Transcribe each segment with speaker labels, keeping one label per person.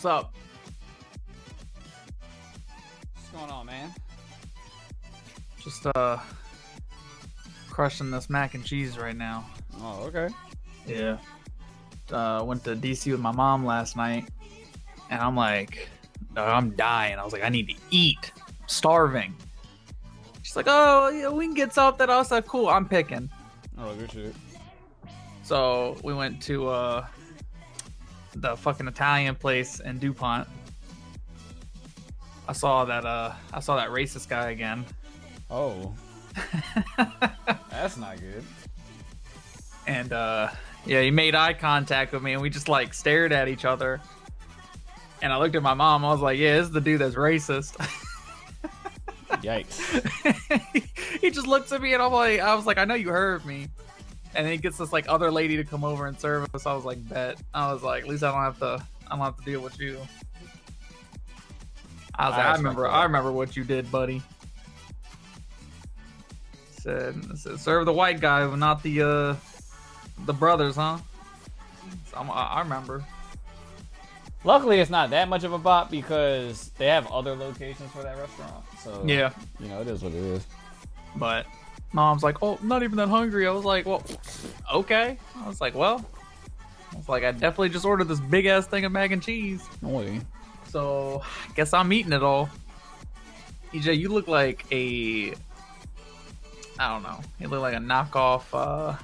Speaker 1: What's up?
Speaker 2: What's going on, man?
Speaker 1: Just crushing this mac and cheese right now.
Speaker 2: Oh, okay.
Speaker 1: Yeah. Went to DC with my mom last night, and I'm like, I'm dying. I was like, I need to eat. I'm starving. She's like, oh, yeah, we can get something. I was like, cool, I'm picking.
Speaker 2: Oh, good shit.
Speaker 1: So we went to the fucking Italian place in DuPont. I saw that racist guy again.
Speaker 2: Oh. That's not good.
Speaker 1: And yeah, he made eye contact with me, and we just like stared at each other. And I looked at my mom. I was like, yeah, this is the dude that's racist.
Speaker 2: Yikes.
Speaker 1: He just looks at me, and I was like, I know you heard me. And then he gets this like other lady to come over and serve us. I was like, bet. I was like, at least I don't have to deal with you. I was like, I remember what you did, buddy. Said serve the white guy, but not the brothers, huh? So I remember.
Speaker 2: Luckily, it's not that much of a bot because they have other locations for that restaurant. So
Speaker 1: Yeah,
Speaker 2: you know, it is what it is.
Speaker 1: but mom's like, oh, not even that hungry. I was like, well, okay. I was like, I definitely just ordered this big ass thing of mac and cheese.
Speaker 2: Oy.
Speaker 1: So I guess I'm eating it all. EJ, you look like I don't know. You look like a knockoff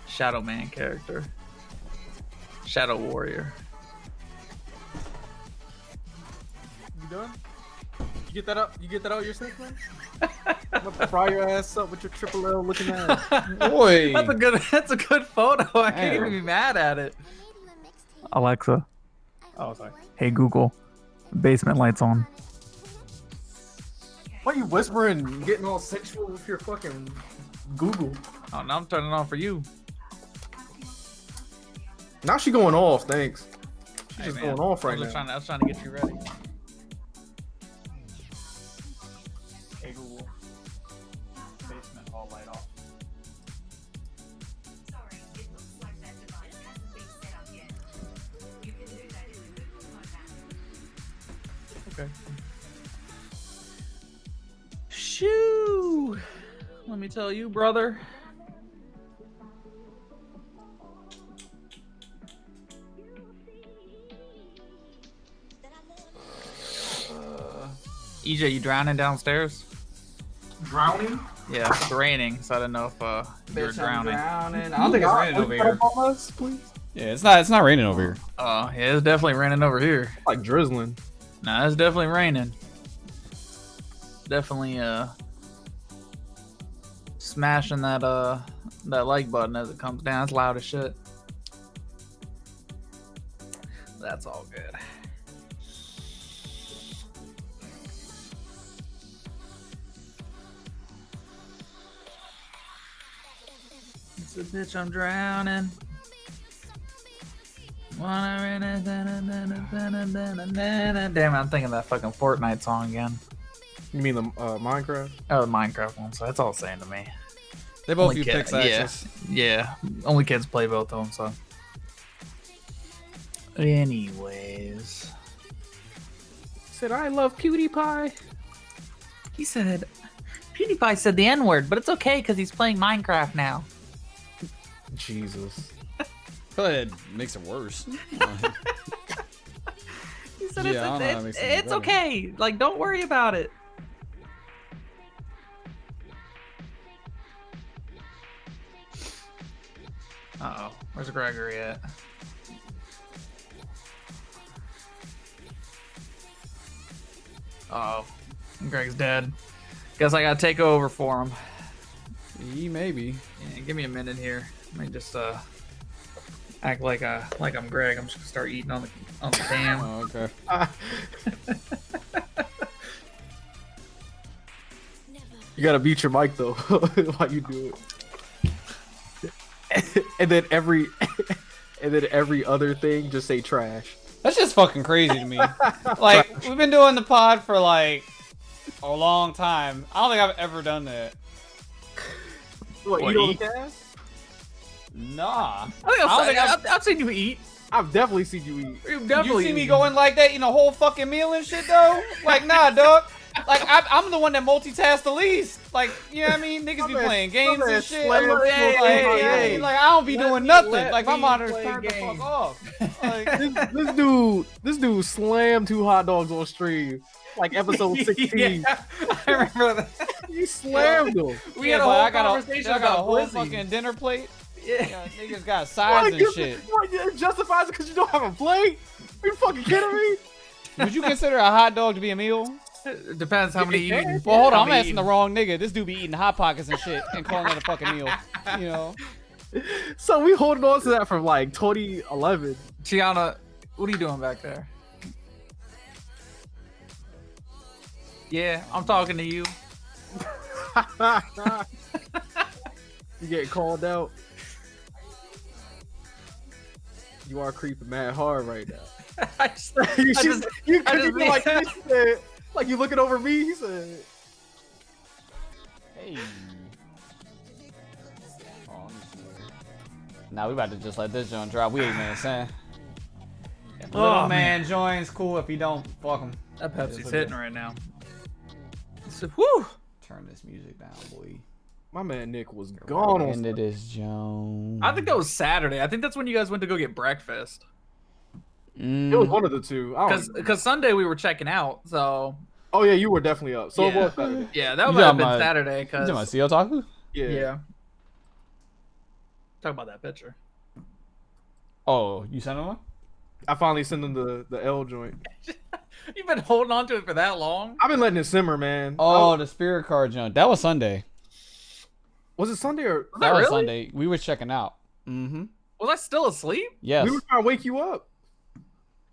Speaker 1: Shadow Man character. Shadow Warrior.
Speaker 3: You done? You get that up? You get that out your system? I'm gonna fry your ass up with your triple L looking ass.
Speaker 2: Boy.
Speaker 1: That's a good photo. I can't even be mad at it. Alexa.
Speaker 3: Oh, sorry.
Speaker 1: Hey Google. Basement lights on.
Speaker 3: Why you whispering and getting all sexual with your fucking Google?
Speaker 1: Oh, now I'm turning it on for you.
Speaker 3: Now she going off, thanks. She's
Speaker 1: Hey,
Speaker 3: just
Speaker 1: man,
Speaker 3: going off right
Speaker 1: I was
Speaker 3: now.
Speaker 1: trying to get you ready. Hey Google. Basement hall light off.
Speaker 4: Sorry, it looks like that device hasn't been set up yet. You can do that in the Google Home app.
Speaker 1: Okay. Shoo! Let me tell you, brother. EJ, you drowning downstairs?
Speaker 3: Drowning?
Speaker 1: Yeah, it's raining, so I didn't know if you were drowning.
Speaker 2: I don't think it's raining over here.
Speaker 3: Us, please?
Speaker 2: Yeah, it's not raining over here.
Speaker 1: Oh, yeah, it's definitely raining over here.
Speaker 3: Like drizzling.
Speaker 1: Nah, it's definitely raining. Definitely smashing that like button as it comes down. It's loud as shit. That's all good. It's a bitch, I'm drowning. Damn, I'm thinking that fucking Fortnite song again.
Speaker 3: You mean the Minecraft?
Speaker 1: Oh, the Minecraft one, so that's all the same to me.
Speaker 2: They both
Speaker 1: Only
Speaker 2: use
Speaker 1: kid-
Speaker 2: pickaxes.
Speaker 1: Yeah, only kids play both of them, so. Anyways.
Speaker 3: Said I love PewDiePie.
Speaker 1: He said, PewDiePie said the N-word, but it's okay because he's playing Minecraft now.
Speaker 3: Jesus.
Speaker 2: I feel like it makes it worse.
Speaker 1: He said
Speaker 2: Yeah, I don't know how it makes it
Speaker 1: it's
Speaker 2: better.
Speaker 1: okay. Like, don't worry about it. Uh-oh. Where's Gregory at? Uh-oh. Greg's dead. Guess I gotta take over for him.
Speaker 2: Maybe.
Speaker 1: Yeah, give me a minute here. Let me just act like I'm Greg. I'm just gonna start eating on the pan.
Speaker 2: Oh, okay.
Speaker 3: You gotta mute your mic though while you do it. and then every other thing just say trash.
Speaker 2: That's just fucking crazy to me. Like, we've been doing the pod for like a long time. I don't think I've ever done that.
Speaker 3: What,
Speaker 1: What,
Speaker 3: eat on the
Speaker 1: eat?
Speaker 3: cast?
Speaker 2: Nah.
Speaker 1: I think
Speaker 2: I don't think
Speaker 1: I've seen you eat.
Speaker 3: I've definitely seen you eat.
Speaker 1: You
Speaker 2: You
Speaker 1: definitely
Speaker 2: see me going like that, eating a whole fucking meal and shit though? Like, nah, dog. Like, I'm the one that multitasks the least. Like, you know what I mean? Niggas be
Speaker 3: My man-
Speaker 2: playing games
Speaker 3: my man
Speaker 2: and shit.
Speaker 3: slammed
Speaker 2: Like,
Speaker 1: hey,
Speaker 2: you know what I
Speaker 1: hey,
Speaker 2: mean? Like, I don't be
Speaker 1: let
Speaker 2: doing
Speaker 1: me-
Speaker 2: nothing.
Speaker 1: let
Speaker 2: Like, my
Speaker 1: me
Speaker 2: monitor's
Speaker 1: play
Speaker 2: turned the
Speaker 1: games.
Speaker 2: fuck off. Like,
Speaker 3: This dude slammed 2 hot dogs on stream. Like episode 16.
Speaker 1: Yeah, I remember that.
Speaker 3: You slammed them.
Speaker 1: We
Speaker 2: yeah,
Speaker 1: had a
Speaker 2: but
Speaker 1: whole
Speaker 2: I got
Speaker 1: conversation
Speaker 2: I got a
Speaker 1: about
Speaker 2: whole
Speaker 1: Blizzy.
Speaker 2: fucking dinner plate.
Speaker 1: Yeah.
Speaker 2: Yeah, niggas got sides and shit.
Speaker 3: It justifies it because you don't have a plate? Are you fucking kidding me?
Speaker 2: Would you consider a hot dog to be a meal?
Speaker 1: It depends how many you
Speaker 3: can.
Speaker 1: eat.
Speaker 2: Well, hold
Speaker 1: How
Speaker 2: on, I'm
Speaker 1: many
Speaker 2: asking the wrong nigga. This dude be eating Hot Pockets and shit and calling it a fucking meal. You know?
Speaker 3: So we holding on to that from like 2011.
Speaker 1: Tiana, what are you doing back there? Yeah, I'm talking to you.
Speaker 3: You getting called out. You are creeping mad hard right now.
Speaker 1: I just,
Speaker 3: you
Speaker 1: I
Speaker 3: just,
Speaker 1: just-
Speaker 3: you
Speaker 1: I
Speaker 3: creeping
Speaker 1: just-
Speaker 3: like he said, like you looking over me. He said,
Speaker 2: Hey. Oh, now we about to just let this joint drop. We 8 minutes in. If little
Speaker 1: Oh,
Speaker 2: man joins, cool. If he don't, fuck him.
Speaker 1: that
Speaker 2: It
Speaker 1: Pepsi's
Speaker 2: is what it
Speaker 1: hitting
Speaker 2: is.
Speaker 1: right now. Whew.
Speaker 2: Turn this music down, boy.
Speaker 3: my man Nick was gone on
Speaker 2: Into this Jones.
Speaker 1: I think that was Saturday. I think that's when you guys went to go get breakfast.
Speaker 3: It was one of the two. I don't know.
Speaker 1: Because Sunday we were checking out. So
Speaker 3: Oh yeah, you were definitely up. So it
Speaker 1: Yeah.
Speaker 3: was Saturday.
Speaker 1: yeah, that
Speaker 2: You
Speaker 1: might have
Speaker 2: talking
Speaker 1: been
Speaker 2: about-
Speaker 1: Saturday.
Speaker 2: You talking about
Speaker 1: Because
Speaker 2: Seal Taku?
Speaker 3: Yeah.
Speaker 1: yeah. Talk about that picture.
Speaker 2: Oh, you sent him one?
Speaker 3: I finally sent him the L joint.
Speaker 1: You've been holding on to it for that long.
Speaker 3: I've been letting it simmer, man.
Speaker 2: Oh, the spirit card joint. That was Sunday.
Speaker 3: Was it Sunday or
Speaker 1: Was
Speaker 2: That
Speaker 1: that
Speaker 2: was
Speaker 1: really?
Speaker 2: Sunday. We were checking out. Mm-hmm.
Speaker 1: Was I still asleep?
Speaker 2: Yes.
Speaker 3: we were trying to wake you up?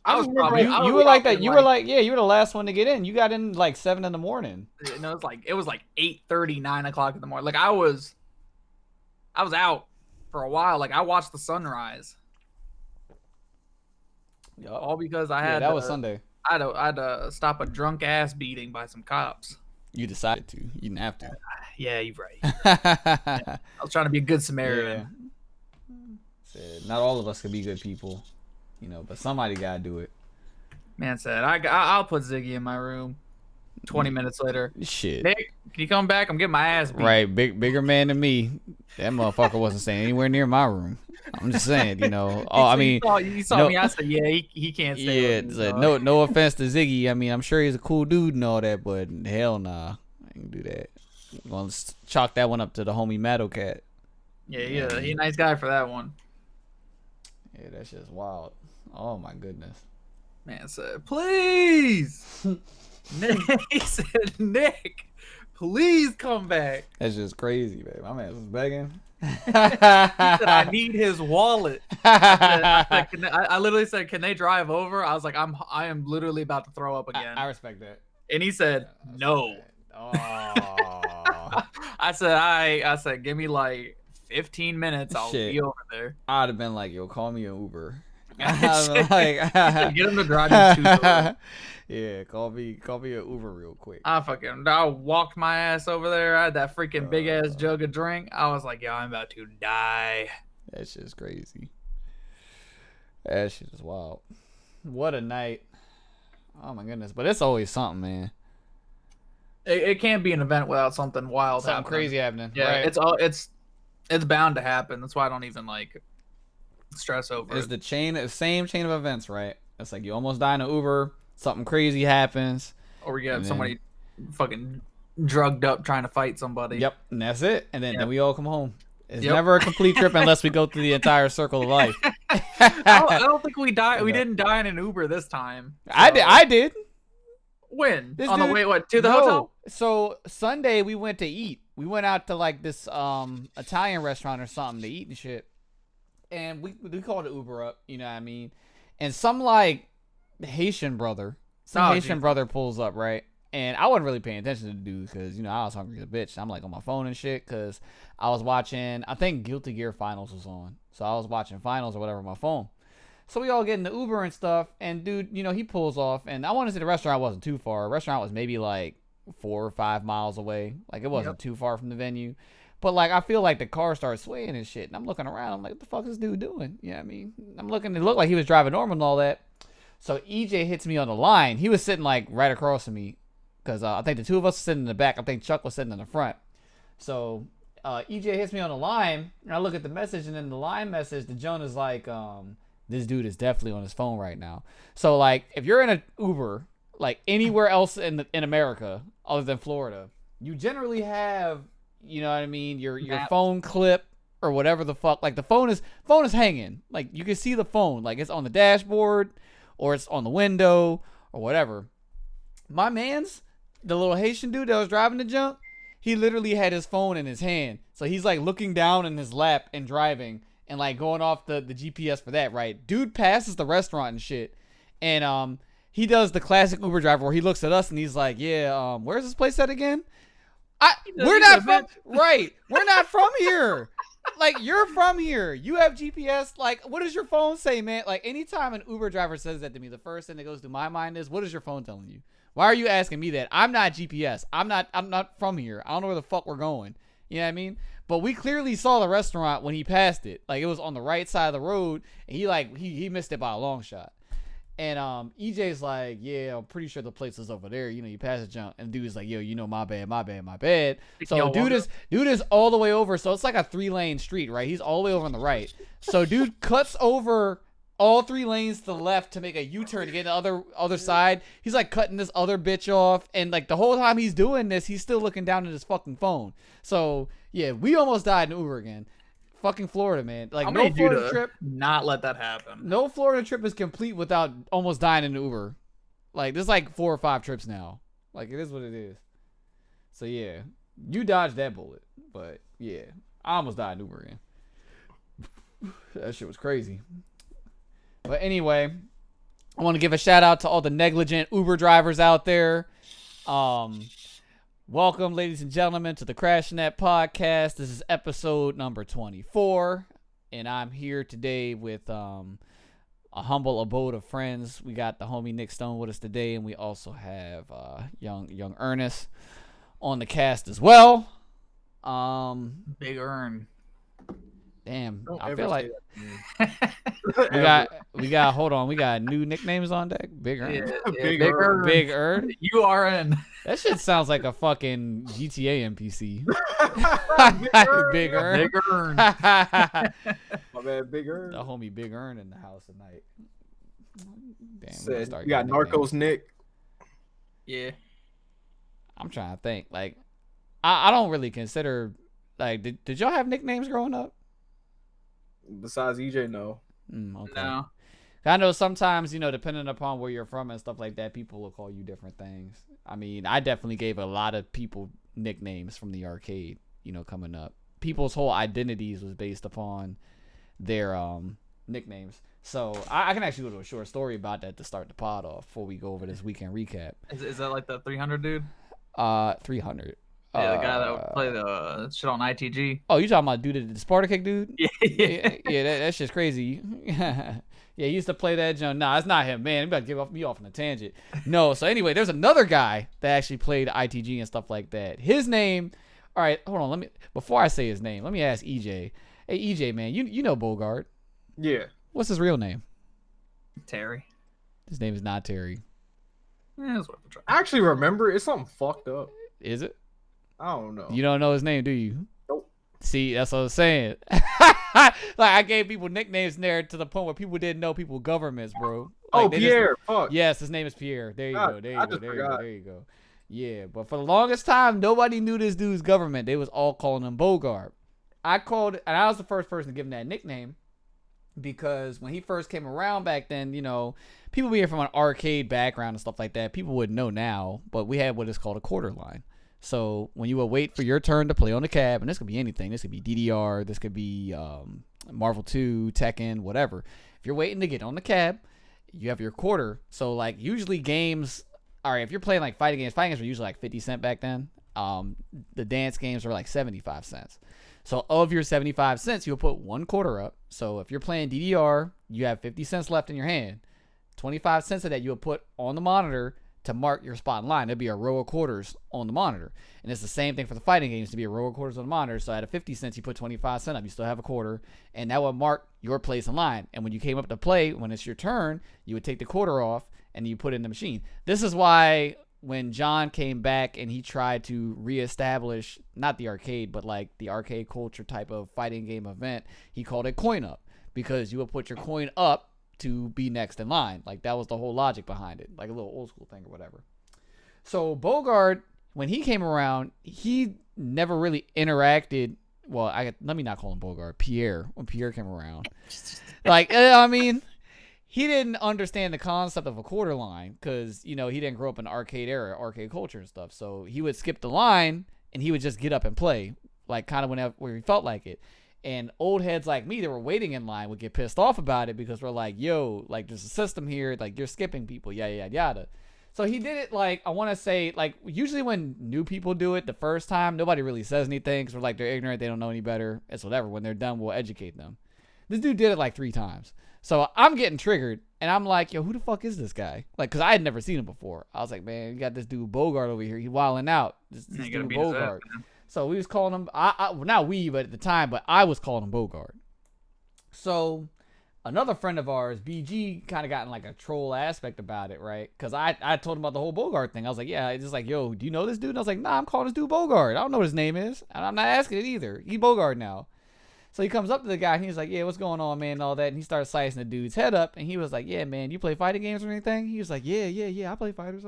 Speaker 1: I was
Speaker 3: just remember
Speaker 1: probably-
Speaker 2: You,
Speaker 1: I
Speaker 2: you
Speaker 1: was
Speaker 2: were like
Speaker 1: up
Speaker 2: that.
Speaker 1: in
Speaker 2: You were like, yeah, you were the last one to get in. You got in like 7 in the morning.
Speaker 1: No, it was like 8:30, 9 o'clock in the morning. Like I was out for a while. Like I watched the sunrise.
Speaker 2: Yup.
Speaker 1: All because I
Speaker 2: Yeah,
Speaker 1: had
Speaker 2: that was
Speaker 1: to-
Speaker 2: Sunday.
Speaker 1: I had to stop a drunk ass beating by some cops.
Speaker 2: You decided to. You didn't have to.
Speaker 1: Yeah, you're right.
Speaker 2: Yeah.
Speaker 1: I was trying to be a good Samaritan.
Speaker 2: Said, not all of us could be good people, you know, but somebody gotta do it.
Speaker 1: Man said, I'll put Ziggy in my room. 20 minutes later,
Speaker 2: Shit.
Speaker 1: Nick, can you come back? I'm getting my ass beat.
Speaker 2: Right, bigger man than me. That motherfucker wasn't staying anywhere near my room. I'm just saying, you know. Oh, I mean,
Speaker 1: you saw
Speaker 2: no-
Speaker 1: me. I said, yeah, he can't stay.
Speaker 2: yeah.
Speaker 1: with me,
Speaker 2: It's like,
Speaker 1: dog.
Speaker 2: no offense to Ziggy. I mean, I'm sure he's a cool dude and all that, but hell nah, I can do that. I'm gonna chalk that one up to the homie Matto Cat.
Speaker 1: Yeah, he a nice guy for that one.
Speaker 2: Yeah, that's just wild. Oh my goodness.
Speaker 1: Man said, please. Nick, he said, Nick, please come back.
Speaker 2: That's just crazy, man. My man was begging.
Speaker 1: He said, I need his wallet. I literally said, can they drive over? I was like, I am literally about to throw up again.
Speaker 2: I respect that.
Speaker 1: And he said, no.
Speaker 2: Oh.
Speaker 1: I said, give me like 15 minutes. I'll
Speaker 2: Shit.
Speaker 1: be over there.
Speaker 2: I'd have been like, yo, call me an Uber.
Speaker 1: Shit.
Speaker 2: Like,
Speaker 1: Get him to drive you to the
Speaker 2: yeah, call me an Uber real quick.
Speaker 1: I walked my ass over there. I had that freaking big ass jug of drink. I was like, yo, I'm about to die.
Speaker 2: That shit's crazy. That shit is wild. What a night. Oh my goodness. But it's always something, man.
Speaker 1: It can't be an event without something wild
Speaker 2: Something
Speaker 1: happening.
Speaker 2: crazy happening.
Speaker 1: Yeah,
Speaker 2: right?
Speaker 1: it's bound to happen. That's why I don't even like stress over
Speaker 2: It's
Speaker 1: it.
Speaker 2: the same chain of events, right? It's like you almost die in an Uber, something crazy happens.
Speaker 1: Or we get
Speaker 2: and then-
Speaker 1: somebody fucking drugged up trying to fight somebody.
Speaker 2: Yep, and that's it. And then,
Speaker 1: Yep.
Speaker 2: then we all come home. It's
Speaker 1: Yep.
Speaker 2: never a complete trip unless we go through the entire circle of life.
Speaker 1: I don't think we died. We
Speaker 2: Yeah.
Speaker 1: didn't die in an Uber this time.
Speaker 2: I did.
Speaker 1: When?
Speaker 2: This
Speaker 1: On the
Speaker 2: dude-
Speaker 1: way what to the
Speaker 2: No.
Speaker 1: hotel?
Speaker 2: So Sunday we went to eat. We went out to like this Italian restaurant or something to eat and shit. And we called it Uber up, you know what I mean? And some like Haitian brother,
Speaker 1: Oh,
Speaker 2: Haitian
Speaker 1: geez.
Speaker 2: brother pulls up, right? And I wasn't really paying attention to the dude because, you know, I was hungry as a bitch. I'm like on my phone and shit because I was watching, I think Guilty Gear Finals was on. So I was watching Finals or whatever on my phone. So we all get in the Uber and stuff, and dude, you know, he pulls off, and I want to say the restaurant wasn't too far. The restaurant was maybe like 4 or 5 miles away. Like it wasn't
Speaker 1: Yep.
Speaker 2: too far from the venue. But like I feel like the car started swaying and shit, and I'm looking around. I'm like, what the fuck is this dude doing? You know what I mean? I'm looking. It looked like he was driving normal and all that. So EJ hits me on the line. He was sitting like right across from me, because I think the two of us were sitting in the back. I think Chuck was sitting in the front. So EJ hits me on the line, and I look at the message, and in the line message, the Joan is like, this dude is definitely on his phone right now. So like, if you're in an Uber, like anywhere else in America other than Florida, you generally have, you know what I mean, your phone clip or whatever the fuck. Like the phone is hanging. Like you can see the phone, like it's on the dashboard or it's on the window or whatever. My man's, the little Haitian dude that was driving the junk, he literally had his phone in his hand. So he's like looking down in his lap and driving and like going off the GPS for that, right? Dude passes the restaurant and shit. And he does the classic Uber driver where he looks at us and he's like, yeah, where's this place at again? We're not from, right. We're not from here. Like, you're from here. You have GPS. Like, what does your phone say, man? Like, anytime an Uber driver says that to me, the first thing that goes through my mind is, what is your phone telling you? Why are you asking me that? I'm not GPS. I'm not from here. I don't know where the fuck we're going. You know what I mean? But we clearly saw the restaurant when he passed it. Like, it was on the right side of the road, and he missed it by a long shot. And EJ's like, yeah, I'm pretty sure the place is over there. You know, you pass the jump, and dude's like, yo, you know, my bad. So dude is all the way over. So it's like a 3-lane street, right? He's all the way over on the right. So dude cuts over all 3 lanes to the left to make a U-turn to get the other side. He's like cutting this other bitch off, and like the whole time he's doing this, he's still looking down at his fucking phone. So yeah, we almost died in Uber again. Fucking Florida, man. Like, no Florida trip.
Speaker 1: Not let that happen.
Speaker 2: No Florida trip is complete without almost dying in Uber. Like, there's like 4 or 5 trips now. Like, it is what it is. So yeah, you dodged that bullet. But yeah, I almost died in Uber again. That shit was crazy. But anyway, I want to give a shout out to all the negligent Uber drivers out there. Welcome, ladies and gentlemen, to the CrashNet podcast. This is episode number 24, and I'm here today with a humble abode of friends. We got the homie Nick Stone with us today, and we also have young Ernest on the cast as well.
Speaker 1: Big Earn.
Speaker 2: Damn,
Speaker 3: Don't
Speaker 2: I
Speaker 3: ever
Speaker 2: feel
Speaker 3: say
Speaker 2: like we got hold on, we got new nicknames on deck. Big Earn.
Speaker 3: Big Earn.
Speaker 2: Big Earn.
Speaker 1: URN.
Speaker 2: That shit sounds like a fucking GTA NPC. Big Earn.
Speaker 1: Big Earn.
Speaker 3: My bad, Big Earn.
Speaker 2: The homie Big Earn in the house tonight. Damn,
Speaker 3: Said, you got Narcos Nick.
Speaker 1: Yeah.
Speaker 2: I'm trying to think. Like, I don't really consider, like, did y'all have nicknames growing up?
Speaker 3: Besides EJ, no.
Speaker 2: Okay.
Speaker 1: No.
Speaker 2: I know sometimes, you know, depending upon where you're from and stuff like that, people will call you different things. I mean, I definitely gave a lot of people nicknames from the arcade, you know, coming up. People's whole identities was based upon their nicknames. So I can actually go to a short story about that to start the pod off before we go over this weekend recap.
Speaker 1: Is that like the 300 dude?
Speaker 2: 300.
Speaker 1: Yeah, the guy that would play the shit on ITG.
Speaker 2: Oh, you talking about dude, the Sparta Kick dude?
Speaker 1: Yeah.
Speaker 2: That shit's crazy. Yeah, he used to play that junk. Nah, it's not him, man. You better give me off on a tangent. No, so anyway, there's another guy that actually played ITG and stuff like that. His name, all right, hold on. Before I say his name, let me ask EJ. Hey, EJ, man, you know Bogart.
Speaker 3: Yeah.
Speaker 2: What's his real name?
Speaker 1: Terry.
Speaker 2: His name is not Terry.
Speaker 1: Yeah, it's worth a try.
Speaker 3: I actually remember. It's something fucked up.
Speaker 2: Is it?
Speaker 3: I don't know.
Speaker 2: You don't know his name, do you?
Speaker 3: Nope.
Speaker 2: See, that's what I was saying. Like, I gave people nicknames there to the point where people didn't know people governments, bro. Like,
Speaker 3: Pierre. Fuck.
Speaker 2: Yes, his name is Pierre. There you go. There you
Speaker 3: I
Speaker 2: go.
Speaker 3: just
Speaker 2: There you go.
Speaker 3: forgot.
Speaker 2: There you go. Yeah, but for the longest time, nobody knew this dude's government. They was all calling him Bogart. I was the first person to give him that nickname because when he first came around back then, you know, people being from an arcade background and stuff like that, people wouldn't know now, but we had what is called a quarter line. So when you would wait for your turn to play on the cab, and this could be anything. This could be DDR. This could be Marvel 2, Tekken, whatever. If you're waiting to get on the cab, you have your quarter. So, like, usually games, all right, if you're playing, like, fighting games were usually, like, 50 cents back then. The dance games were, like, 75 cents. So, of your 75 cents, you'll put 1 quarter up. So, if you're playing DDR, you have 50 cents left in your hand. 25 cents of that you'll put on the monitor to mark your spot in line. There'd be a row of quarters on the monitor. And it's the same thing for the fighting games, to be a row of quarters on the monitor. So at a 50 cents, you put 25 cents up. You still have a quarter. And that would mark your place in line. And when you came up to play, when it's your turn, you would take the quarter off and you put it in the machine. This is why when John came back and he tried to reestablish, not the arcade, but like the arcade culture type of fighting game event, he called it coin up. Because you would put your coin up to be next in line. Like, that was the whole logic behind it. Like a little old school thing or whatever. So Bogard, when he came around, he never really interacted. Well, let me not call him Bogard. Pierre, when Pierre came around. Like, I mean, he didn't understand the concept of a quarter line because, you know, he didn't grow up in the arcade era, arcade culture and stuff. So he would skip the line and he would just get up and play, like kind of whenever he felt like it. And old heads like me that were waiting in line would get pissed off about it because we're like, yo, like there's a system here, like you're skipping people, yada, yada, yada. So he did it like, I want to say, like usually when new people do it the first time, nobody really says anything because we're like, they're ignorant, they don't know any better. It's whatever. When they're done, we'll educate them. This dude did it like 3 times. So I'm getting triggered and I'm like, yo, who the fuck is this guy? Like, because I had never seen him before. I was like, man, you got this dude Bogard over here. He wilding out. This dude Bogard. So we was calling him, well, not we, but at the time, but I was calling him Bogard. So another friend of ours, BG, kind of got in like a troll aspect about it, right? Because I told him about the whole Bogard thing. I was like, yeah, it's just like, yo, do you know this dude? And I was like, nah, I'm calling this dude Bogard. I don't know what his name is. And I'm not asking it either. He Bogard now. So he comes up to the guy and he's like, yeah, what's going on, man, and all that. And he starts slicing the dude's head up. And he was like, yeah, man, you play fighting games or anything? He was like, yeah, I play fighters.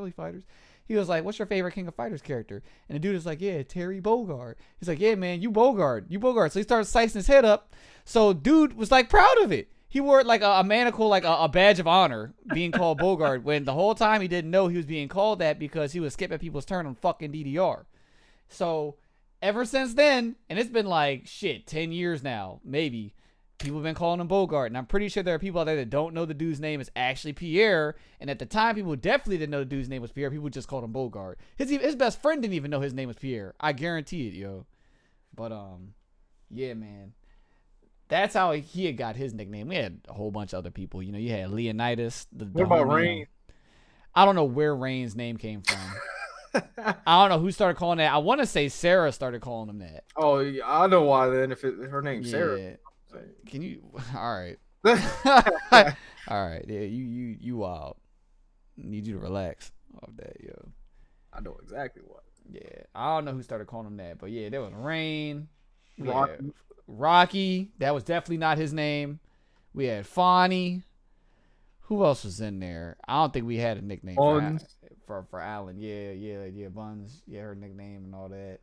Speaker 2: He was like, what's your favorite King of Fighters character? And the dude is like, yeah, Terry Bogard. He's like, yeah, man, you Bogard. So he started slicing his head up. So dude was like proud of it. He wore like a manacle, like a badge of honor, being called Bogard, when the whole time he didn't know he was being called that because he was skipping people's turn on fucking DDR. So ever since then, and it's been like, 10 years now, maybe, people have been calling him Bogard. And I'm pretty sure there are people out there that don't know the dude's name is actually Pierre. And at the time, people definitely didn't know the dude's name was Pierre. People just called him Bogard. His best friend didn't even know his name was Pierre. I guarantee it, yo. But, yeah, man. That's how he had got his nickname. We had a whole bunch of other people. You know, you had Leonidas.
Speaker 3: What about Rain?
Speaker 2: I don't know where Rain's name came from. I don't know who started calling that. I want to say Sarah started calling him that.
Speaker 3: Oh, yeah, I know why then. If her name's Sarah.
Speaker 2: Can you? All right. All right. Yeah, you wild. Need you to relax off that, yo.
Speaker 3: I know exactly what.
Speaker 2: Yeah, I don't know who started calling him that, but yeah, there was Rain.
Speaker 3: Rocky.
Speaker 2: That was definitely not his name. We had Fonny. Who else was in there? I don't think we had a nickname for Alan. Yeah, Buns. Yeah, her nickname and all that.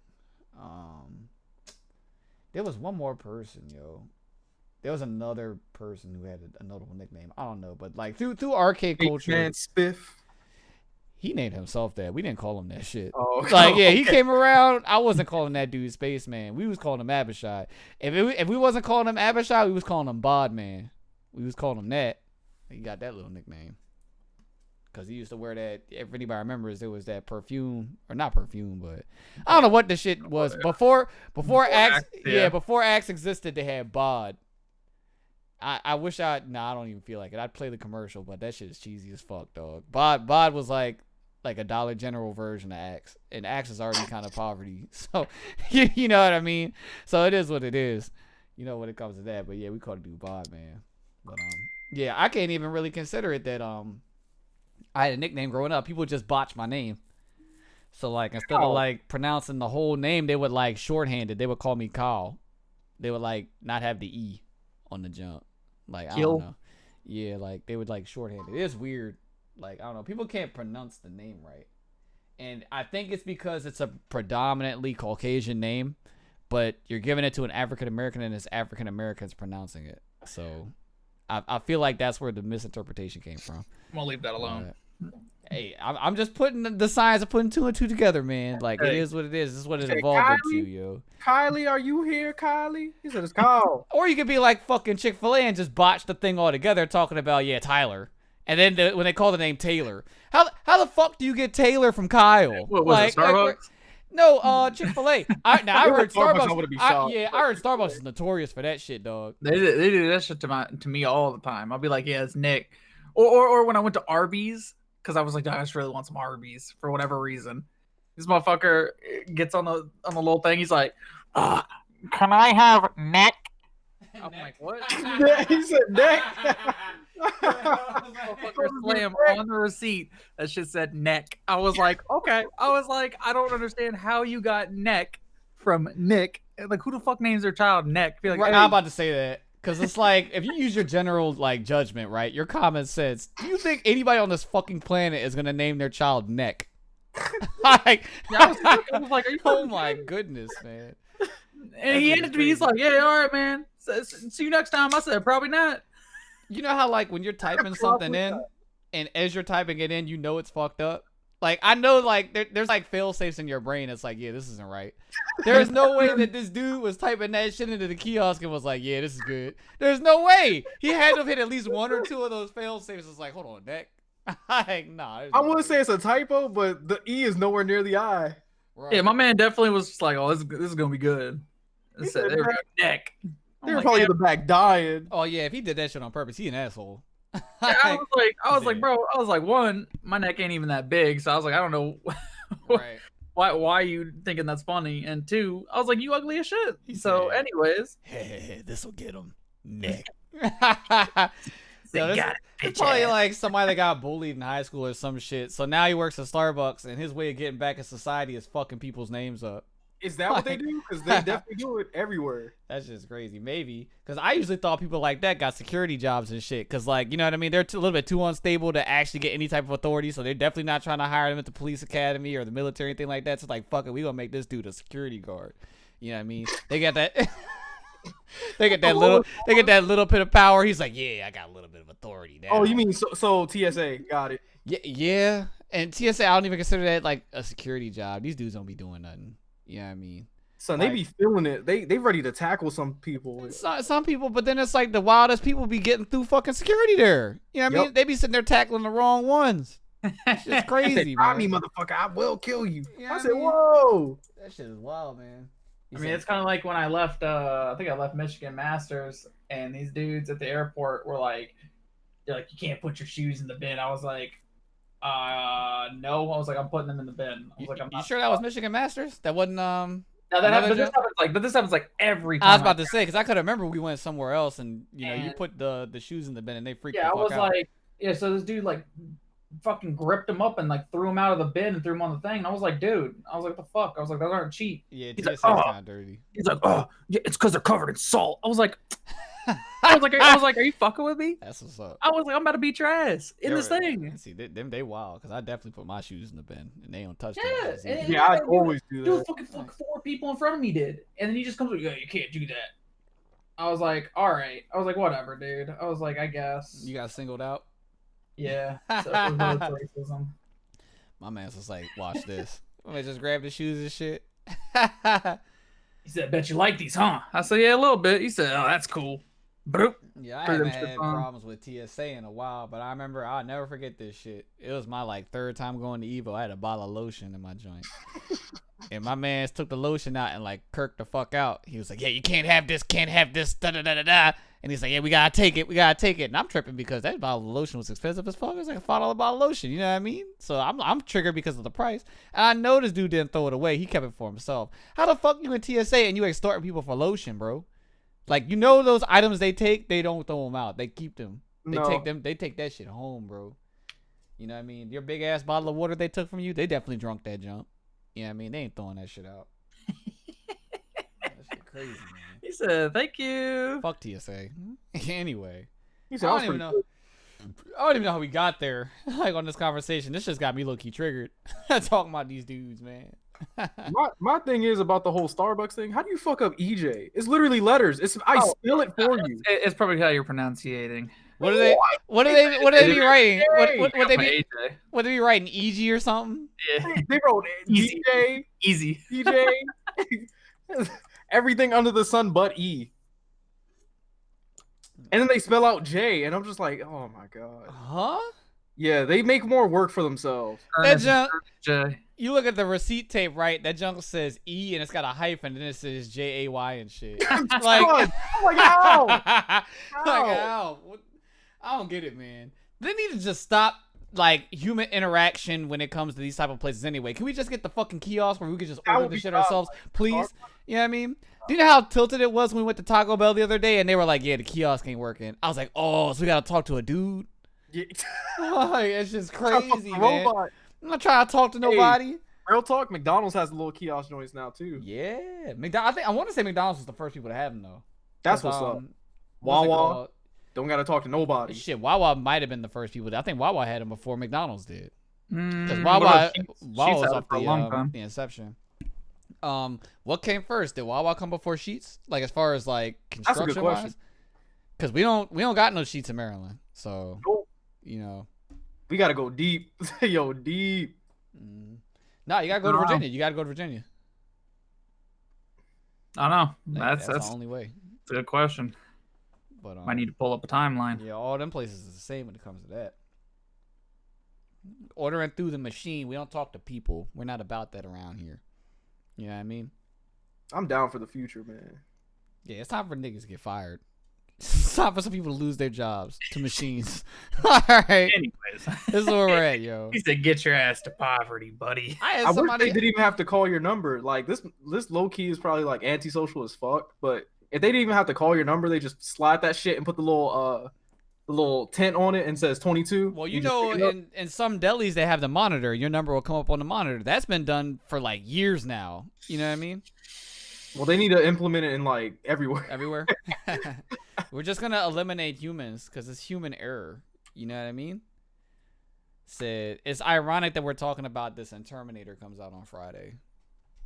Speaker 2: There was one more person, yo. There was another person who had a notable nickname. I don't know, but like through arcade culture,
Speaker 3: Man Spiff.
Speaker 2: he named himself that. We didn't call him that shit.
Speaker 3: Oh,
Speaker 2: like yeah,
Speaker 3: okay.
Speaker 2: he came around. I wasn't calling that dude Spaceman. We was calling him Abishai. If we wasn't calling him Abishai, we was calling him Bodman. We was calling him that. He got that little nickname because he used to wear that. If anybody remembers, there was that perfume, or not perfume, but I don't know what the shit was before Axe. Yeah, before Axe existed, they had Bod. I wish I don't even feel like it. I'd play the commercial, but that shit is cheesy as fuck, dog. Bod was like a Dollar General version of Axe, and Axe is already kind of poverty, so you know what I mean. So it is what it is, you know, when it comes to that. But yeah, we called it dude Bod, man. But yeah, I can't even really consider it that I had a nickname growing up. People just botch my name. So like instead of like pronouncing the whole name, they would like shorthand it. They would call me Kyle. They would like not have the E on the jump. Like I don't know. Yeah, like they would like shorthand it. It's weird. Like I don't know. People can't pronounce the name right. And I think it's because it's a predominantly Caucasian name, but you're giving it to an African American and it's African Americans pronouncing it. So I feel like that's where the misinterpretation came from.
Speaker 1: I'm gonna leave that alone.
Speaker 2: Hey, I'm just putting the science of putting 2 and 2 together, man. Like it is what it is. This is what it evolved into, yo.
Speaker 3: Kylie, are you here, Kylie? He said it's Kyle.
Speaker 2: Or you could be like fucking Chick-fil-A and just botch the thing all together, talking about Tyler, and then when they call the name Taylor, how the fuck do you get Taylor from Kyle?
Speaker 1: What was it, Starbucks?
Speaker 2: No, Chick-fil-A. I heard Starbucks.
Speaker 3: I would've been shocked.
Speaker 2: I heard Starbucks is notorious for that shit, dog.
Speaker 1: They do that shit to me all the time. I'll be like, yeah, it's Nick. Or when I went to Arby's, because I was like, I just really want some Arby's for whatever reason. This motherfucker gets on the little thing. He's like, can I have neck? I'm like, what?
Speaker 3: He said neck.
Speaker 1: Motherfucker slam on the receipt. That shit said neck. I was like, okay. I was like, I don't understand how you got neck from Nick. Like, who the fuck names their child Neck? Be like,
Speaker 2: Right,
Speaker 1: hey,
Speaker 2: I'm about to say that. Because it's like, if you use your general, like, judgment, right? Your common sense. Do you think anybody on this fucking planet is going to name their child Neck? Like,
Speaker 1: I was like, are you
Speaker 2: oh
Speaker 1: fucking
Speaker 2: my
Speaker 1: kidding me?
Speaker 2: goodness, man.
Speaker 1: And he handed to me. He's like, yeah, all right, man. See you next time. I said, probably not.
Speaker 2: You know how, like, when you're typing something
Speaker 3: Probably
Speaker 2: in,
Speaker 3: not.
Speaker 2: and as you're typing it in, you know it's fucked up? Like, I know, like, there's, like, fail-safes in your brain. It's like, yeah, this isn't right. There's no way that this dude was typing that shit into the kiosk and was like, yeah, this is good. There's no way. He had to have hit at least one or two of those fail-safes. It's like, hold on, Neck. Like, nah. there's
Speaker 3: I
Speaker 2: no
Speaker 3: want
Speaker 2: way.
Speaker 3: to say it's a typo, but the E is nowhere near the I.
Speaker 2: Right.
Speaker 1: Yeah, my man definitely was just like, oh, this is going to be good. It
Speaker 3: He
Speaker 1: said,
Speaker 3: said
Speaker 1: there we go,
Speaker 3: that.
Speaker 1: Neck. I'm
Speaker 3: They were
Speaker 1: like,
Speaker 3: probably
Speaker 1: yeah,
Speaker 3: in the back dying.
Speaker 2: Oh, yeah, if he did that shit on purpose, he an asshole.
Speaker 1: I was like,
Speaker 2: Yeah.
Speaker 1: bro, I was like, one, my neck ain't even that big. So I was like, I don't know
Speaker 2: Right.
Speaker 1: why you thinking that's funny. And two, I was like, you ugly as shit.
Speaker 2: He
Speaker 1: So
Speaker 2: said-
Speaker 1: anyways,
Speaker 2: Hey, this'll get him. Neck.
Speaker 1: they
Speaker 2: Yo, this-
Speaker 1: got it,
Speaker 2: It's
Speaker 1: bitch
Speaker 2: probably
Speaker 1: ass.
Speaker 2: like somebody that got bullied in high school or some shit. So now he works at Starbucks, and his way of getting back in society is fucking people's names up.
Speaker 3: Is that what they do? Because they definitely do it everywhere.
Speaker 2: That's just crazy. Maybe. Because I usually thought people like that got security jobs and shit. Because, like, you know what I mean? They're a little bit too unstable to actually get any type of authority. So they're definitely not trying to hire them at the police academy or the military or anything like that. So, like, fuck it. We going to make this dude a security guard. You know what I mean? They got that. They get that little bit of power. He's like, yeah, I got a little bit of authority now.
Speaker 3: Oh, you mean so TSA? Got it.
Speaker 2: Yeah. And TSA, I don't even consider that like a security job. These dudes don't be doing nothing. You know what I mean?
Speaker 3: Son, they be feeling it. They ready to tackle some people.
Speaker 2: Some people, but then it's like the wildest people be getting through fucking security there. You know what I mean?
Speaker 3: Yep.
Speaker 2: They be sitting there tackling the wrong ones. It's
Speaker 3: They
Speaker 2: crazy,
Speaker 3: said, try
Speaker 2: man.
Speaker 3: me, motherfucker. I will kill you.
Speaker 2: You know
Speaker 3: I
Speaker 2: what
Speaker 3: said,
Speaker 2: I mean?
Speaker 3: whoa.
Speaker 2: That shit is wild, man.
Speaker 1: I mean, it's kind of like when I left. I think I left Michigan Masters, and these dudes at the airport were like, "They're like, you can't put your shoes in the bin." I was like, "No." I was like, "I'm putting them in the bin." I was like, "I'm
Speaker 2: You
Speaker 1: not."
Speaker 2: sure that was Michigan Masters? That wasn't
Speaker 1: Now that
Speaker 2: another
Speaker 1: happens,
Speaker 2: joke?
Speaker 1: but this happens like every time.
Speaker 2: I was about to say because I could remember we went somewhere else and you know you
Speaker 1: And-
Speaker 2: put the shoes in the bin and they freaked
Speaker 1: Yeah, I
Speaker 2: the fuck
Speaker 1: was
Speaker 2: out.
Speaker 1: like, yeah. So this dude like fucking gripped him up and like threw him out of the bin and threw him on the thing. And I was like, dude, I was like, what the fuck? I was like, those aren't cheap.
Speaker 2: Yeah,
Speaker 1: he's
Speaker 2: TSA
Speaker 1: like,
Speaker 2: is
Speaker 1: "Oh."
Speaker 2: kind of dirty.
Speaker 1: He's like, oh, yeah, it's because they're covered in salt. I was like, I was like, are you fucking with me?
Speaker 2: That's what's up.
Speaker 1: I was like, I'm about to beat your ass in this
Speaker 2: They're-
Speaker 1: thing.
Speaker 2: See, they wild because I definitely put my shoes in the bin and they don't touch
Speaker 1: Yeah,
Speaker 2: those.
Speaker 1: and-
Speaker 3: Yeah, I always do
Speaker 1: Dude,
Speaker 3: that.
Speaker 1: fucking 4 people in front of me did, and then he just comes like, yeah, you can't do that. I was like, all right. I was like, whatever, dude. I was like, I guess.
Speaker 2: You got singled out.
Speaker 1: Yeah. So it was really racism.
Speaker 2: My man's was like, watch this. My man just grabbed the shoes and shit.
Speaker 1: He said, bet you like these, huh? I said, yeah, a little bit. He said, oh, that's cool. Broop.
Speaker 2: Yeah, I
Speaker 1: Put them
Speaker 2: haven't had
Speaker 1: shits on.
Speaker 2: problems with TSA in a while, but I remember I'll never forget this shit. It was my like third time going to Evo. I had a bottle of lotion in my joint. And my man took the lotion out and like kirked the fuck out. He was like, yeah, you can't have this, da da da da da. And he's like, yeah, we gotta take it. And I'm tripping because that bottle of lotion was expensive as fuck. It was like a $5 bottle of lotion, you know what I mean? So I'm triggered because of the price. And I know this dude didn't throw it away. He kept it for himself. How the fuck you in TSA and you extorting people for lotion, bro? Like, you know those items they take, they don't throw them out. They keep them. They
Speaker 3: No.
Speaker 2: take them. They take that shit home, bro. You know what I mean? Your big ass bottle of water they took from you, they definitely drunk that junk. You know what I mean? They ain't throwing that shit out. That shit crazy, man.
Speaker 1: He said, thank you.
Speaker 2: Fuck TSA. Anyway,
Speaker 3: He
Speaker 2: I
Speaker 3: said, I
Speaker 2: don't
Speaker 3: was
Speaker 2: even
Speaker 3: pretty
Speaker 2: know.
Speaker 3: good.
Speaker 2: I don't even know how we got there. Like on this conversation, this just got me low key triggered. Talking about these dudes, man.
Speaker 3: My thing is about the whole Starbucks thing. How do you fuck up EJ? It's literally letters. I
Speaker 1: Oh.
Speaker 3: spell it for you.
Speaker 1: It's probably how you're pronunciating.
Speaker 2: What do they? What do they? What do they be writing? What they be?
Speaker 1: AJ.
Speaker 2: What they be writing? EG or something?
Speaker 1: Yeah.
Speaker 3: They wrote
Speaker 1: Easy.
Speaker 3: DJ,
Speaker 1: Easy.
Speaker 3: DJ, everything under the sun but E. And then they spell out J, and I'm just like, oh my god.
Speaker 2: Huh?
Speaker 3: Yeah, they make more work for themselves.
Speaker 2: That junk.
Speaker 1: J.
Speaker 2: You look at the receipt tape, right? That junk says E and it's got a hyphen, and then it says JAY and shit. Like,
Speaker 3: God, I'm like, how?
Speaker 2: Like, how? What? I don't get it, man. They need to just stop like human interaction when it comes to these type of places anyway. Can we just get the fucking kiosk where we could just
Speaker 3: That
Speaker 2: order
Speaker 3: would
Speaker 2: the
Speaker 3: be
Speaker 2: shit
Speaker 3: tough.
Speaker 2: ourselves, please? You know what I mean? Do you know how tilted it was when we went to Taco Bell the other day and they were like, yeah, the kiosk ain't working. I was like, oh, so we gotta talk to a dude?
Speaker 3: Yeah.
Speaker 2: Like, it's just
Speaker 3: Trying to fuck
Speaker 2: crazy,
Speaker 3: the
Speaker 2: man.
Speaker 3: robot.
Speaker 2: I'm not trying to talk to nobody.
Speaker 3: Real talk, McDonald's has little kiosk joints now too.
Speaker 2: Yeah, I want to say McDonald's was the first people to have them though.
Speaker 3: That's
Speaker 2: 'Cause,
Speaker 3: what's up.
Speaker 2: what's it
Speaker 3: Wawa
Speaker 2: called?
Speaker 3: don't gotta talk to nobody.
Speaker 2: Shit, Wawa might have been the first people. I think Wawa had them before McDonald's did. Because
Speaker 1: Mm,
Speaker 2: Wawa,
Speaker 1: what about Sheetz?
Speaker 2: Wawa
Speaker 1: Sheetz
Speaker 2: was
Speaker 1: had it
Speaker 2: off
Speaker 1: for a long time.
Speaker 2: the inception. What came first? Did Wawa come before Sheets? Like as far as like
Speaker 3: That's a good
Speaker 2: construction
Speaker 3: question.
Speaker 2: wise? Because we don't got no Sheets in Maryland, so
Speaker 3: Nope.
Speaker 2: you know.
Speaker 3: We gotta go deep. Yo, deep.
Speaker 2: No, you gotta go to
Speaker 1: Wow.
Speaker 2: Virginia. You gotta go to Virginia.
Speaker 1: I don't know.
Speaker 2: Like,
Speaker 1: That's
Speaker 2: the only way.
Speaker 1: a good question.
Speaker 2: But
Speaker 1: I need to pull up a timeline.
Speaker 2: yeah, all them places is the same when it comes to that. Ordering through the machine, we don't talk to people. We're not about that around here. You know what I mean?
Speaker 3: I'm down for the future, man.
Speaker 2: Yeah, it's time for niggas to get fired. It's time for some people to lose their jobs to machines. All right,
Speaker 1: Anyways,
Speaker 2: this is where we're at, yo.
Speaker 1: he said, "Get your ass to poverty, buddy."
Speaker 2: I
Speaker 3: I
Speaker 2: had
Speaker 3: wish
Speaker 2: somebody.
Speaker 3: they didn't even have to call your number. Like this low key is probably like antisocial as fuck. But if they didn't even have to call your number, they just slide that shit and put the little tent on it and says 22.
Speaker 2: Well, you
Speaker 3: just
Speaker 2: know,
Speaker 3: pick it up.
Speaker 2: in some delis they have the monitor. Your number will come up on the monitor. That's been done for like years now. You know what I mean?
Speaker 3: Well, they need to implement it in like everywhere.
Speaker 2: Everywhere. We're just gonna eliminate humans because it's human error. You know what I mean? Said it's ironic that we're talking about this and Terminator comes out on Friday.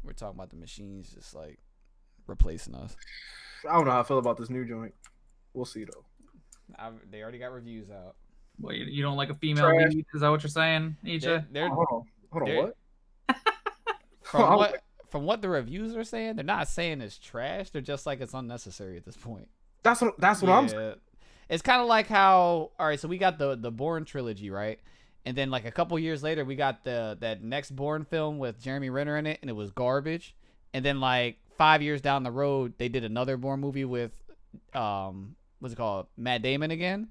Speaker 2: We're talking about the machines just like replacing us.
Speaker 3: I don't know how I feel about this new joint. We'll see though.
Speaker 2: They already got reviews out.
Speaker 1: Well, you don't like a female
Speaker 3: Trash.
Speaker 1: lead? Is that what you're saying, EJ?
Speaker 2: They're
Speaker 3: Hold on,
Speaker 2: they're-
Speaker 3: what?
Speaker 2: from what the reviews are saying, they're not saying it's trash. They're just like it's unnecessary at this point.
Speaker 3: That's what I'm saying.
Speaker 2: Yeah. It's kind of like how, all right, so we got the Bourne trilogy, right? And then like a couple years later, we got that next Bourne film with Jeremy Renner in it, and it was garbage. And then like 5 years down the road, they did another Bourne movie with what's it called, Matt Damon again,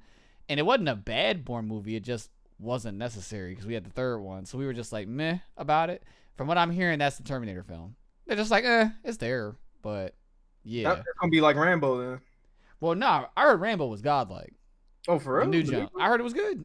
Speaker 2: and it wasn't a bad Bourne movie. It just wasn't necessary because we had the third one, so we were just like meh about it. From what I'm hearing, that's the Terminator film. They're just like, it's there, but yeah.
Speaker 3: That's gonna be like Rambo then.
Speaker 2: Well, nah, I heard Rambo was godlike.
Speaker 3: Oh, for
Speaker 2: The
Speaker 3: real?
Speaker 2: new jump. I heard it was good.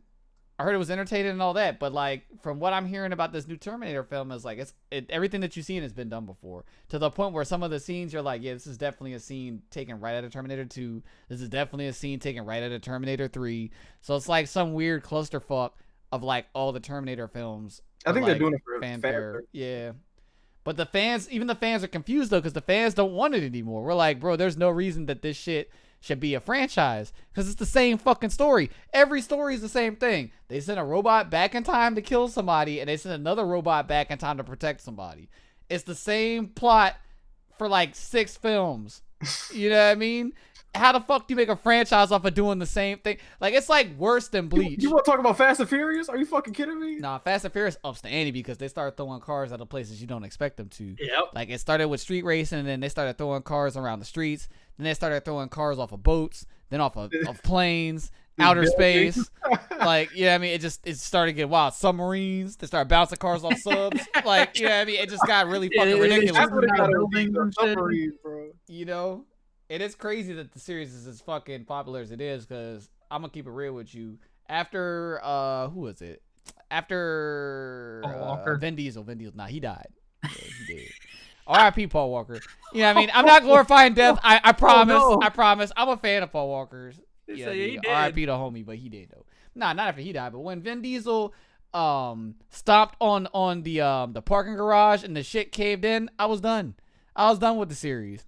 Speaker 2: I heard it was entertaining and all that, but like from what I'm hearing about this new Terminator film is like everything that you've seen has been done before, to the point where some of the scenes you're like, yeah, this is definitely a scene taken right out of Terminator 2. This is definitely a scene taken right out of Terminator 3. So it's like some weird clusterfuck of like all the Terminator films.
Speaker 3: I think they're
Speaker 2: like,
Speaker 3: doing it for
Speaker 2: fanfare. Yeah. But even the fans are confused though, because the fans don't want it anymore. We're like, bro, there's no reason that this shit should be a franchise because it's the same fucking story. Every story is the same thing. They send a robot back in time to kill somebody, and they send another robot back in time to protect somebody. It's the same plot for like 6 films. You know what I mean? How the fuck do you make a franchise off of doing the same thing? Like, it's like worse than Bleach.
Speaker 3: You want to talk about Fast and Furious? Are you fucking kidding me?
Speaker 2: Nah, Fast and Furious ups the ante because they start throwing cars out of places you don't expect them to.
Speaker 1: Yep.
Speaker 2: Like, it started with street racing, and then they started throwing cars around the streets. Then they started throwing cars off of boats, then off of planes, outer space. Like, you know what I mean? It started getting wild. Submarines, they started bouncing cars off subs. Like, you know what I mean? It just got really fucking ridiculous.
Speaker 3: That's what it
Speaker 1: Out of
Speaker 3: gotta be,
Speaker 1: buildings and shit.
Speaker 3: submarines, bro.
Speaker 2: You know? It is crazy that the series is as fucking popular as it is, because I'm gonna keep it real with you. After who was it? After
Speaker 1: Paul Walker.
Speaker 2: Vin Diesel. Nah, he died. Yeah, he did. R.I.P. Paul Walker. You know what I mean? I'm not glorifying death. I promise.
Speaker 1: no.
Speaker 2: I promise. I'm a fan of Paul Walker's.
Speaker 1: He
Speaker 2: Yeah,
Speaker 1: said he did.
Speaker 2: R.I.P. the homie, but he did though. Nah, not after he died, but when Vin Diesel stopped on the parking garage and the shit caved in, I was done. I was done with the series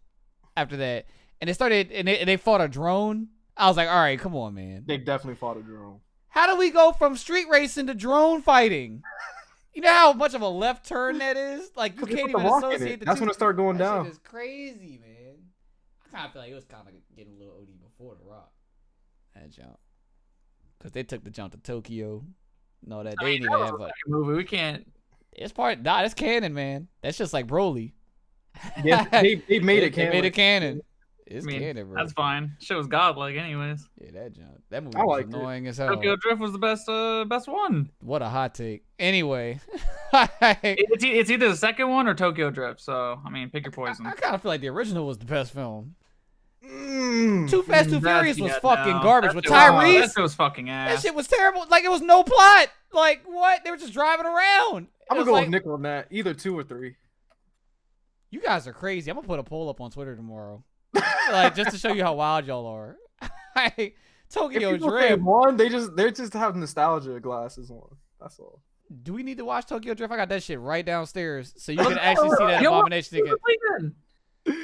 Speaker 2: after that. And they fought a drone. I was like, all right, come on, man.
Speaker 3: They definitely fought a drone.
Speaker 2: How do we go from street racing to drone fighting? You know how much of a left turn that is? Like, you
Speaker 3: Just
Speaker 2: can't
Speaker 3: put
Speaker 2: even
Speaker 3: The Rock in
Speaker 2: associate
Speaker 3: it.
Speaker 2: the
Speaker 3: That's
Speaker 2: two.
Speaker 3: when it started going
Speaker 2: That
Speaker 3: down.
Speaker 2: shit is crazy, man. I kind of feel like it was kind of getting a little OD before The Rock. That jump. Because they took the jump to Tokyo. No, that they didn't even have, but
Speaker 1: movie. We can't.
Speaker 2: it's that's canon, man. That's just like Broly.
Speaker 3: Yeah, they made it.
Speaker 2: They made it canon. It's
Speaker 1: I mean,
Speaker 2: canon, bro.
Speaker 1: that's fine. Shit was godlike, anyways.
Speaker 2: Yeah, that junk. That movie
Speaker 3: I
Speaker 2: was
Speaker 3: liked it.
Speaker 2: annoying as hell.
Speaker 1: Tokyo Drift was the best one.
Speaker 2: What a hot take. Anyway,
Speaker 1: It's either the second one or Tokyo Drift. So I mean, pick your poison.
Speaker 2: I kind of feel like the original was the best film.
Speaker 3: Mm.
Speaker 2: Too Fast, Too
Speaker 1: That's-
Speaker 2: Furious was
Speaker 1: yeah,
Speaker 2: fucking
Speaker 1: no.
Speaker 2: garbage
Speaker 1: That
Speaker 2: with
Speaker 1: shit was-
Speaker 2: Tyrese.
Speaker 1: That shit was fucking
Speaker 2: That
Speaker 1: ass.
Speaker 2: shit was terrible. Like, it was no plot. Like, what? They were just driving around.
Speaker 3: I'm
Speaker 2: It
Speaker 3: gonna
Speaker 2: was
Speaker 3: go
Speaker 2: like,
Speaker 3: with Nick on that. Either 2 or 3.
Speaker 2: you guys are crazy. I'm gonna put a poll up on Twitter tomorrow, like, just to show you how wild y'all are. Like,
Speaker 3: If
Speaker 2: Tokyo
Speaker 3: people say
Speaker 2: Drift.
Speaker 3: 1, they just have nostalgia glasses on. That's all.
Speaker 2: Do we need to watch Tokyo Drift? I got that shit right downstairs, so you can actually see that
Speaker 1: Yo, what-
Speaker 2: abomination again.
Speaker 1: That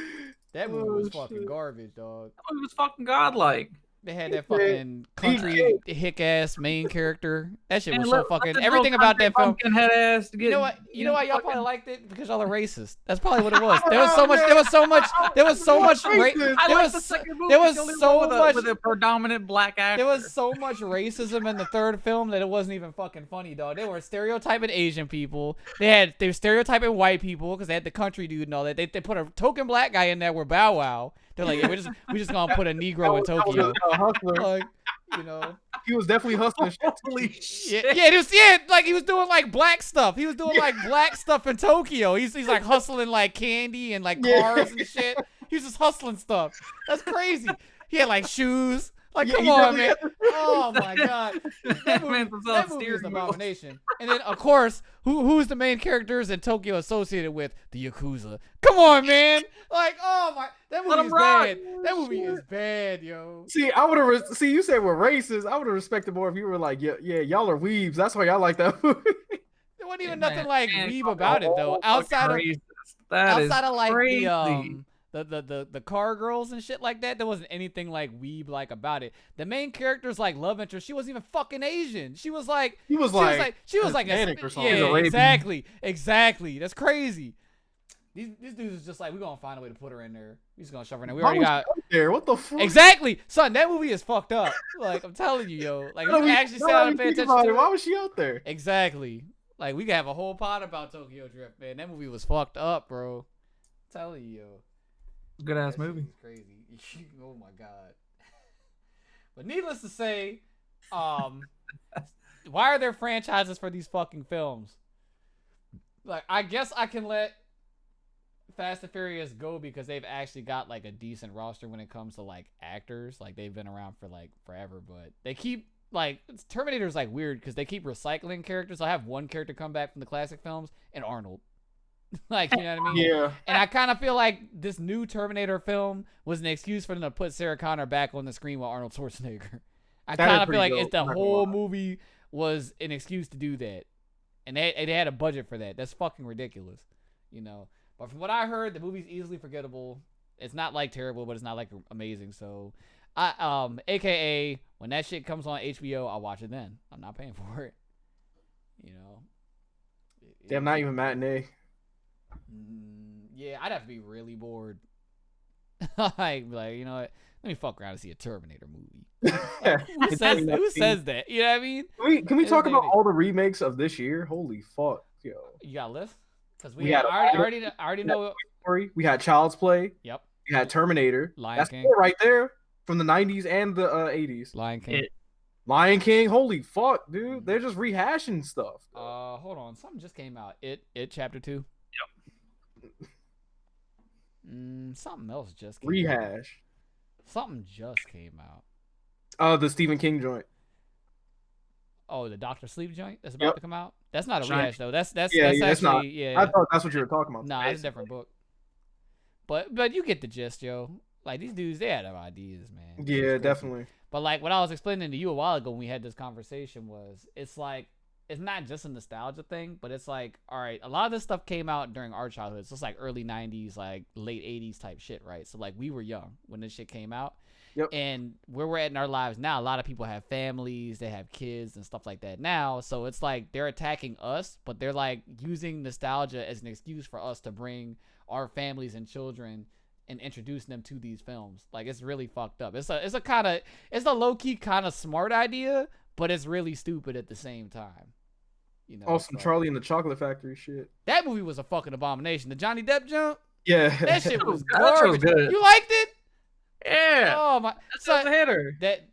Speaker 2: That movie was
Speaker 3: Oh,
Speaker 2: fucking
Speaker 3: shit.
Speaker 2: garbage, dog.
Speaker 1: movie was fucking godlike.
Speaker 2: They had that
Speaker 3: He
Speaker 2: fucking country hick ass main character. That shit
Speaker 1: And
Speaker 2: was so
Speaker 1: let
Speaker 2: fucking.
Speaker 1: the
Speaker 2: Everything
Speaker 1: little
Speaker 2: about that film.
Speaker 1: pumpkin head ass to get.
Speaker 2: You know what? You know why y'all
Speaker 1: fucking-
Speaker 2: probably liked it? Because y'all are racist. That's probably what it was. There was so much. There was so much. There was so much.
Speaker 3: Racist.
Speaker 1: I
Speaker 2: There
Speaker 1: like
Speaker 2: was
Speaker 1: the second movie.
Speaker 2: there was
Speaker 1: it's the only
Speaker 2: so
Speaker 1: one with
Speaker 2: much-
Speaker 1: with a predominant black actor.
Speaker 2: there was so much racism in the third film that it wasn't even fucking funny, dog. They were stereotyping Asian people. They were stereotyping white people because they had the country dude and all that. They put a token black guy in there with Bow Wow. They're like, yeah, we just gonna put a Negro in
Speaker 3: That was
Speaker 2: Tokyo.
Speaker 3: a hustler.
Speaker 2: Like, you know.
Speaker 3: He was definitely hustling shit.
Speaker 1: Holy
Speaker 2: Yeah,
Speaker 1: shit!
Speaker 2: yeah, like he was doing like black stuff. He was doing like black stuff in Tokyo. He's like hustling like candy and like
Speaker 3: Yeah.
Speaker 2: cars and shit. He was just hustling stuff. That's crazy. He had like shoes. Like,
Speaker 3: Yeah,
Speaker 2: come
Speaker 3: he
Speaker 2: on,
Speaker 3: definitely
Speaker 2: man.
Speaker 3: had
Speaker 2: Oh my god. That movie,
Speaker 1: Man, it's all
Speaker 2: that movie is an
Speaker 1: steering wheel.
Speaker 2: abomination. And then of course, who's the main characters in Tokyo associated with? The Yakuza. Come on, man. Like, oh my, that
Speaker 1: Let
Speaker 2: movie is
Speaker 1: 'em rock.
Speaker 2: bad. That movie is bad, yo.
Speaker 3: See, I would have. See, you said we're racist. I would have respected more if you were like, yeah, y'all are weebs. That's why y'all like that movie.
Speaker 2: There wasn't even
Speaker 1: Man,
Speaker 2: nothing like
Speaker 1: man,
Speaker 2: weeb
Speaker 1: fucking
Speaker 2: about it though.
Speaker 1: fucking
Speaker 2: Outside of
Speaker 1: racist. That is
Speaker 2: outside of like
Speaker 1: crazy.
Speaker 2: the car girls and shit like that, there wasn't anything like weeb like about it. The main character's like love interest, she wasn't even fucking Asian. She was like
Speaker 3: He was
Speaker 2: she was like
Speaker 3: Hispanic or something.
Speaker 2: yeah,
Speaker 3: He was
Speaker 1: Arabian.
Speaker 2: exactly. That's crazy. These dudes is just like, we're gonna find a way to put her in there. We're just gonna shove her in there. We
Speaker 3: Why
Speaker 2: already
Speaker 3: was
Speaker 2: got
Speaker 3: she out there. What the fuck?
Speaker 2: exactly, son. That movie is fucked up. Like, I'm telling you, yo. Like, if you actually sit down and pay attention to
Speaker 3: Why
Speaker 2: it.
Speaker 3: was she out there?
Speaker 2: Exactly. Like, we could have a whole pod about Tokyo Drift, man. That movie was fucked up, bro. I'm telling you, yo.
Speaker 1: Good ass
Speaker 2: That shit
Speaker 1: movie.
Speaker 2: was crazy. Oh my god. But needless to say, why are there franchises for these fucking films? Like, I guess I can let Fast and Furious go because they've actually got like a decent roster when it comes to like actors. Like, they've been around for like forever, but they keep like Terminator's like weird because they keep recycling characters. I have one character come back from the classic films and Arnold. Like, you know what I mean?
Speaker 3: Yeah.
Speaker 2: And I kind of feel like this new Terminator film was an excuse for them to put Sarah Connor back on the screen with Arnold Schwarzenegger. I
Speaker 3: That is
Speaker 2: kind of feel
Speaker 3: pretty
Speaker 2: like
Speaker 3: dope,
Speaker 2: it's the
Speaker 3: I'm not gonna
Speaker 2: whole
Speaker 3: lie.
Speaker 2: movie was an excuse to do that, and they had a budget for that. That's fucking ridiculous, you know. But from what I heard, the movie's easily forgettable. It's not like terrible, but it's not like amazing. So, AKA when that shit comes on HBO, I'll watch it then. I'm not paying for it, you know.
Speaker 3: Damn, not even matinee.
Speaker 2: Yeah, I'd have to be really bored. like, you know what? Let me fuck around and see a Terminator movie. Who says that? You know what I mean?
Speaker 3: Can we
Speaker 2: It's
Speaker 3: talk about
Speaker 2: maybe-
Speaker 3: all the remakes of this year? Holy fuck, yo!
Speaker 2: You got a list? Because
Speaker 3: We had
Speaker 2: I already know.
Speaker 3: We had Child's Play.
Speaker 2: Yep.
Speaker 3: We had Terminator.
Speaker 2: Lion
Speaker 3: That's
Speaker 2: King.
Speaker 3: 4 right there from the 90s and the 80s.
Speaker 2: Lion King.
Speaker 1: It-
Speaker 3: Lion King. Holy fuck, dude! They're just rehashing stuff.
Speaker 2: Hold on. Something just came out. It Chapter 2.
Speaker 1: Yep.
Speaker 2: Something else just came out.
Speaker 3: Rehash.
Speaker 2: Something just came out.
Speaker 3: The Stephen King joint.
Speaker 2: Oh, the Doctor Sleep joint that's about
Speaker 3: Yep.
Speaker 2: to come out. That's not a
Speaker 1: Giant-
Speaker 2: rehash though. That's
Speaker 3: Yeah,
Speaker 2: that's
Speaker 3: yeah, it's
Speaker 2: actually
Speaker 3: not.
Speaker 2: yeah.
Speaker 3: I thought that's what you were talking about.
Speaker 2: Nah, it's a different book. But you get the gist, yo. Like, these dudes, they had ideas, man. It's
Speaker 3: Yeah,
Speaker 2: crazy.
Speaker 3: definitely.
Speaker 2: But like what I was explaining to you a while ago when we had this conversation was, it's like, it's not just a nostalgia thing, but it's like, all right, a lot of this stuff came out during our childhood. So it's like early 90s, like late 80s type shit, right? So like we were young when this shit came out.
Speaker 3: Yep.
Speaker 2: And where we're at in our lives now, a lot of people have families, they have kids and stuff like that now. So it's like they're attacking us, but they're like using nostalgia as an excuse for us to bring our families and children and introducing them to these films. Like, it's really fucked up. It's a low key kind of smart idea, but it's really stupid at the same time. You know,
Speaker 3: Awesome,
Speaker 2: so-
Speaker 3: Charlie and the Chocolate Factory shit.
Speaker 2: That movie was a fucking abomination. The Johnny Depp jump,
Speaker 3: Yeah.
Speaker 2: that shit was
Speaker 1: That shit was
Speaker 2: garbage.
Speaker 1: good.
Speaker 2: You liked it?
Speaker 1: Yeah,
Speaker 2: Oh my.
Speaker 1: that's
Speaker 2: So
Speaker 1: a hitter.
Speaker 2: that.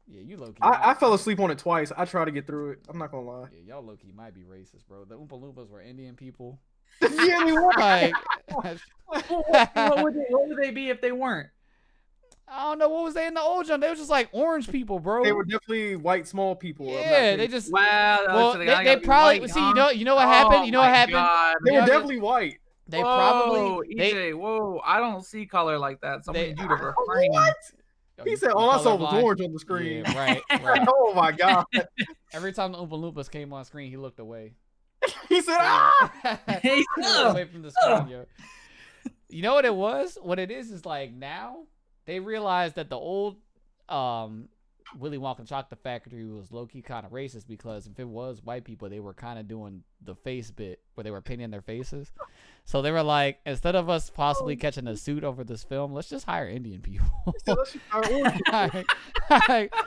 Speaker 2: Yeah, you low key.
Speaker 3: I fell asleep on it twice. I tried to get through it. I'm not gonna lie.
Speaker 2: Yeah, y'all low key might be racist, bro. The Oompa Loompas were Indian people.
Speaker 3: Yeah, they were.
Speaker 2: Like,
Speaker 1: What would they be if they weren't?
Speaker 2: I don't know what was they in the old John. They were just like orange people, bro.
Speaker 3: They were definitely white small people. I'm not
Speaker 2: Yeah,
Speaker 3: kidding.
Speaker 2: they just.
Speaker 1: Wow.
Speaker 2: Well,
Speaker 1: so
Speaker 2: they
Speaker 1: gotta be
Speaker 2: probably
Speaker 1: white,
Speaker 2: see.
Speaker 1: huh?
Speaker 2: You know what happened. You know what
Speaker 1: my
Speaker 2: happened.
Speaker 1: God.
Speaker 3: They were
Speaker 2: Yeah,
Speaker 3: definitely white.
Speaker 2: They
Speaker 1: Whoa,
Speaker 2: probably.
Speaker 1: EJ, whoa! I don't see color like that. So
Speaker 2: They-
Speaker 1: I need you to refrain.
Speaker 3: He said, "All I saw was orange on the screen."
Speaker 2: Yeah, right, right.
Speaker 3: Oh my god.
Speaker 2: Every time the Oompa Loompas came on screen, he looked away.
Speaker 3: He said, "Ah."
Speaker 2: He looked away from the screen, yo. You know what it was? What it is like now they realized that the old Willy Wonka Chocolate Factory was low key kind of racist because if it was white people, they were kind of doing the face bit where they were painting their faces. So they were like, instead of us possibly catching a suit over this film, let's just hire Indian people.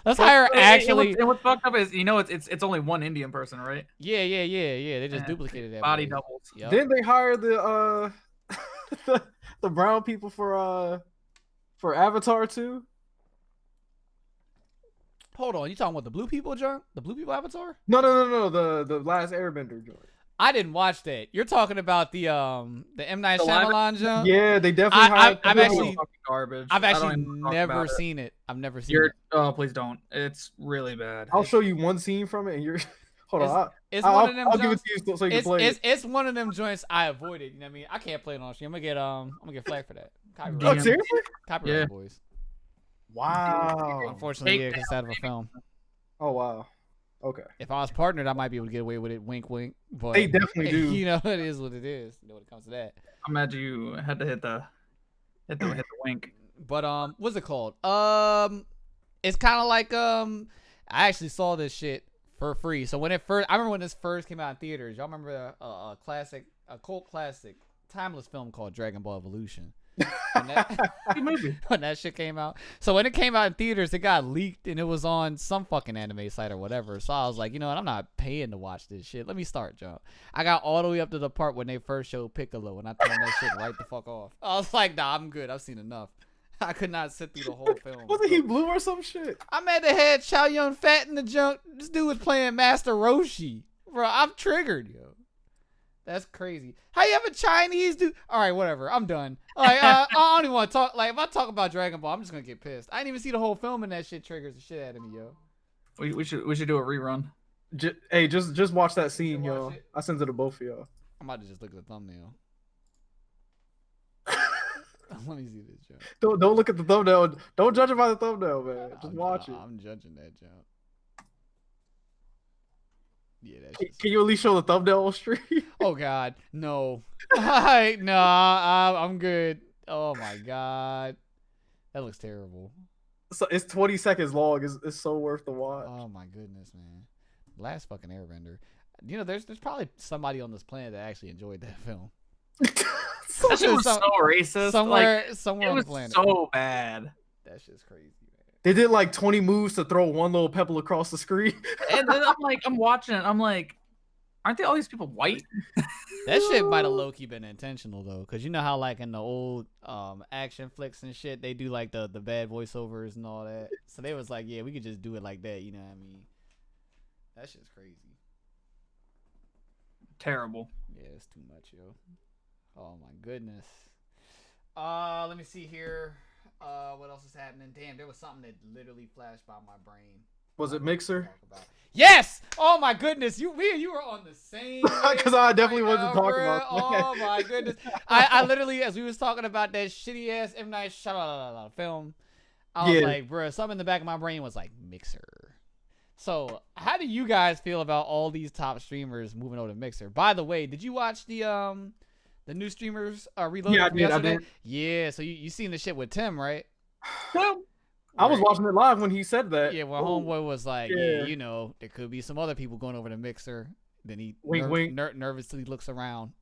Speaker 3: Let's
Speaker 2: Hire actually.
Speaker 1: And what's fucked up is it's only one Indian person, right?
Speaker 2: Yeah. They just
Speaker 1: Yeah,
Speaker 2: duplicated that.
Speaker 1: Body
Speaker 2: boy.
Speaker 1: doubles.
Speaker 2: Yep.
Speaker 3: Didn't they hire the the brown people for Avatar too?
Speaker 2: Hold on, you talking about the blue people, John? The blue people Avatar?
Speaker 3: No. The last Airbender joint.
Speaker 2: I didn't watch that. You're talking about the M Night
Speaker 1: The live-
Speaker 2: Shyamalan jump.
Speaker 3: Yeah, they definitely hired.
Speaker 2: I've
Speaker 3: the
Speaker 2: actually-
Speaker 1: Fucking garbage.
Speaker 2: I've
Speaker 1: I don't
Speaker 2: actually
Speaker 1: even talk
Speaker 2: never
Speaker 1: about it.
Speaker 2: seen it. I've never seen
Speaker 1: You're
Speaker 2: it.
Speaker 1: oh please don't. It's really bad.
Speaker 3: I'll show you one scene from it, and you're. Hold on,
Speaker 2: It's
Speaker 3: I'll,
Speaker 2: one of them.
Speaker 3: I'll give it
Speaker 2: joints-
Speaker 3: to you so you can
Speaker 2: It's,
Speaker 3: play
Speaker 2: it's
Speaker 3: it.
Speaker 2: it's one of them joints I avoided. You know what I mean? I can't play it on stream. I'm gonna get flagged for that.
Speaker 3: Oh,
Speaker 2: Copyright,
Speaker 3: seriously?
Speaker 2: copyright
Speaker 1: Yeah.
Speaker 2: boys.
Speaker 3: Wow.
Speaker 2: Unfortunately,
Speaker 1: Take
Speaker 2: yeah, 'cause it's out of a film.
Speaker 3: Oh wow. Okay.
Speaker 2: If I was partnered, I might be able to get away with it. Wink, wink. But
Speaker 3: They definitely do.
Speaker 2: You know, it is what it is. You know, when it comes to that.
Speaker 1: I'm mad you had to hit the wink.
Speaker 2: But what's it called? It's kind of like I actually saw this shit for free. So when I remember when this first came out in theaters. Y'all remember a cult classic, timeless film called Dragon Ball Evolution. When that,
Speaker 1: Good movie.
Speaker 2: when that shit came out. So when it came out in theaters, it got leaked and it was on some fucking anime site or whatever. So I was like, you know what? I'm not paying to watch this shit. Let me start, Joe. I got all the way up to the part when they first showed Piccolo and I turned that shit right the fuck off. I was like, nah, I'm good. I've seen enough. I could not sit through the whole film.
Speaker 3: Wasn't he blue or some shit?
Speaker 2: I'm at the head, Chow Yun Fat in the junk. This dude was playing Master Roshi. Bro, I'm triggered, yo. That's crazy. How you have a Chinese dude? All right, whatever. I'm done. Like, I don't even want to talk. Like, if I talk about Dragon Ball, I'm just gonna get pissed. I didn't even see the whole film, and that shit triggers the shit out of me, yo.
Speaker 1: We should do a rerun.
Speaker 3: Hey, just watch that scene,
Speaker 2: watch
Speaker 3: yo.
Speaker 2: it?
Speaker 3: I sent it to both of y'all.
Speaker 2: I'm about to just look at the thumbnail. Let me see this, junk.
Speaker 3: Don't look at the thumbnail. Don't judge it by the thumbnail, man. Just watch it.
Speaker 2: I'm judging that junk. Yeah, that's
Speaker 3: Can
Speaker 2: just.
Speaker 3: you at least show the thumbnail on stream?
Speaker 2: Oh God, no. I'm good. Oh my God, that looks terrible.
Speaker 3: So it's 20 seconds long. It's so worth the watch.
Speaker 2: Oh my goodness, man. Last fucking Airbender. You know, there's probably somebody on this planet that actually enjoyed that film.
Speaker 1: That shit was so racist.
Speaker 2: Somewhere
Speaker 1: Like,
Speaker 2: on
Speaker 1: it
Speaker 2: the
Speaker 1: was
Speaker 2: planet.
Speaker 1: so bad.
Speaker 2: That shit's crazy, man.
Speaker 3: They did like 20 moves to throw one little pebble across the screen.
Speaker 1: And then I'm watching it. I'm like, aren't all these people white?
Speaker 2: That shit might have low key been intentional though, cause you know how like in the old action flicks and shit they do like the bad voiceovers and all that. So they was like, yeah, we could just do it like that. You know what I mean? That shit's crazy.
Speaker 1: Terrible.
Speaker 2: Yeah, it's too much, yo. Oh my goodness. Let me see here. What else is happening? Damn, there was something that literally flashed by my brain.
Speaker 3: Was it Mixer?
Speaker 2: Talk about. Yes! Oh my goodness, you were on the same.
Speaker 3: Because I definitely
Speaker 2: right
Speaker 3: wanted
Speaker 2: now,
Speaker 3: to talk
Speaker 2: bruh.
Speaker 3: about that.
Speaker 2: Oh my goodness. I literally, as we was talking about that shitty ass M Night Shyamalan film, I was
Speaker 3: Yeah.
Speaker 2: like, bruh, something in the back of my brain was like Mixer. So, how do you guys feel about all these top streamers moving over to Mixer? By the way, did you watch the new streamers reloaded?
Speaker 3: Yeah, I
Speaker 2: from
Speaker 3: did, I
Speaker 2: yesterday?
Speaker 3: did.
Speaker 2: Yeah, so you seen the shit with Tim, right?
Speaker 3: I was
Speaker 2: Right.
Speaker 3: watching it live when he said that.
Speaker 2: Yeah, well,
Speaker 3: Ooh.
Speaker 2: homeboy was like,
Speaker 3: Yeah.
Speaker 2: yeah, you know, there could be some other people going over to Mixer. Then he
Speaker 3: Wink, wink.
Speaker 2: nervously looks around.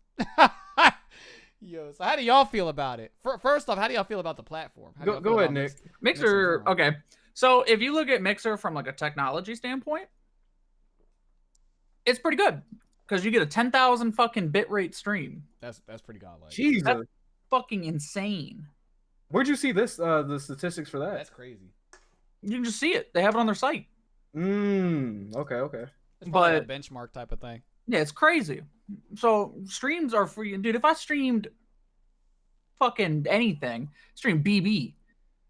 Speaker 2: Yo, so how do y'all feel about it? First off, how do y'all feel about the platform? How do y'all
Speaker 3: Go
Speaker 2: feel
Speaker 3: ahead,
Speaker 2: about
Speaker 3: Nick.
Speaker 1: Mixer,
Speaker 2: Mixer's
Speaker 1: okay. So if you look at Mixer from like a technology standpoint, it's pretty good because you get a 10,000 fucking bitrate stream.
Speaker 2: That's pretty godlike.
Speaker 3: Jesus.
Speaker 1: Fucking insane.
Speaker 3: Where'd you see this? The statistics for that?
Speaker 2: That's crazy.
Speaker 1: You can just see it. They have it on their site.
Speaker 3: Okay.
Speaker 2: It's probably a
Speaker 1: But-
Speaker 2: benchmark type of thing.
Speaker 1: Yeah, it's crazy. So streams are free, and dude, if I streamed fucking anything, stream BB,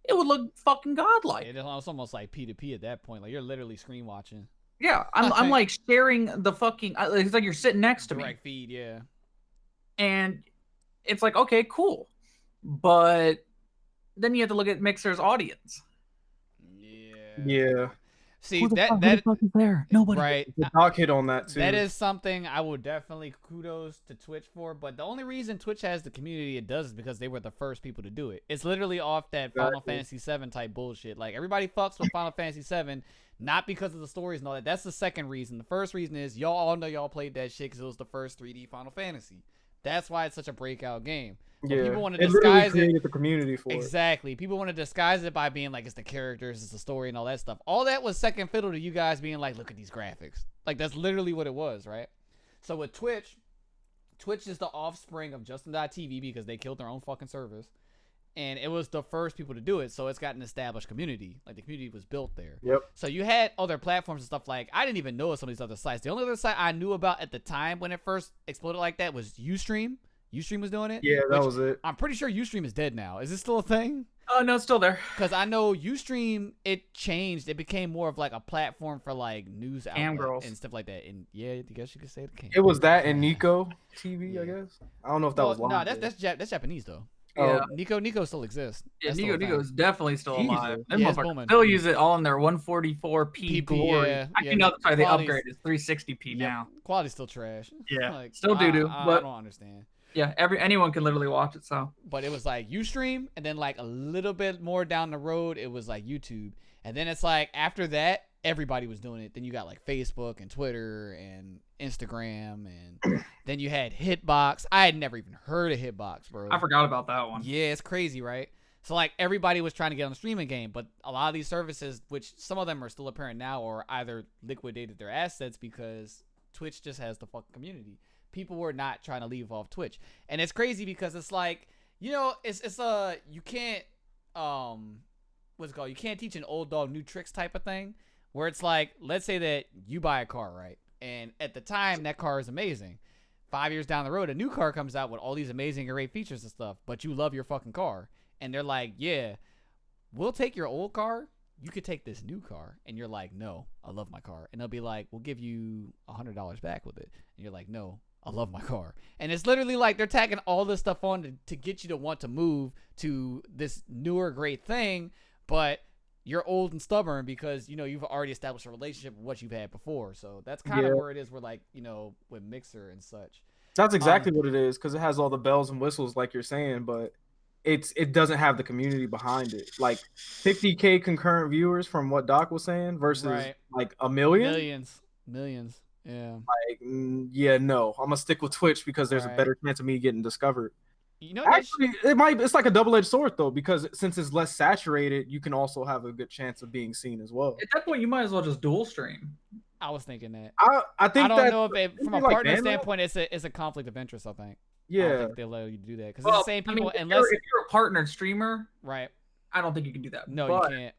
Speaker 1: it would look fucking godlike.
Speaker 2: It's almost like P2P at that point. Like you're literally screen watching.
Speaker 1: Yeah, I'm like sharing the fucking. It's like you're sitting next to me,
Speaker 2: Direct feed, yeah.
Speaker 1: and it's like okay, cool, but then you have to look at Mixer's audience.
Speaker 3: Yeah.
Speaker 2: See
Speaker 1: Who the
Speaker 2: that
Speaker 1: fuck is there? Nobody.
Speaker 2: right.
Speaker 3: The doc hit on that too.
Speaker 2: That is something I would definitely kudos to Twitch for, but the only reason Twitch has the community it does is because they were the first people to do it. It's literally off that Final
Speaker 3: Exactly.
Speaker 2: Fantasy VII type bullshit. Like everybody fucks with Final Fantasy VII, not because of the stories and all that. That's the second reason. The first reason is y'all all know y'all played that shit because it was the first 3D Final Fantasy. That's why it's such a breakout game. But
Speaker 3: Yeah.
Speaker 2: people want to
Speaker 3: It literally
Speaker 2: disguise it.
Speaker 3: created the community for it.
Speaker 2: Exactly. People want to disguise it by being like it's the characters, it's the story, and all that stuff. All that was second fiddle to you guys being like, look at these graphics. Like that's literally what it was, right? So with Twitch, Twitch is the offspring of Justin.tv because they killed their own fucking service. And it was the first people to do it, so it's got an established community. Like the community was built there.
Speaker 3: Yep.
Speaker 2: So you had other platforms and stuff like I didn't even know of some of these other sites. The only other site I knew about at the time when it first exploded like that was Ustream. Ustream was doing it.
Speaker 3: Yeah, that
Speaker 2: which
Speaker 3: was it.
Speaker 2: I'm pretty sure Ustream is dead now. Is it still a thing?
Speaker 1: Oh no, it's still there.
Speaker 2: Because I know Ustream, it changed. It became more of like a platform for like news
Speaker 1: Cam
Speaker 2: outlets
Speaker 1: girls.
Speaker 2: and stuff like that. And yeah, I guess you could say the cam.
Speaker 3: It was that and Nico TV, I
Speaker 2: Yeah.
Speaker 3: guess. I don't know if that was
Speaker 2: no,
Speaker 3: long.
Speaker 2: that's Japanese though.
Speaker 1: Yeah,
Speaker 2: Nico still exists.
Speaker 1: yeah.
Speaker 2: That's still a
Speaker 1: Nico is definitely still
Speaker 3: Jesus.
Speaker 1: alive. Them
Speaker 2: Yeah, it's
Speaker 1: motherfuckers
Speaker 2: booming.
Speaker 1: still use it all in their 144p
Speaker 2: PP,
Speaker 1: glory.
Speaker 2: yeah,
Speaker 1: Actually,
Speaker 2: yeah,
Speaker 1: no, sorry, they
Speaker 2: quality's-
Speaker 1: upgraded. It's 360p
Speaker 2: Yep.
Speaker 1: now.
Speaker 2: Quality's still trash.
Speaker 1: Yeah, still doo-doo,
Speaker 2: I
Speaker 1: but-
Speaker 2: don't understand.
Speaker 1: Yeah, anyone can literally watch it. So
Speaker 2: But it was like Ustream, and then like a little bit more down the road, it was like YouTube, and then it's like after that, everybody was doing it. Then you got like Facebook and Twitter and Instagram, and then you had Hitbox. I had never even heard of Hitbox, bro.
Speaker 1: I forgot about that one.
Speaker 2: Yeah, it's crazy, right? So like everybody was trying to get on the streaming game, but a lot of these services, which some of them are still apparent now, or either liquidated their assets because Twitch just has the fucking community. People were not trying to leave off Twitch, and it's crazy because it's like, you know, it's you can't what's it called? You can't teach an old dog new tricks type of thing, where it's like, let's say that you buy a car, right? And at the time that car is amazing. 5 years down the road, a new car comes out with all these amazing, great features and stuff, but you love your fucking car. And they're like, yeah, we'll take your old car. You could take this new car. And you're like, no, I love my car. And they'll be like, we'll give you $100 back with it. And you're like, no, I love my car. And it's literally like they're tagging all this stuff on to get you to want to move to this newer, great thing. But you're old and stubborn because, you know, you've already established a relationship with what you've had before. So that's kind of
Speaker 3: Yeah.
Speaker 2: where it is. Where like, you know, with Mixer and such.
Speaker 3: That's exactly what it is, because it has all the bells and whistles, like you're saying, but it doesn't have the community behind it. Like 50K concurrent viewers from what Doc was saying versus
Speaker 2: Right.
Speaker 3: like a million.
Speaker 2: Millions. Yeah.
Speaker 3: Like, yeah, no, I'm gonna stick with Twitch because there's
Speaker 2: Right.
Speaker 3: a better chance of me getting discovered.
Speaker 2: You know, that's-
Speaker 3: Actually, it's like a double-edged sword though, because since it's less saturated, you can also have a good chance of being seen as well.
Speaker 1: At that point, you might as well just dual stream.
Speaker 2: I was thinking that.
Speaker 3: I think
Speaker 2: I don't
Speaker 3: that
Speaker 2: know if it, from a
Speaker 3: isn't it like
Speaker 2: partner
Speaker 3: Bandle?
Speaker 2: standpoint, it's a conflict of interest. I think. I
Speaker 3: yeah,
Speaker 2: don't think they'll allow you to do that because
Speaker 1: Well,
Speaker 2: it's the same
Speaker 1: I
Speaker 2: people.
Speaker 1: mean, if
Speaker 2: unless
Speaker 1: you're a partnered streamer,
Speaker 2: right?
Speaker 1: I don't think you can do that.
Speaker 2: No,
Speaker 1: but,
Speaker 2: you can't.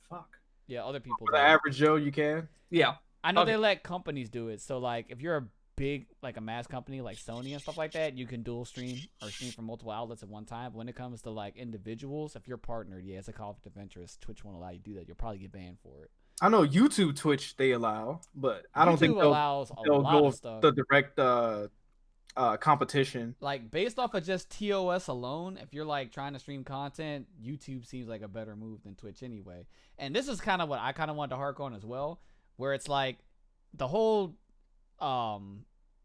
Speaker 1: Fuck.
Speaker 2: Yeah, other people.
Speaker 3: for the
Speaker 2: do.
Speaker 3: average Joe, you can.
Speaker 1: Yeah.
Speaker 2: I know
Speaker 1: okay.
Speaker 2: they let companies do it. So like, if you're a big like a mass company like Sony and stuff like that, you can dual stream or stream from multiple outlets at one time. But when it comes to like individuals, if you're partnered, yeah, it's a conflict of interest. Twitch won't allow you to do that. You'll probably get banned for it.
Speaker 3: I know YouTube, Twitch, they allow, but I don't think
Speaker 2: YouTube
Speaker 3: they'll
Speaker 2: allows a
Speaker 3: go
Speaker 2: lot of
Speaker 3: with
Speaker 2: stuff.
Speaker 3: the direct competition.
Speaker 2: Like based off of just TOS alone, if you're like trying to stream content, YouTube seems like a better move than Twitch anyway. And this is kind of what I kind of wanted to hark on as well, where it's like the whole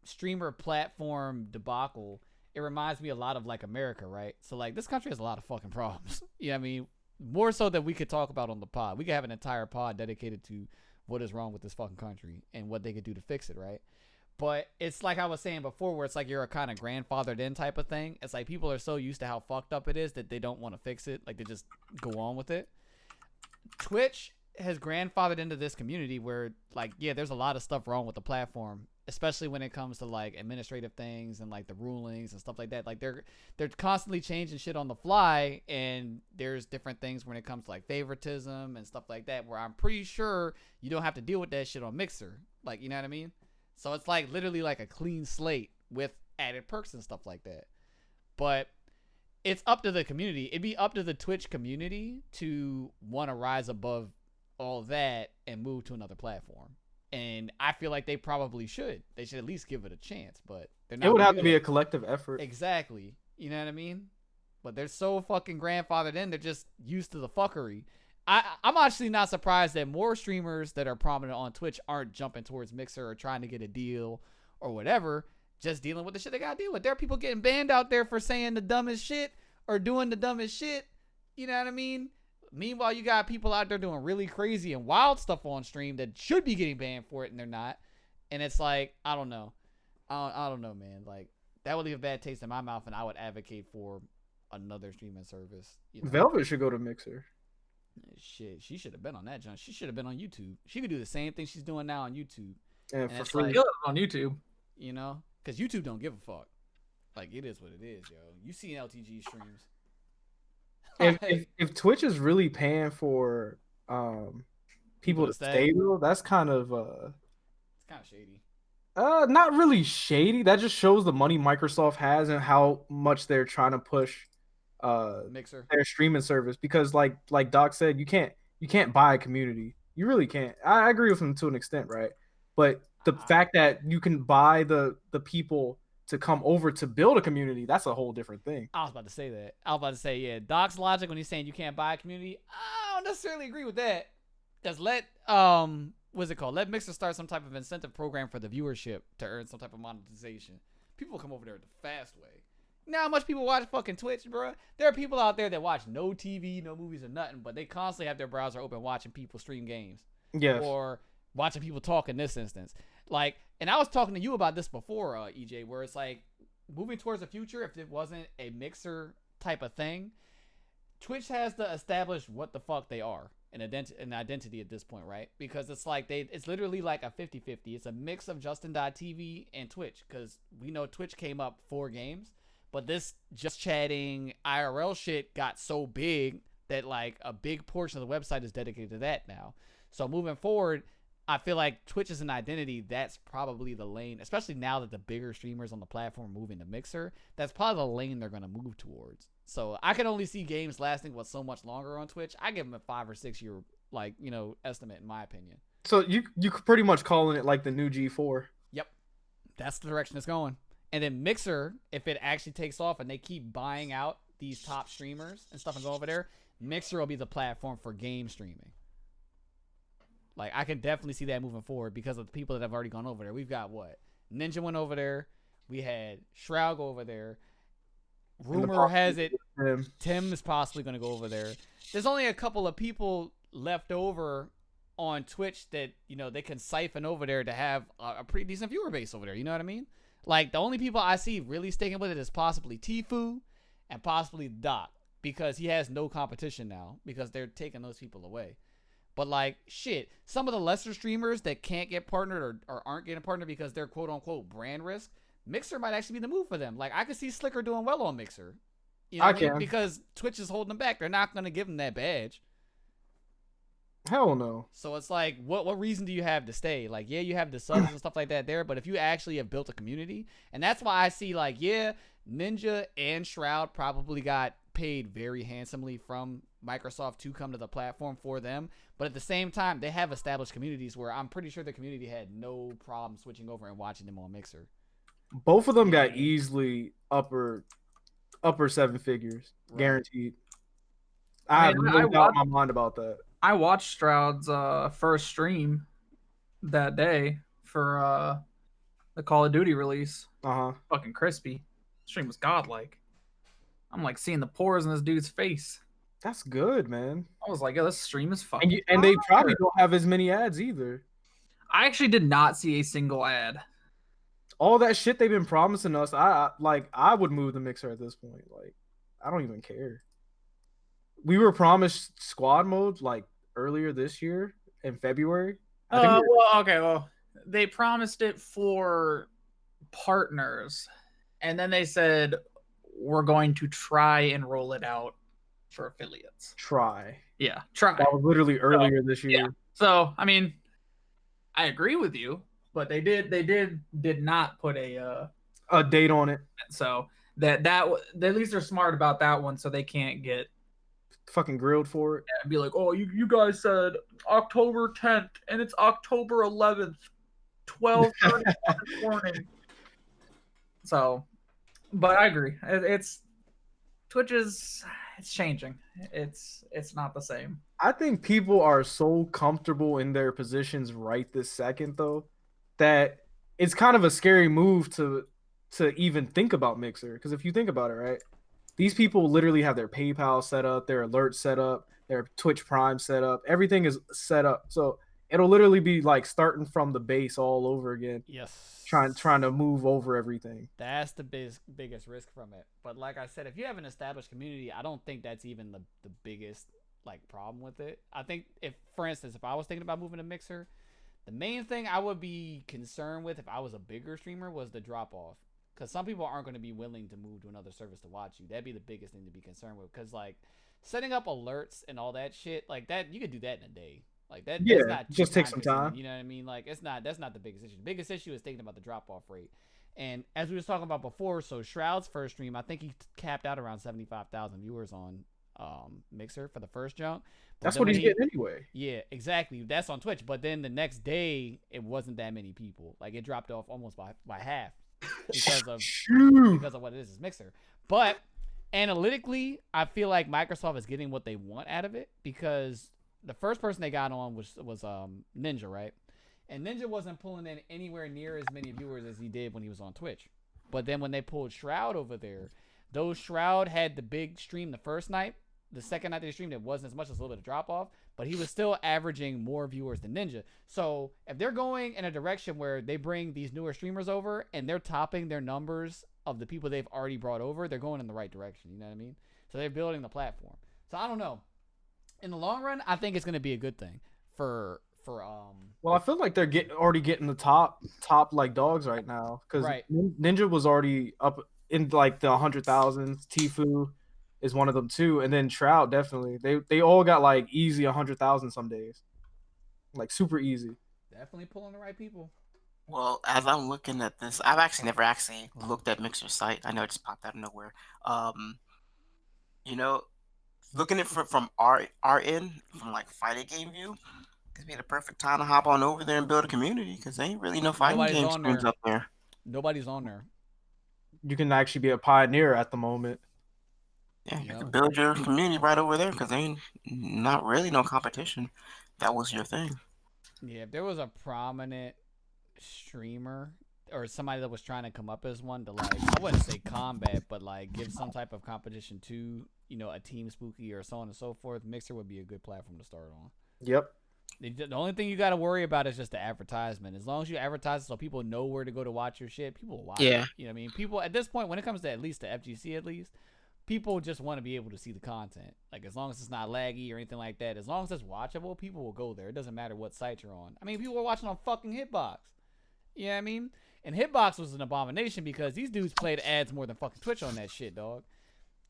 Speaker 2: streamer platform debacle. It reminds me a lot of like America, right? So like this country has a lot of fucking problems. You know what I mean? More so than we could talk about on the pod. We could have an entire pod dedicated to what is wrong with this fucking country and what they could do to fix it, right? But it's like I was saying before, where it's like you're a kind of grandfathered in type of thing. It's like people are so used to how fucked up it is that they don't want to fix it. Like they just go on with it. Twitch has grandfathered into this community where, like, yeah, there's a lot of stuff wrong with the platform. especially when it comes to like administrative things and like the rulings and stuff like that. Like they're constantly changing shit on the fly, and there's different things when it comes to like favoritism and stuff like that, where I'm pretty sure you don't have to deal with that shit on Mixer. Like, you know what I mean? So it's like literally like a clean slate with added perks and stuff like that. But it's up to the community. It'd be up to the Twitch community to want to rise above all that and move to another platform. And I feel like they probably should. They should at least give it a chance, but they're not.
Speaker 3: It would
Speaker 2: gonna
Speaker 3: have
Speaker 2: do
Speaker 3: to be
Speaker 2: that.
Speaker 3: a collective effort.
Speaker 2: Exactly. You know what I mean? But they're so fucking grandfathered in. They're just used to the fuckery. I'm actually not surprised that more streamers that are prominent on Twitch aren't jumping towards Mixer or trying to get a deal or whatever. Just dealing with the shit they gotta deal with. There are people getting banned out there for saying the dumbest shit or doing the dumbest shit. You know what I mean? Meanwhile, you got people out there doing really crazy and wild stuff on stream that should be getting banned for it, and they're not. And it's like, I don't know. I don't know, man. Like, that would leave a bad taste in my mouth, and I would advocate for another streaming service. You know?
Speaker 3: Velvet should go to Mixer.
Speaker 2: Shit, she should have been on that, John. She should have been on YouTube. She could do the same thing she's doing now on YouTube.
Speaker 3: And
Speaker 2: And
Speaker 3: for
Speaker 2: it's
Speaker 3: free.
Speaker 2: like-
Speaker 1: Kill it on YouTube.
Speaker 2: You know? Because YouTube don't give a fuck. Like, it is what it is, yo. You seen LTG streams.
Speaker 3: if Twitch is really paying for people to stay though, that's kind of
Speaker 2: It's kind of shady.
Speaker 3: not really shady. That just shows the money Microsoft has and how much they're trying to push
Speaker 2: Mixer.
Speaker 3: their streaming service. Because like Doc said, you can't buy a community. You really can't. I agree with him to an extent, right? But the fact that you can buy the people to come over to build a community, that's a whole different thing.
Speaker 2: I was about to say that. I was about to say, yeah, Doc's logic when he's saying you can't buy a community, I don't necessarily agree with that. Just let what's it called? Let Mixer start some type of incentive program for the viewership to earn some type of monetization. People come over there the fast way. You know how much people watch fucking Twitch, bro? There are people out there that watch no TV, no movies, or nothing, but they constantly have their browser open watching people stream games.
Speaker 3: Yes.
Speaker 2: Or watching people talk in this instance. Like, and I was talking to you about this before, EJ, where it's like moving towards the future, if it wasn't a Mixer type of thing, Twitch has to establish what the fuck they are, an identity at this point, right? Because it's like it's literally like a 50-50. It's a mix of Justin.tv and Twitch, because we know Twitch came up for games, but this just chatting IRL shit got so big that like a big portion of the website is dedicated to that now. So moving forward, I feel like Twitch is an identity. That's probably the lane, especially now that the bigger streamers on the platform are moving to Mixer. That's probably the lane they're going to move towards. So I can only see games lasting so much longer on Twitch. I give them a 5 or 6 year, like, you know, estimate in my opinion.
Speaker 3: So you could pretty much calling it like the new G4.
Speaker 2: Yep. That's the direction it's going. And then Mixer, if it actually takes off and they keep buying out these top streamers and stuff and go over there, Mixer will be the platform for game streaming. Like, I can definitely see that moving forward because of the people that have already gone over there. We've got what? Ninja went over there. We had Shroud go over there. Rumor has it Tim is possibly going to go over there. There's only a couple of people left over on Twitch that, you know, they can siphon over there to have a pretty decent viewer base over there. You know what I mean? Like, the only people I see really sticking with it is possibly Tfue and possibly Doc, because he has no competition now because they're taking those people away. But like, shit, some of the lesser streamers that can't get partnered or aren't getting partnered because they're quote unquote brand risk, Mixer might actually be the move for them. Like, I could see Slicker doing well on Mixer. You know
Speaker 3: I
Speaker 2: what mean?
Speaker 3: can.
Speaker 2: Because Twitch is holding them back. They're not going to give them that badge.
Speaker 3: Hell no.
Speaker 2: So it's like, what reason do you have to stay? Like, yeah, you have the subs and stuff like that there, but if you actually have built a community, and that's why I see, like, yeah, Ninja and Shroud probably got paid very handsomely from Microsoft to come to the platform for them, but at the same time, they have established communities where I'm pretty sure the community had no problem switching over and watching them on Mixer.
Speaker 3: Both of them got easily upper 7 figures,
Speaker 2: Right.
Speaker 3: guaranteed. I have
Speaker 1: Man,
Speaker 3: no doubt in my mind about that.
Speaker 1: I watched Stroud's first stream that day for the Call of Duty release. Fucking crispy. Stream was godlike. I'm like seeing the pores in this dude's face.
Speaker 3: That's good, man.
Speaker 1: I was like, yo, this stream is fucking.
Speaker 3: And they probably
Speaker 1: fire.
Speaker 3: don't have as many ads either.
Speaker 1: I actually did not see a single ad.
Speaker 3: All that shit they've been promising us, I would move the Mixer at this point. Like, I don't even care. We were promised squad mode like earlier this year in February. I think
Speaker 1: Well, okay, well, they promised it for partners, and then they said we're going to try and roll it out for affiliates.
Speaker 3: Try.
Speaker 1: Yeah, try.
Speaker 3: That was literally earlier this year.
Speaker 1: Yeah. So I mean, I agree with you, but they did not put a
Speaker 3: date on it.
Speaker 1: so that at least they're smart about that one, so they can't get
Speaker 3: Fucking grilled for it.
Speaker 1: and be like, oh, you guys said October 10th and it's October 11th, 12:30 this morning. So, but I agree. It's Twitch is it's changing. It's not the same.
Speaker 3: I think people are so comfortable in their positions right this second, though, that it's kind of a scary move to even think about Mixer. Because if you think about it, right, these people literally have their PayPal set up, their alerts set up, their Twitch Prime set up. Everything is set up, so it'll literally be like starting from the base all over again,
Speaker 2: Yes.
Speaker 3: trying to move over everything.
Speaker 2: That's the biggest risk from it. But like I said, if you have an established community, I don't think that's even the biggest like problem with it. I think if, for instance, if I was thinking about moving to Mixer, the main thing I would be concerned with if I was a bigger streamer was the drop off. Because some people aren't going to be willing to move to another service to watch you. That'd be the biggest thing to be concerned with. Because like setting up alerts and all that shit, like that, you could do that in a day. Like that,
Speaker 3: Yeah,
Speaker 2: that's not
Speaker 3: just take some
Speaker 2: consuming,
Speaker 3: time.
Speaker 2: You know what I mean? Like that's not the biggest issue. The biggest issue is thinking about the drop off rate. And as we was talking about before, so Shroud's first stream, I think he capped out around 75,000 viewers on Mixer for the first jump. But
Speaker 3: That's
Speaker 2: then
Speaker 3: what
Speaker 2: when
Speaker 3: he's getting anyway.
Speaker 2: Yeah, exactly. That's on Twitch. But then the next day, it wasn't that many people. Like it dropped off almost by half because of what it is. It's Mixer. But analytically, I feel like Microsoft is getting what they want out of it because the first person they got on was Ninja, right? And Ninja wasn't pulling in anywhere near as many viewers as he did when he was on Twitch. But then when they pulled Shroud over there, though Shroud had the big stream the first night, the second night they streamed, it wasn't as much as a little bit of drop off, but he was still averaging more viewers than Ninja. So if they're going in a direction where they bring these newer streamers over and they're topping their numbers of the people they've already brought over, they're going in the right direction. You know what I mean? So they're building the platform. So I don't know. In the long run, I think it's going to be a good thing for
Speaker 3: Well, I feel like they're already getting the top like dogs right now because
Speaker 2: Right.
Speaker 3: Ninja was already up in like the 100,000s. Tfue is one of them too, and then Shroud definitely. They all got like easy 100,000 some days, like super easy.
Speaker 2: definitely pulling the right people.
Speaker 5: Well, as I'm looking at this, I've actually never actually looked at Mixer's site. I know it just popped out of nowhere. You know, looking at it from our end, from like fighting game view, it'd be the perfect time to hop on over there and build a community because there ain't really no fighting
Speaker 2: Nobody's
Speaker 5: game
Speaker 2: on
Speaker 5: streams
Speaker 2: there.
Speaker 5: up there.
Speaker 2: Nobody's on there.
Speaker 3: You can actually be a pioneer at the moment.
Speaker 5: Yeah, you
Speaker 2: Yeah.
Speaker 5: can build your community right over there because there ain't not really no competition. That was your thing.
Speaker 2: Yeah, if there was a prominent streamer or somebody that was trying to come up as one to like, I wouldn't say combat, but like give some type of competition to, you know, a Team Spooky or so on and so forth, Mixer would be a good platform to start on.
Speaker 3: Yep.
Speaker 2: The only thing you got to worry about is just the advertisement. As long as you advertise so people know where to go to watch your shit, people will watch
Speaker 5: Yeah.
Speaker 2: it. You know what I mean? People at this point, when it comes to at least the FGC at least, people just want to be able to see the content. Like as long as it's not laggy or anything like that, as long as it's watchable, people will go there. It doesn't matter what site you're on. I mean, people were watching on fucking Hitbox. You know what I mean? And Hitbox was an abomination because these dudes played ads more than fucking Twitch on that shit, dog.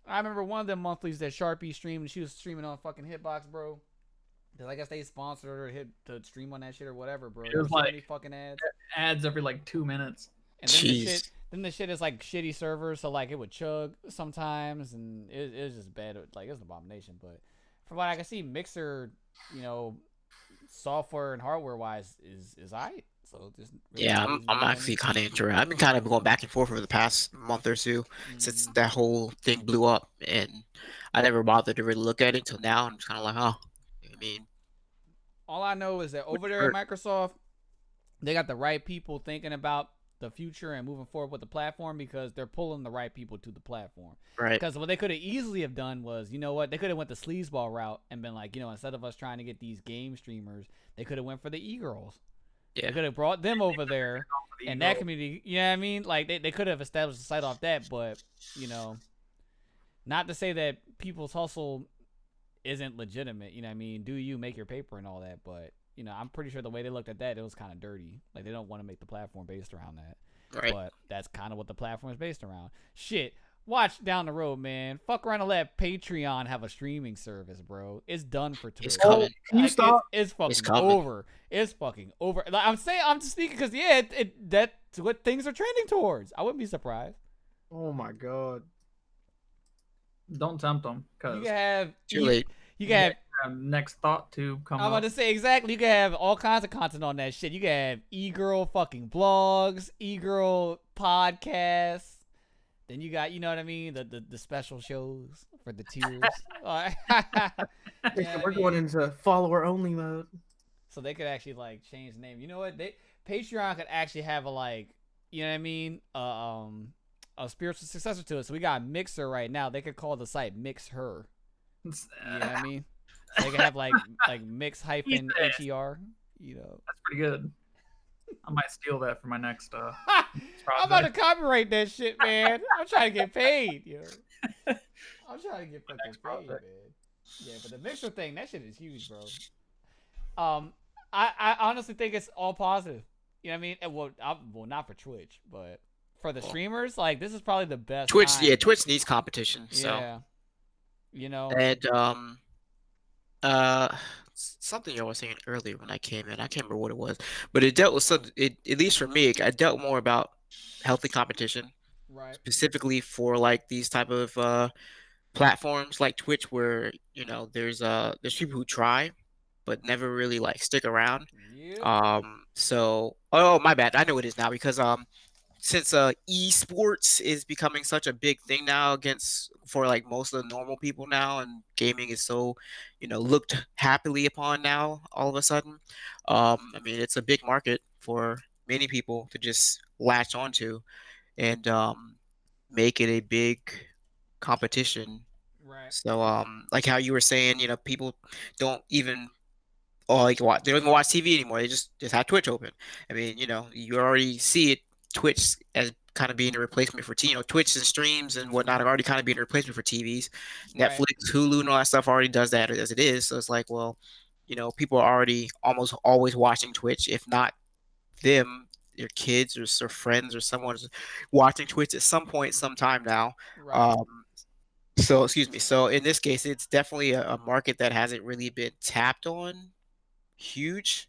Speaker 2: I remember one of them monthlies that Sharpie streamed, and she was streaming on fucking Hitbox, bro. 'Cause I guess they sponsored her to stream on that shit or whatever, bro.
Speaker 1: It
Speaker 2: There
Speaker 1: was
Speaker 2: so
Speaker 1: like-
Speaker 2: many fucking ads.
Speaker 1: Ads every like 2 minutes.
Speaker 2: And then the
Speaker 5: Jeez.
Speaker 2: shit is like shitty servers, so like it would chug sometimes, and it was just bad. Like it was an abomination. But from what I can see, Mixer, you know, software and hardware wise is alright. So just really
Speaker 5: Yeah,
Speaker 2: nothing
Speaker 5: I'm
Speaker 2: really
Speaker 5: actually
Speaker 2: needs-
Speaker 5: kind of interested. I've been kind of going back and forth over the past month or two since
Speaker 2: Mhm.
Speaker 5: that whole thing blew up, and I never bothered to really look at it until now. I'm just kind of like, oh, I mean,
Speaker 2: All I know is that over there at Microsoft, they got the right people thinking about the future and moving forward with the platform because they're pulling the right people to the platform.
Speaker 5: right?
Speaker 2: Because what they could have easily have done was, you know what, they could have went the sleazeball route and been like, you know, instead of us trying to get these game streamers, they could have went for the e-girls.
Speaker 5: Yeah.
Speaker 2: They could have brought them over there and that community, you know what I mean? Like, they could have established a site off that, but, you know, not to say that people's hustle isn't legitimate, you know what I mean? Do you make your paper and all that, but, you know, I'm pretty sure the way they looked at that, it was kind of dirty. Like they don't want to make the platform based around that.
Speaker 5: Right.
Speaker 2: But that's kind of what the platform is based around. Shit. Watch down the road, man. Fuck around and let Patreon have a streaming service, bro. It's done for Twitch.
Speaker 5: It's coming.
Speaker 3: Can you
Speaker 2: Like,
Speaker 3: stop?
Speaker 2: It's fucking
Speaker 5: coming.
Speaker 2: over. It's fucking over. Like, I'm just speaking because that's what things are trending towards. I wouldn't be surprised.
Speaker 3: Oh my god.
Speaker 1: Don't tempt them,
Speaker 2: You
Speaker 1: because
Speaker 2: can have
Speaker 5: Too late.
Speaker 2: You can have.
Speaker 1: next thought tube come
Speaker 2: I'm
Speaker 1: up.
Speaker 2: about to say exactly. You can have all kinds of content on that shit. You can have e-girl fucking blogs, e-girl podcasts. Then you got, you know what I mean, the special shows for the tiers.
Speaker 3: We're going into follower only mode.
Speaker 2: So they could actually like change the name. You know what? Patreon could actually have a like, you know what I mean, a spiritual successor to it. So we got Mixer right now. They could call the site Mix Her. You know what I mean? So they could have like mix hyphen HER. You know.
Speaker 1: That's pretty good. I might steal that for my next
Speaker 2: I'm about to copyright that shit, man. I'm trying to get paid, yo. I'm trying to get fucking
Speaker 1: Next
Speaker 2: paid,
Speaker 1: project.
Speaker 2: man. Yeah, but the Mixer thing, that shit is huge, bro. I honestly think it's all positive. You know what I mean? And well, not for Twitch, but for the streamers, like this is probably the best.
Speaker 5: Twitch,
Speaker 2: time.
Speaker 5: yeah, Twitch needs competition. So
Speaker 2: Yeah. You know.
Speaker 5: and something y'all was saying earlier when I came in, I can't remember what it was, but it dealt with something. At least for me, I dealt more about healthy competition,
Speaker 2: Right.
Speaker 5: specifically for like these type of platforms like Twitch, where you know there's people who try, but never really like stick around.
Speaker 2: Yeah.
Speaker 5: So oh my bad, I know it is now because since esports is becoming such a big thing now for like most of the normal people now, and gaming is so, you know, looked happily upon now all of a sudden. I mean, it's a big market for many people to just latch onto and make it a big competition.
Speaker 2: Right.
Speaker 5: So like how you were saying, you know, people don't even or like they don't even watch TV anymore. They just have Twitch open. I mean, you know, you already see it Twitch as kind of being a replacement for you know, Twitch and streams and whatnot are already kind of being a replacement for TVs.
Speaker 2: Right.
Speaker 5: Netflix, Hulu, and all that stuff already does that as it is. So it's like, well, you know, people are already almost always watching Twitch, if not them, their kids or friends or someone's watching Twitch at some point, sometime now.
Speaker 2: Right.
Speaker 5: So excuse me. So in this case, it's definitely a market that hasn't really been tapped on huge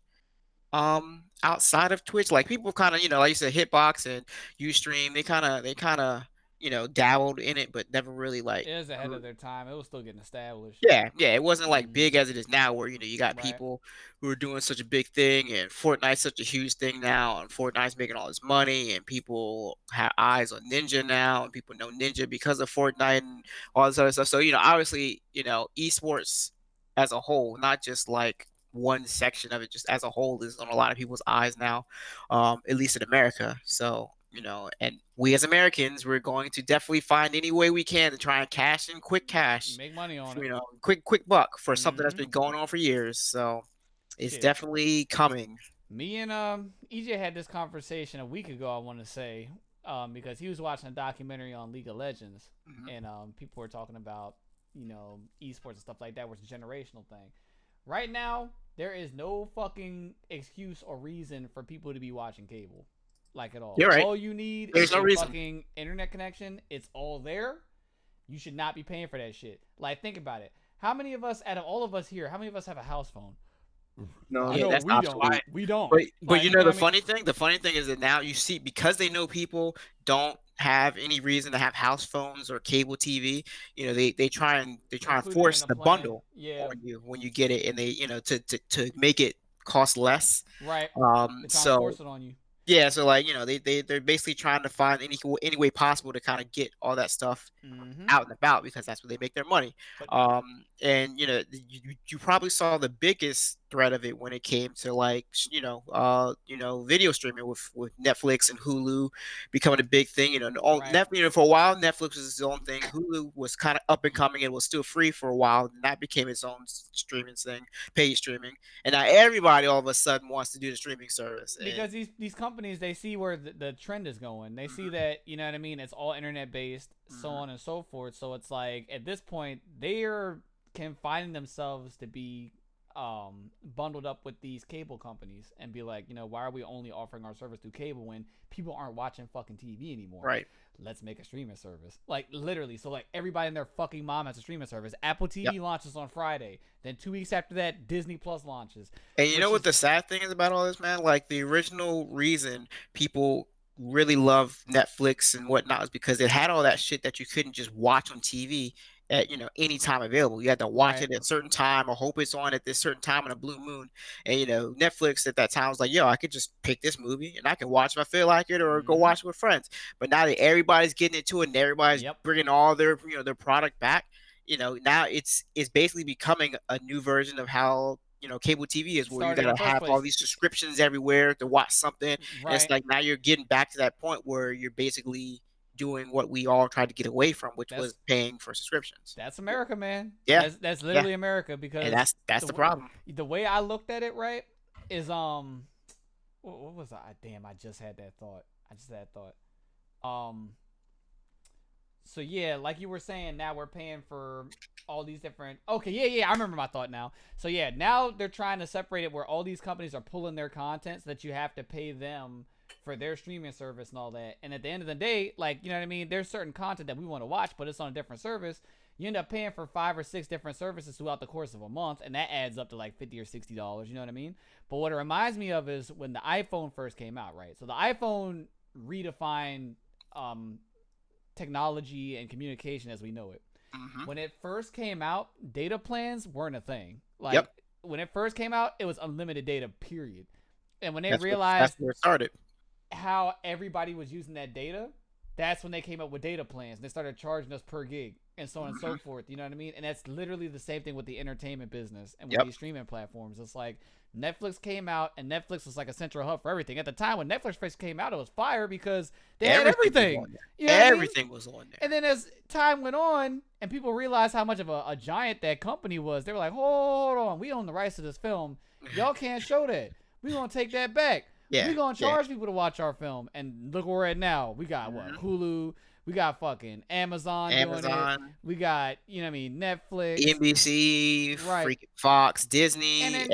Speaker 5: outside of Twitch. Like people kind of, you know, like you said, Hitbox and Ustream, they kind of you know, dabbled in it, but never really like
Speaker 2: It was ahead of their time. It was still getting established.
Speaker 5: yeah, it wasn't like big as it is now, where you know you got
Speaker 2: Right.
Speaker 5: people who are doing such a big thing, and Fortnite's such a huge thing now, and Fortnite's making all this money, and people have eyes on Ninja now, and people know Ninja because of Fortnite and all this other stuff. So you know, obviously, you know, esports as a whole, not just like one section of it, just as a whole, is on a lot of people's eyes now, at least in America. So you know, and we as Americans, we're going to definitely find any way we can to try and cash in quick cash,
Speaker 2: Make money on
Speaker 5: you
Speaker 2: it.
Speaker 5: know, quick buck for something that's
Speaker 2: Mhm.
Speaker 5: been going on for years. So it's
Speaker 2: Shit.
Speaker 5: definitely coming.
Speaker 2: Me and EJ had this conversation a week ago, I want to say, because he was watching a documentary on League of Legends,
Speaker 5: Mhm.
Speaker 2: and people were talking about, you know, esports and stuff like that, which is a generational thing. Right now, there is no fucking excuse or reason for people to be watching cable, like at all.
Speaker 5: You're right.
Speaker 2: All you need
Speaker 5: There's
Speaker 2: is
Speaker 5: no
Speaker 2: a
Speaker 5: reason.
Speaker 2: fucking internet connection. It's all there. You should not be paying for that shit. Like, think about it. How many of us, out of all of us here, how many of us have a house phone?
Speaker 3: No,
Speaker 2: I
Speaker 5: Yeah,
Speaker 2: know
Speaker 5: that's
Speaker 2: we
Speaker 5: obsolete.
Speaker 2: don't. We don't.
Speaker 5: But
Speaker 2: Like,
Speaker 5: you know
Speaker 2: what
Speaker 5: the
Speaker 2: I mean?
Speaker 5: funny thing? The funny thing is that now you see, because they know people don't have any reason to have house phones or cable TV. You know, they try and
Speaker 2: Include it
Speaker 5: force
Speaker 2: in
Speaker 5: the
Speaker 2: plan.
Speaker 5: bundle
Speaker 2: Yeah.
Speaker 5: on you when you get it, and they, you know, to make it cost less.
Speaker 2: Right. They're trying to
Speaker 5: So
Speaker 2: force it on you.
Speaker 5: yeah, so like, you know, they're basically trying to find any way possible to kind of get all that stuff
Speaker 2: Mm-hmm.
Speaker 5: out and about, because that's where they make their money.
Speaker 2: But-
Speaker 5: And you know, you probably saw the biggest threat of it when it came to like video streaming with Netflix and Hulu becoming a big thing. You know,
Speaker 2: Right.
Speaker 5: for a while Netflix was its own thing. Hulu was kind of up and coming and was still free for a while, and that became its own streaming thing, paid streaming. And now everybody all of a sudden wants to do the streaming service. And
Speaker 2: Because these companies, they see where the trend is going. They see that, you know what I mean, it's all internet based, so on and so forth. So it's like, at this point, they're confining themselves to be bundled up with these cable companies and be like, why are we only offering our service through cable when people aren't watching fucking TV anymore?
Speaker 6: Right.
Speaker 2: Let's make a streaming service. Like, literally. So, like, everybody and their fucking mom has a streaming service. Apple TV launches on Friday. Then 2 weeks after that, Disney Plus launches.
Speaker 6: And you know what the sad thing is about all this, man? Like, the original reason people really love Netflix and whatnot is because it had all that shit that you couldn't just watch on TV at any time available. You had to watch it at a certain time or hope it's on at this certain time on a blue moon. And Netflix at that time was like, yo, I could just pick this movie and I can watch if I feel like it or go watch it with friends. But now that everybody's getting into it and everybody's bringing all their their product back, now it's basically becoming a new version of how cable TV is, where you gotta have all these subscriptions everywhere to watch something. And it's like now you're getting back to that point where you're basically doing what we all tried to get away from, which was paying for subscriptions.
Speaker 2: That's America, man.
Speaker 6: Yeah,
Speaker 2: that's literally America, because
Speaker 6: and that's the problem.
Speaker 2: The way I looked at it, right, is what was I? Damn, I just had that thought. So yeah, like you were saying, now we're paying for all these different. Okay, yeah, I remember my thought now. So yeah, now they're trying to separate it where all these companies are pulling their content so that you have to pay them for their streaming service and all that. And at the end of the day, like, you know what I mean? There's certain content that we want to watch, but it's on a different service. You end up paying for 5 or 6 different services throughout the course of a month, and that adds up to like $50 or $60. You know what I mean? But what it reminds me of is when the iPhone first came out, right? So the iPhone redefined technology and communication as we know it. When it first came out, data plans weren't a thing. Like, when it first came out, it was unlimited data, period. And when they realized
Speaker 6: that's where it started,
Speaker 2: how everybody was using that data, that's when they came up with data plans. And they started charging us per gig and so on and so forth. You know what I mean? And that's literally the same thing with the entertainment business and with these streaming platforms. It's like Netflix came out, and Netflix was like a central hub for everything. At the time when Netflix first came out, it was fire because they had everything. You know
Speaker 6: everything was on there.
Speaker 2: And then as time went on and people realized how much of a giant that company was, they were like, hold on, we own the rights to this film. Y'all can't show that. We're going to take that back. We're going to charge people to watch our film. And look where we're at now. We got Hulu. We got fucking Amazon doing it. We got, Netflix,
Speaker 6: NBC, freaking Fox, Disney,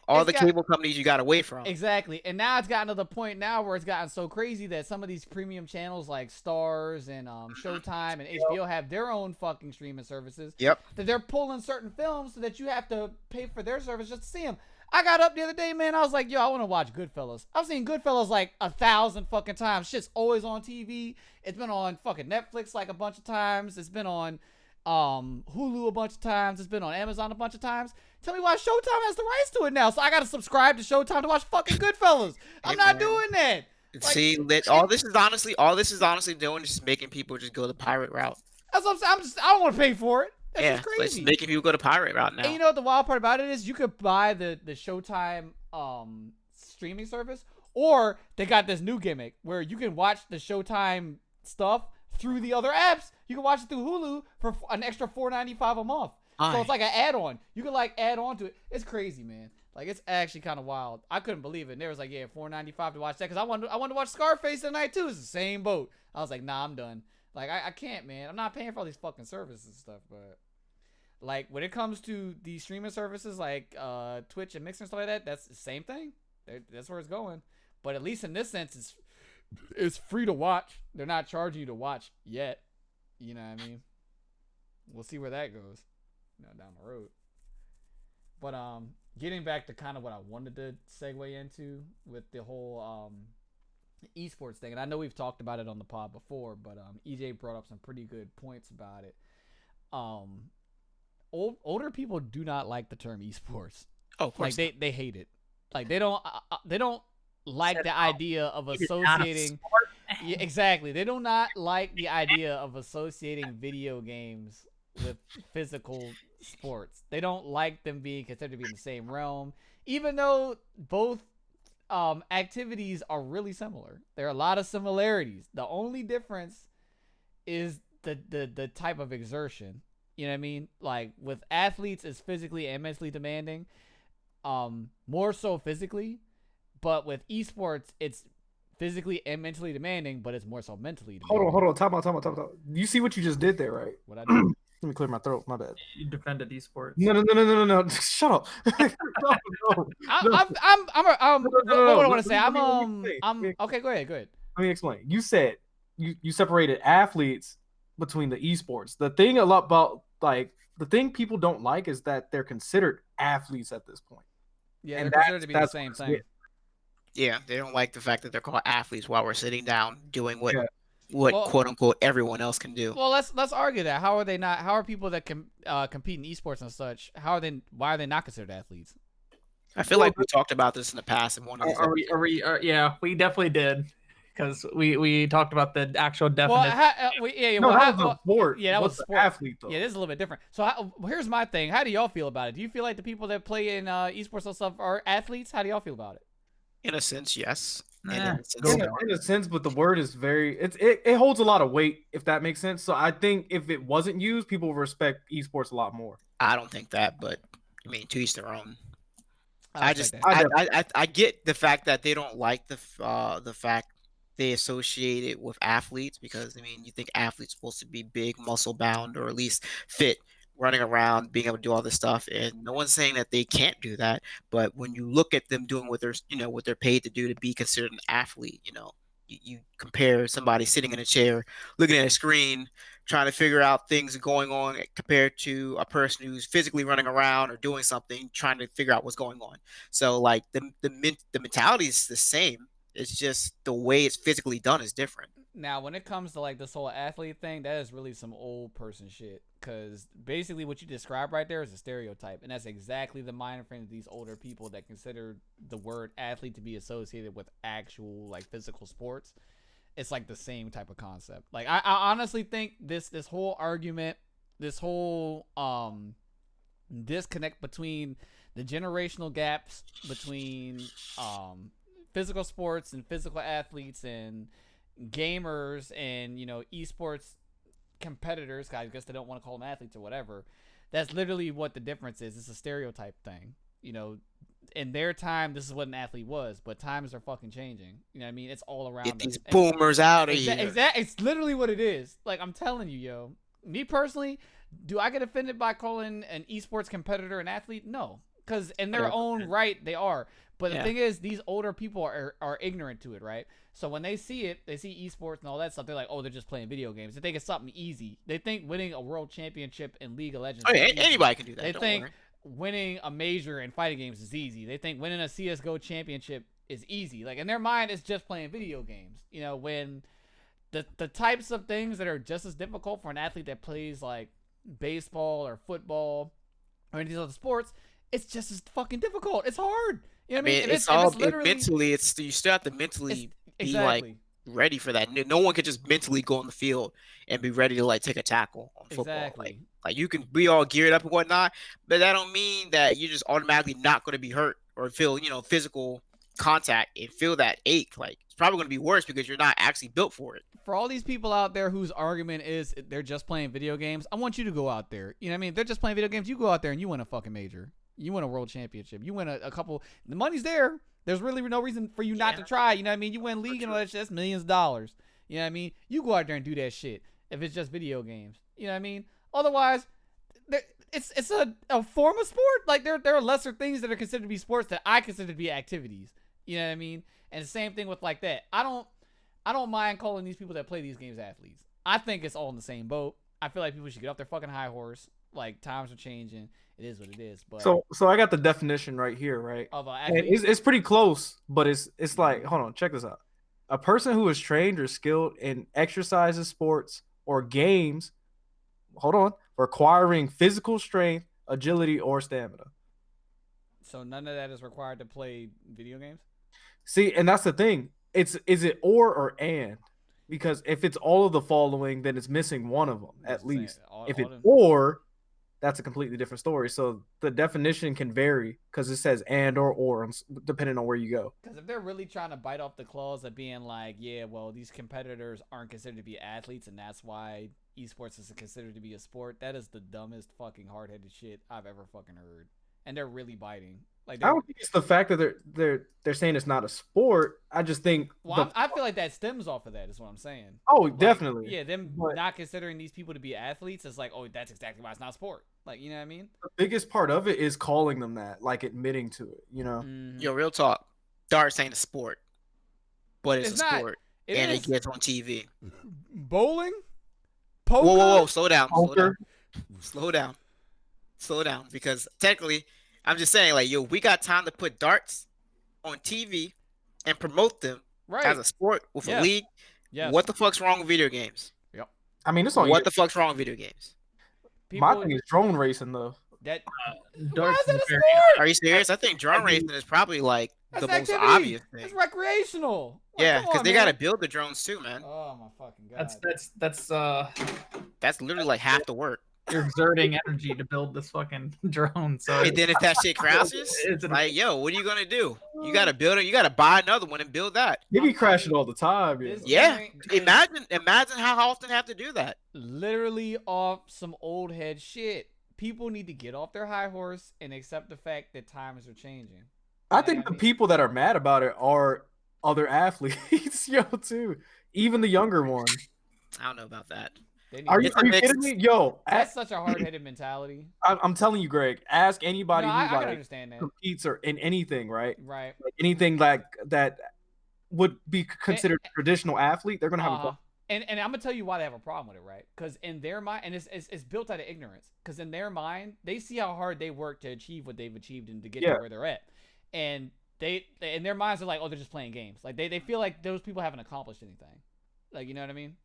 Speaker 6: all the cable companies you got away from.
Speaker 2: Exactly. And now it's gotten to the point now where it's gotten so crazy that some of these premium channels like Stars and Showtime and HBO have their own fucking streaming services. That they're pulling certain films so that you have to pay for their service just to see them. I got up the other day, man. I was like, yo, I want to watch Goodfellas. I've seen Goodfellas like 1,000 fucking times. Shit's always on TV. It's been on fucking Netflix like a bunch of times. It's been on Hulu a bunch of times. It's been on Amazon a bunch of times. Tell me why Showtime has the rights to it now. So I got to subscribe to Showtime to watch fucking Goodfellas. I'm not doing that.
Speaker 6: See, all this is honestly doing is just making people just go the pirate route.
Speaker 2: That's what I'm saying. I don't want to pay for it. That's
Speaker 6: just
Speaker 2: crazy.
Speaker 6: It's making people go to pirate route now.
Speaker 2: And you know what the wild part about it is? You could buy the Showtime streaming service, or they got this new gimmick where you can watch the Showtime stuff through the other apps. You can watch it through Hulu for an extra $4.95 a month. So it's like an add-on. You can like add on to it. It's crazy, man. Like, it's actually kind of wild. I couldn't believe it. And they was like, yeah, $4.95 to watch that, because I wanted to watch Scarface tonight too. It's the same boat. I was like, nah, I'm done. Like, I can't, man. I'm not paying for all these fucking services and stuff, but like when it comes to these streaming services like Twitch and Mixer and stuff like that, that's the same thing. That's where it's going. But at least in this sense, it's free to watch. They're not charging you to watch yet. You know what I mean? We'll see where that goes, down the road. But getting back to kind of what I wanted to segue into with the whole esports thing, and I know we've talked about it on the pod before, but EJ brought up some pretty good points about it. Older people do not like the term esports.
Speaker 6: Oh, of course.
Speaker 2: Like they hate it. Like they don't like the idea of associating. Yeah, exactly. They do not like the idea of associating video games with physical sports. They don't like them being considered to be in the same realm, even though both activities are really similar. There are a lot of similarities. The only difference is the type of exertion. You know what I mean? Like with athletes, it's physically and mentally demanding. More so physically, but with esports, it's physically and mentally demanding, but it's more so mentally demanding.
Speaker 3: Hold on. Time out. You see what you just did there, right?
Speaker 2: What I do?
Speaker 3: Let me clear my throat. My bad.
Speaker 1: You defended esports.
Speaker 3: No. Shut up. No.
Speaker 2: What do I want to say?
Speaker 3: Let me explain.
Speaker 2: Okay. Go ahead.
Speaker 3: Let me explain. You said you separated athletes between the esports. The thing a lot about like the thing people don't like is that they're considered athletes at this point.
Speaker 2: Yeah,
Speaker 3: And
Speaker 2: they're considered to be the
Speaker 3: that's
Speaker 2: same
Speaker 3: what's
Speaker 2: thing.
Speaker 3: weird.
Speaker 6: Yeah, they don't like the fact that they're called athletes while we're sitting down doing what
Speaker 3: Yeah.
Speaker 2: Well-
Speaker 6: quote unquote everyone else can do.
Speaker 2: Well, let's argue that. How are they not? How are people that can compete in esports and such? Why are they not considered athletes?
Speaker 6: I feel like we talked about this in the past in one of these.
Speaker 1: Yeah, we definitely did. Because we talked about the actual
Speaker 2: Well,
Speaker 1: definition.
Speaker 3: No, that was a sport.
Speaker 2: Yeah, that was
Speaker 3: What's
Speaker 2: a
Speaker 3: the
Speaker 2: sport.
Speaker 3: athlete though.
Speaker 2: Yeah, this is a little bit different. So here's my thing. How do y'all feel about it? Do you feel like the people that play in esports and stuff are athletes? How do y'all feel about it?
Speaker 6: In a sense, yes. And
Speaker 1: Nah,
Speaker 6: in a sense, no.
Speaker 3: In a sense, but the word is very it holds a lot of weight if that makes sense. So I think if it wasn't used, people would respect esports a lot more.
Speaker 6: I don't think that, but I mean, to each their own.
Speaker 2: I
Speaker 6: I
Speaker 2: respect
Speaker 6: just
Speaker 2: that.
Speaker 6: I get the fact that they don't like the fact they associate it with athletes because I mean you think athletes supposed to be big, muscle bound, or at least fit, running around, being able to do all this stuff, and no one's saying that they can't do that. But when you look at them doing what they're paid to do to be considered an athlete, you compare somebody sitting in a chair, looking at a screen, trying to figure out things going on compared to a person who's physically running around or doing something, trying to figure out what's going on. So like the mentality is the same. It's just the way it's physically done is different.
Speaker 2: Now, when it comes to like this whole athlete thing, that is really some old person shit. Because basically, what you described right there is a stereotype, and that's exactly the mind frame of these older people that consider the word athlete to be associated with actual like physical sports. It's like the same type of concept. Like I honestly think this whole argument, this whole disconnect between the generational gaps between physical sports and physical athletes and gamers and esports competitors, I guess they don't want to call them athletes or whatever. That's literally what the difference is. It's a stereotype thing. In their time, this is what an athlete was, but times are fucking changing. You know what I mean? It's all around
Speaker 6: Get
Speaker 2: us.
Speaker 6: these boomers out of here.
Speaker 2: Exactly. It's literally what it is. Like, I'm telling you, yo. Me personally, do I get offended by calling an esports competitor an athlete? No. Because in their own right, they are. But the thing is, these older people are ignorant to it, right? So when they see it, they see esports and all that stuff, they're like, oh, they're just playing video games. They think it's something easy. They think winning a world championship in League of Legends
Speaker 6: Oh, yeah,
Speaker 2: is easy.
Speaker 6: anybody can do that.
Speaker 2: They
Speaker 6: don't
Speaker 2: think
Speaker 6: worry.
Speaker 2: winning a major in fighting games is easy. They think winning a CSGO championship is easy. Like, in their mind, it's just playing video games. When the types of things that are just as difficult for an athlete that plays, like, baseball or football or any of these other sports, it's just as fucking difficult. It's hard. You know what I mean?
Speaker 6: It's all mentally. It's you still have to mentally be like ready for that. No one can just mentally go on the field and be ready to like take a tackle on football.
Speaker 2: Exactly.
Speaker 6: Like you can be all geared up and whatnot, but that don't mean that you're just automatically not going to be hurt or feel physical contact and feel that ache. Like it's probably going to be worse because you're not actually built for it.
Speaker 2: For all these people out there whose argument is they're just playing video games, I want you to go out there. You know what I mean? They're just playing video games. You go out there and you win a fucking major. You win a world championship. You win a couple. The money's there. There's really no reason for you not to try. You know what I mean? You win league and all that shit. That's millions of dollars. You know what I mean? You go out there and do that shit if it's just video games. You know what I mean? Otherwise, it's a form of sport. Like there are lesser things that are considered to be sports that I consider to be activities. You know what I mean? And the same thing with like that. I don't mind calling these people that play these games athletes. I think it's all in the same boat. I feel like people should get off their fucking high horse. Like times are changing. It is what it is. But
Speaker 3: So I got the definition right here, right?
Speaker 2: of
Speaker 3: And
Speaker 2: athletes,
Speaker 3: it's pretty close, but it's like, hold on, check this out. A person who is trained or skilled in exercises, sports, or games, hold on, requiring physical strength, agility, or stamina.
Speaker 2: so none of that is required to play video games.
Speaker 3: See, and that's the thing. Is it or and? Because if it's all of the following, then it's missing one of them
Speaker 2: That's
Speaker 3: at
Speaker 2: what I'm
Speaker 3: least.
Speaker 2: saying. All
Speaker 3: If it's
Speaker 2: them-
Speaker 3: or, that's a completely different story. So the definition can vary because it says and or depending on where you go.
Speaker 2: Because if they're really trying to bite off the claws of being like, yeah, well, these competitors aren't considered to be athletes, and that's why esports is considered to be a sport, that is the dumbest fucking hard-headed shit I've ever fucking heard. And they're really biting. Like
Speaker 3: I don't think it's the fact that they're saying it's not a sport. I just think
Speaker 2: I feel like that stems off of that. Is what I'm saying.
Speaker 3: oh
Speaker 2: Like,
Speaker 3: definitely
Speaker 2: yeah, them
Speaker 3: But-
Speaker 2: not considering these people to be athletes is like, oh, that's exactly why it's not sport. Like, you know what I mean?
Speaker 3: the biggest part of it is calling them that, like admitting to it. You know,
Speaker 2: Mhm.
Speaker 6: Yo, real talk. Darts ain't a sport, but it's
Speaker 2: It's
Speaker 6: a
Speaker 2: not.
Speaker 6: sport,
Speaker 2: It
Speaker 6: and
Speaker 2: is
Speaker 6: it gets on TV.
Speaker 2: bowling, poker.
Speaker 6: Whoa! Slow down.
Speaker 3: Poker.
Speaker 6: Slow down. Slow down. Because technically, I'm just saying, like, yo, we got time to put darts on TV and promote them
Speaker 2: Right.
Speaker 6: as a sport with
Speaker 2: Yes.
Speaker 6: a league.
Speaker 2: Yes.
Speaker 6: What the fuck's wrong with video games?
Speaker 3: I mean, it's on.
Speaker 6: What the fuck's wrong with video games?
Speaker 3: My
Speaker 2: People
Speaker 3: thing is drone racing though.
Speaker 2: that why
Speaker 1: Darts
Speaker 2: is that
Speaker 1: is
Speaker 2: a
Speaker 1: very-
Speaker 2: sport?
Speaker 6: Are you serious? I think drone racing is probably like
Speaker 2: That's
Speaker 6: the most
Speaker 2: activity.
Speaker 6: obvious
Speaker 2: It's
Speaker 6: thing.
Speaker 2: recreational. Like,
Speaker 6: Yeah,
Speaker 2: come
Speaker 6: because
Speaker 2: on,
Speaker 6: they
Speaker 2: man.
Speaker 6: got to build the drones too, man.
Speaker 2: Oh my fucking god.
Speaker 1: That's
Speaker 6: That's literally like half the work.
Speaker 1: you're exerting energy to build this fucking drone. So
Speaker 6: And then if that shit crashes,
Speaker 1: It's an-
Speaker 6: like, yo, what are you gonna do? You gotta build it. You gotta buy another one and build that.
Speaker 3: They be crashing all the time. Yeah.
Speaker 2: This
Speaker 6: Yeah.
Speaker 2: joint is
Speaker 6: Imagine how often have to do that.
Speaker 2: literally off some old head shit. People need to get off their high horse and accept the fact that times are changing.
Speaker 3: I think the people that are mad about it are other athletes, yo, too. Even the younger ones.
Speaker 6: I don't know about that.
Speaker 2: They need
Speaker 3: Are
Speaker 2: to-
Speaker 3: you,
Speaker 6: It's a
Speaker 3: are you
Speaker 6: mix.
Speaker 3: kidding me? Yo,
Speaker 2: That's such a hard-headed mentality.
Speaker 3: I'm telling you, Greg. Ask anybody
Speaker 2: No, I
Speaker 3: who
Speaker 2: can
Speaker 3: like
Speaker 2: understand that.
Speaker 3: competes or in anything, right?
Speaker 2: Right.
Speaker 3: Like anything like that would be considered a traditional athlete. They're gonna have a
Speaker 2: Uh-huh. And I'm gonna tell you why they have a problem with it, right? Because in their mind, and it's built out of ignorance. Because in their mind, they see how hard they work to achieve what they've achieved and to get
Speaker 3: Yeah.
Speaker 2: to where they're at, and they in their minds are like, oh, they're just playing games. Like they feel like those people haven't accomplished anything. Like, you know what I mean?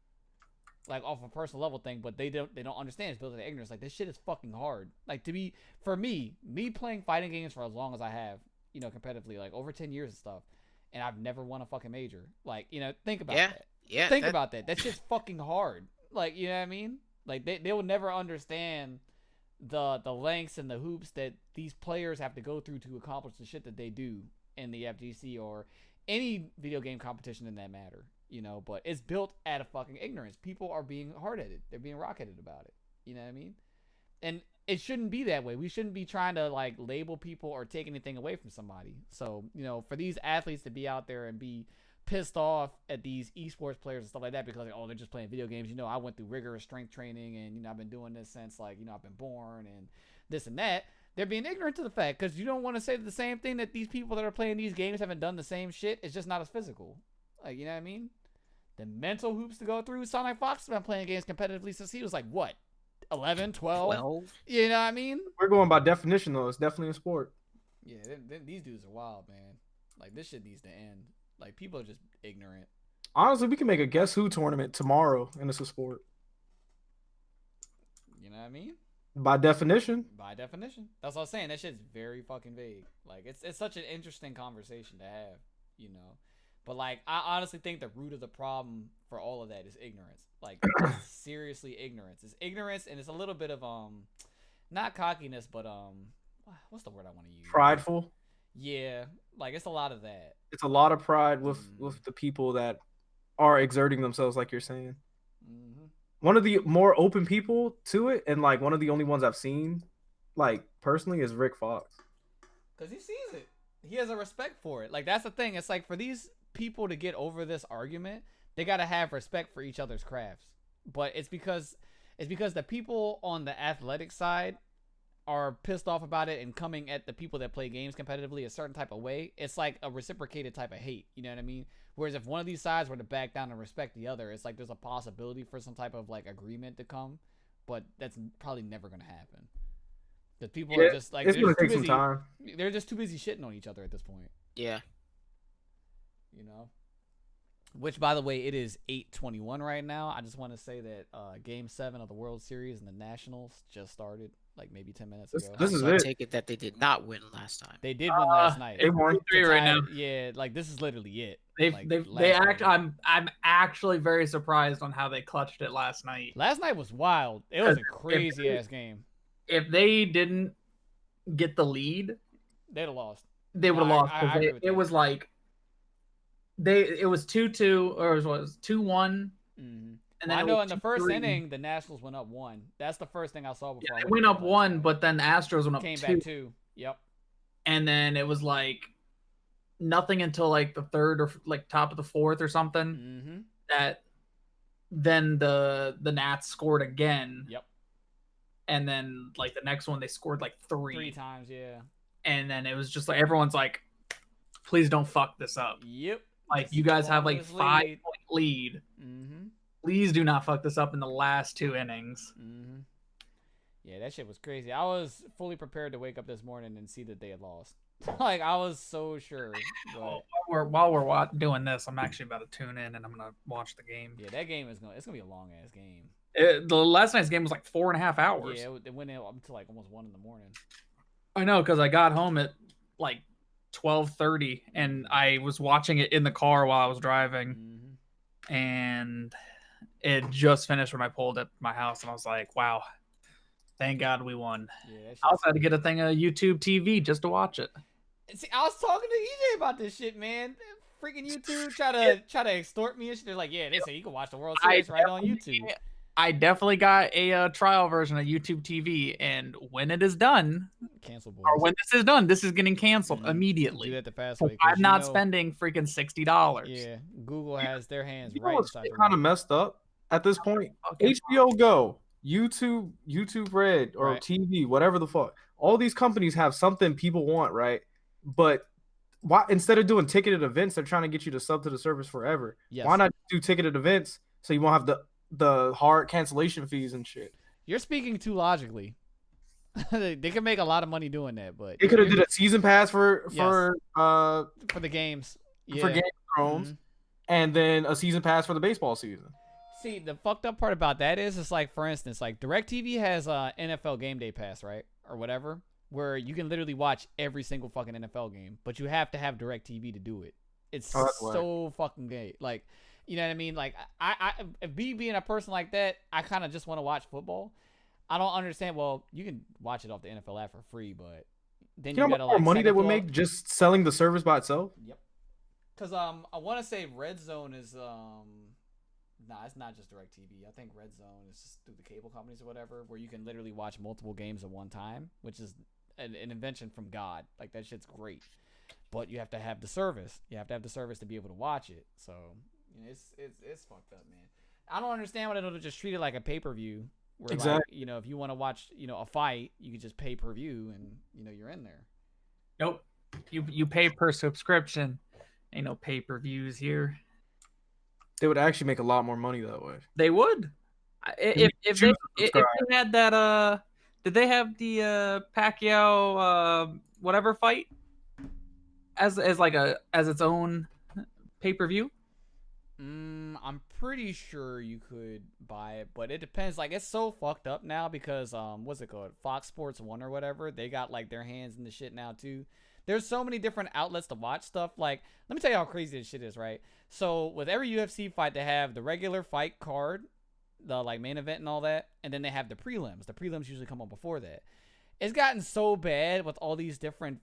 Speaker 2: Like off a personal level thing, but they don't understand. It's built out of ignorance. Like, this shit is fucking hard. Like, for me playing fighting games for as long as I have, you know, competitively, like over 10 years and stuff, and I've never won a fucking major. Like, you know, think about
Speaker 6: Yeah.
Speaker 2: that.
Speaker 6: Yeah.
Speaker 2: Think
Speaker 6: that-
Speaker 2: about that. That shit's fucking hard. Like, you know what I mean? Like, they will never understand the lengths and the hoops that these players have to go through to accomplish the shit that they do in the FGC or any video game competition in that matter. You know, but it's built out of fucking ignorance. People are being hard-headed. They're being rock-headed about it. You know what I mean? And it shouldn't be that way. We shouldn't be trying to like label people or take anything away from somebody. So, you know, for these athletes to be out there and be pissed off at these esports players and stuff like that because, like, oh, they're just playing video games. You know, I went through rigorous strength training and, you know, I've been doing this since, like, you know, I've been born and this and that. They're being ignorant to the fact because you don't want to say the same thing that these people that are playing these games haven't done the same shit. It's just not as physical. Like, you know what I mean? The mental hoops to go through. Sonic Fox has been playing games competitively since he was like, what, 11, 12?
Speaker 6: 12.
Speaker 2: You know what I mean?
Speaker 3: We're going by definition though. It's definitely a sport.
Speaker 2: Yeah, these dudes are wild, man. Like, this shit needs to end. Like, people are just ignorant.
Speaker 3: Honestly, we can make a Guess Who tournament tomorrow, and it's a sport
Speaker 2: You know what I mean?
Speaker 3: by definition.
Speaker 2: By definition. That's what I was saying. That shit's very fucking vague. Like, it's such an interesting conversation to have, you know? But, like, I honestly think the root of the problem for all of that is ignorance. Like, it's seriously ignorance. It's ignorance, and it's a little bit of, not cockiness, but, what's the word I want to use?
Speaker 3: Prideful.
Speaker 2: Yeah. Like, it's a lot of that.
Speaker 3: It's a lot of pride with
Speaker 2: Mm.
Speaker 3: the people that are exerting themselves, like you're saying.
Speaker 2: Mm-hmm.
Speaker 3: One of the more open people to it, and like one of the only ones I've seen, like personally, is Rick Fox.
Speaker 2: Because he sees it. He has a respect for it. Like, that's the thing. It's like, for these people to get over this argument, they got to have respect for each other's crafts. But it's because the people on the athletic side are pissed off about it and coming at the people that play games competitively a certain type of way. It's like a reciprocated type of hate. You know what I mean? Whereas if one of these sides were to back down and respect the other, it's like there's a possibility for some type of like agreement to come, but that's probably never going to happen. The people
Speaker 3: Yeah,
Speaker 2: are just like,
Speaker 3: It's
Speaker 2: they're
Speaker 3: gonna
Speaker 2: just too
Speaker 3: take some
Speaker 2: busy.
Speaker 3: time.
Speaker 2: They're just too busy shitting on each other at this point.
Speaker 6: Yeah.
Speaker 2: You know, which, by the way, it is 8:21 right now. I just want to say that Game 7 of the World Series and the Nationals just started like maybe 10 minutes
Speaker 3: This-
Speaker 2: ago.
Speaker 3: this is
Speaker 6: So I
Speaker 3: it.
Speaker 6: take it that they did not win last time.
Speaker 2: They did win last night.
Speaker 3: They won.
Speaker 1: 3 right now.
Speaker 2: Yeah, like this is literally it.
Speaker 1: They
Speaker 2: Like,
Speaker 1: they
Speaker 2: last
Speaker 1: act.
Speaker 2: night.
Speaker 1: I'm actually very surprised on how they clutched it last night.
Speaker 2: Last night was wild. It was a
Speaker 1: If-
Speaker 2: crazy ass game.
Speaker 1: If they didn't get the lead,
Speaker 2: They'd have lost.
Speaker 1: they would have
Speaker 2: No, I-
Speaker 1: lost. 'cause
Speaker 2: I agree with
Speaker 1: it
Speaker 2: that.
Speaker 1: was like it was 2-2 or it was 2-1,
Speaker 2: Mm-hmm.
Speaker 1: and
Speaker 2: I
Speaker 1: then it
Speaker 2: know
Speaker 1: was
Speaker 2: in the first
Speaker 1: 2-3.
Speaker 2: inning, the Nationals went up 1. That's the first thing I saw before.
Speaker 1: Yeah,
Speaker 2: I
Speaker 1: they
Speaker 2: went
Speaker 1: went
Speaker 2: to
Speaker 1: up
Speaker 2: bed last
Speaker 1: 1,
Speaker 2: night.
Speaker 1: but then the Astros went up
Speaker 2: came
Speaker 1: 2.
Speaker 2: back 2. Yep.
Speaker 1: and then it was like nothing until like the third or like top of the fourth or something
Speaker 2: Mm-hmm.
Speaker 1: that then the Nats scored again,
Speaker 2: Yep.
Speaker 1: and then like the next one they scored like
Speaker 2: 3 times, yeah.
Speaker 1: and then it was just like everyone's like, please don't fuck this up.
Speaker 2: Yep.
Speaker 1: Like
Speaker 2: Just
Speaker 1: you guys
Speaker 2: go
Speaker 1: have
Speaker 2: on
Speaker 1: like
Speaker 2: this
Speaker 1: 5-point lead.
Speaker 2: Mm-hmm.
Speaker 1: Please do not fuck this up in the last 2 innings.
Speaker 2: Mm-hmm. Yeah, that shit was crazy. I was fully prepared to wake up this morning and see that they had lost. Like, I was so sure. But,
Speaker 1: While we're doing this, I'm actually about to tune in and I'm gonna watch the game.
Speaker 2: yeah, that game is it's gonna be a long ass game.
Speaker 1: The last night's game was like 4.5 hours.
Speaker 2: Yeah, it went up to like almost 1 in the morning.
Speaker 1: I know, because I got home at like 12:30 and I was watching it in the car while I was driving,
Speaker 2: Mm-hmm.
Speaker 1: and it just finished when I pulled up my house, and I was like, wow, thank God we won.
Speaker 2: Yeah, that shit.
Speaker 1: I also had to get a thing of YouTube TV just to watch it.
Speaker 2: See, I was talking to EJ about this shit, man. Freaking YouTube try to extort me and shit. They're like, yeah, they say you can watch the World Series right on YouTube.
Speaker 1: I definitely got a trial version of YouTube TV, and when it is done,
Speaker 2: Cancel boys.
Speaker 1: or when this is done, this is getting canceled
Speaker 2: Mhm.
Speaker 1: immediately.
Speaker 2: Do that the fast
Speaker 1: So
Speaker 2: way. 'cause
Speaker 1: I'm not
Speaker 2: you know-
Speaker 1: spending freaking $60.
Speaker 2: Yeah, Google has their hands
Speaker 3: You know
Speaker 2: right
Speaker 3: what's
Speaker 2: inside the
Speaker 3: kind of
Speaker 2: ring.
Speaker 3: messed up at this point?
Speaker 1: Okay.
Speaker 3: HBO Go, YouTube Red, or
Speaker 2: Right.
Speaker 3: TV, whatever the fuck. All these companies have something people want, right? But why instead of doing ticketed events, they're trying to get you to sub to the service forever.
Speaker 2: Yes.
Speaker 3: Why not do ticketed events so you won't have the hard cancellation fees and shit?
Speaker 2: You're speaking too logically. They can make a lot of money doing that, but
Speaker 3: They could have did a season pass for
Speaker 2: for the games. Yeah.
Speaker 3: for Game of Thrones,
Speaker 2: Mhm.
Speaker 3: and then a season pass for the baseball season.
Speaker 2: See, the fucked up part about that is, it's like, for instance, like DirecTV has NFL Game Day Pass, right, or whatever, where you can literally watch every single fucking NFL game, but you have to have DirecTV to do it. It's
Speaker 3: Oh, that's whack.
Speaker 2: so fucking gay. Like, you know what I mean? Like, if me being a person like that, I kind of just want to watch football. I don't understand. Well, you can watch it off the NFL app for free, but then
Speaker 3: You know how much
Speaker 2: gotta
Speaker 3: more
Speaker 2: like
Speaker 3: money they
Speaker 2: second
Speaker 3: would
Speaker 2: thought-
Speaker 3: make just selling the service by itself?
Speaker 2: Yep. Cause I want to say Red Zone is nah, it's not just DirecTV. I think Red Zone is just through the cable companies or whatever, where you can literally watch multiple games at one time, which is an invention from God. Like, that shit's great. But you have to have the service. You have to have the service to be able to watch it. So, you know, it's fucked up, man. I don't understand why they don't just treat it like a pay-per-view. Where, like,
Speaker 3: Exactly.
Speaker 2: you know, if you want to watch, you know, a fight, you can just pay per view and, you know, you're in there.
Speaker 1: Nope. You pay per subscription. Ain't no pay-per-views here.
Speaker 3: They would actually make a lot more money that way.
Speaker 1: They would. If they had that did they have the Pacquiao whatever fight as its own pay-per-view?
Speaker 2: I'm pretty sure you could buy it, but it depends. Like, it's so fucked up now because what's it called? Fox Sports 1 or whatever. They got like their hands in the shit now too. There's so many different outlets to watch stuff. Like, let me tell you how crazy this shit is, right? So with every UFC fight, they have the regular fight card, the like main event and all that, and then they have the prelims. The prelims usually come on before that. It's gotten so bad with all these different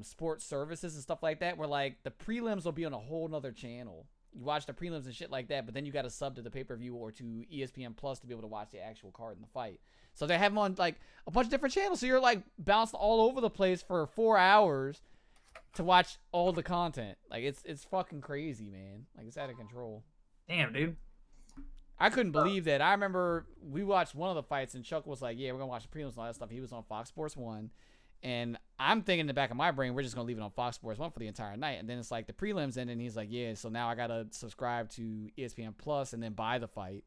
Speaker 2: sports services and stuff like that, where like the prelims will be on a whole nother channel. You watch the prelims and shit like that, but then you got to sub to the pay-per-view or to ESPN Plus to be able to watch the actual card in the fight. So they have them on like a bunch of different channels. So you're like bounced all over the place for 4 hours to watch all the content. Like, it's fucking crazy, man. Like, it's out of control.
Speaker 1: Damn, dude.
Speaker 2: I couldn't believe that. I remember we watched one of the fights and Chuck was like, yeah, we're going to watch the prelims and all that stuff. He was on Fox Sports 1. And I'm thinking in the back of my brain, we're just going to leave it on Fox Sports 1 for the entire night. And then it's like the prelims end, and he's like, yeah, so now I got to subscribe to ESPN Plus and then buy the fight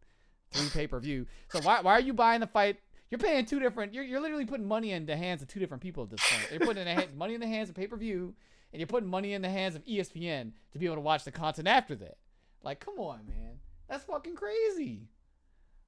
Speaker 2: through pay-per-view. So why are you buying the fight? You're paying two different, you're literally putting money in the hands of two different people at this point. You're putting money in the hands of pay-per-view, and you're putting money in the hands of ESPN to be able to watch the content after that. Like, come on, man. That's fucking crazy.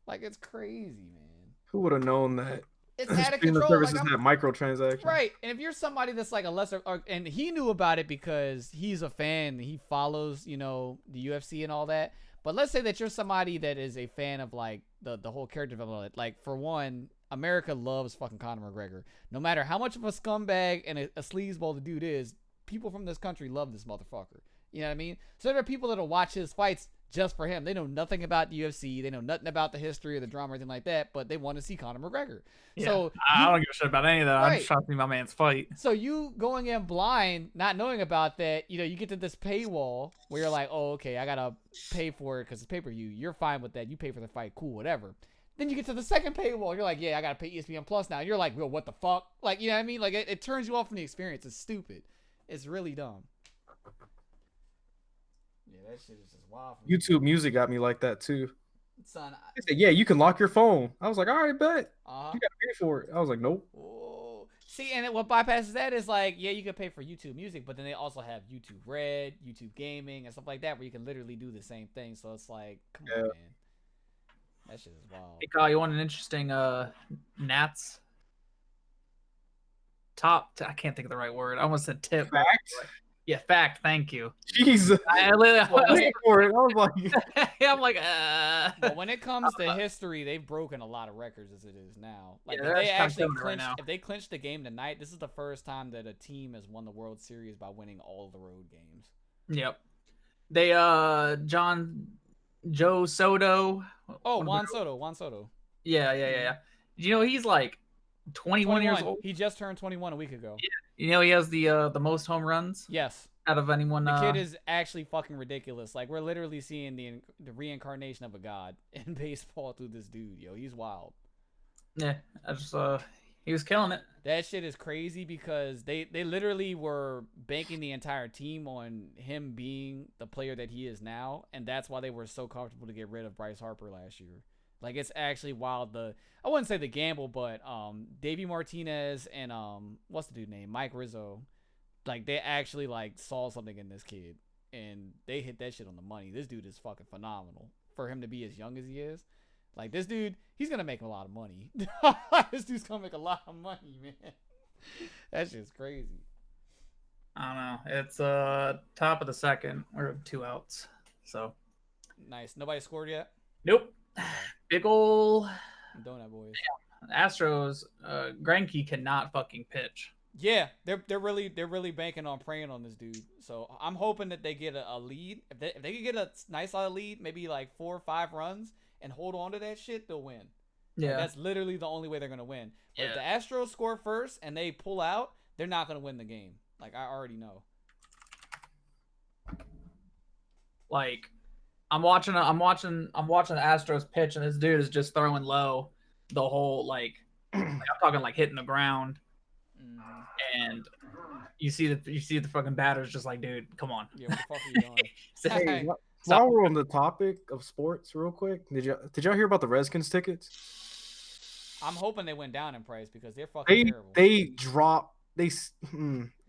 Speaker 2: Like, it's crazy, man.
Speaker 3: Who would have known that?
Speaker 2: It's out of
Speaker 3: Streaming
Speaker 2: control.
Speaker 3: services
Speaker 2: Like,
Speaker 3: have microtransactions.
Speaker 2: right. And if you're somebody that's like a lesser, and he knew about it because he's a fan, he follows, you know, the UFC and all that. But let's say that you're somebody that is a fan of like the whole character development. Like, for one, America loves fucking Conor McGregor. No matter how much of a scumbag and a sleazeball the dude is, people from this country love this motherfucker. You know what I mean? So there are people that'll watch his fights just for him. They know nothing about the UFC. They know nothing about the history or the drama or anything like that, but they want to see Conor McGregor.
Speaker 1: Yeah.
Speaker 2: So
Speaker 1: I
Speaker 2: you-
Speaker 1: don't give a shit about any of that. I'm
Speaker 2: Right.
Speaker 1: just trying to see my man's fight.
Speaker 2: So you going in blind, not knowing about that, you get to this paywall where you're like, oh, okay, I gotta pay for it because it's pay-per-view. You're fine with that. You pay for the fight, cool, whatever. Then you get to the second paywall. You're like, yeah, I gotta pay ESPN Plus now. You're like, well, what the fuck? Like, you know what I mean? Like, it turns you off from the experience. It's stupid. It's really dumb. Yeah, that shit is just wild. For me.
Speaker 3: YouTube Music got me like that too.
Speaker 2: Son.
Speaker 3: They said, yeah, you can lock your phone. I was like, all right, bet.
Speaker 2: Uh-huh.
Speaker 3: You gotta pay for it. I was like, nope.
Speaker 2: Oh. See, and what bypasses that is like, yeah, you can pay for YouTube Music, but then they also have YouTube Red, YouTube Gaming, and stuff like that, where you can literally do the same thing. So it's like, come on,
Speaker 3: Yeah.
Speaker 2: man, that shit is wild.
Speaker 1: Hey, Kyle, you want an interesting Nats top? I can't think of the right word. I almost said tip.
Speaker 3: Fact.
Speaker 1: Yeah, fact. Thank you.
Speaker 3: Jesus.
Speaker 1: I literally,
Speaker 3: I was waiting for it. I was like,
Speaker 1: I'm like,
Speaker 2: But when it comes to history, they've broken a lot of records as it is now. Like
Speaker 1: Yeah,
Speaker 2: if
Speaker 1: they're
Speaker 2: they
Speaker 1: kinda
Speaker 2: actually
Speaker 1: killing it right
Speaker 2: clinch,
Speaker 1: now.
Speaker 2: if they clinch the game tonight, this is the first time that a team has won the World Series by winning all the road games.
Speaker 1: yep. They Joe Soto.
Speaker 2: Oh,
Speaker 1: one of the-
Speaker 2: Juan Soto.
Speaker 1: Yeah. You know he's like 21 years old.
Speaker 2: He just turned 21 a week ago.
Speaker 1: You know he has the most home runs
Speaker 2: Yes.
Speaker 1: out of anyone.
Speaker 2: The kid is actually fucking ridiculous. Like, we're literally seeing the reincarnation of a god in baseball through this dude, yo. He's wild.
Speaker 1: Yeah, I just he was killing it.
Speaker 2: That shit is crazy because they literally were banking the entire team on him being the player that he is now, and that's why they were so comfortable to get rid of Bryce Harper last year. Like, it's actually wild. I wouldn't say the gamble, but Davey Martinez and what's the dude name? Mike Rizzo. Like, they actually like saw something in this kid, and they hit that shit on the money. This dude is fucking phenomenal for him to be as young as he is. Like, this dude, he's gonna make a lot of money. This dude's gonna make a lot of money, man. That shit's crazy.
Speaker 1: I don't know. It's top of the second. We're 2 outs. So
Speaker 2: Nice. Nobody scored yet?
Speaker 1: nope. Big ol'
Speaker 2: Donut boys.
Speaker 1: Astros. Greinke cannot fucking pitch.
Speaker 2: Yeah, they're really banking on praying on this dude. So I'm hoping that they get a lead. If they could get a nice solid lead, maybe like 4 or 5 runs, and hold on to that shit, they'll win. Like,
Speaker 1: Yeah.
Speaker 2: that's literally the only way they're gonna win. But if the
Speaker 1: Yeah.
Speaker 2: Astros score first and they pull out, they're not gonna win the game. Like, I already know.
Speaker 1: Like, I'm watching the Astros pitch, and this dude is just throwing low the whole like I'm talking like hitting the ground, and you see the fucking batters just like, dude, come on.
Speaker 2: Yeah, what the fuck are you doing?
Speaker 1: So-
Speaker 3: hey,
Speaker 1: Stop.
Speaker 3: while we're on the topic of sports, real quick, did y'all hear about the Redskins tickets?
Speaker 2: I'm hoping they went down in price because they're fucking terrible.
Speaker 3: They dropped.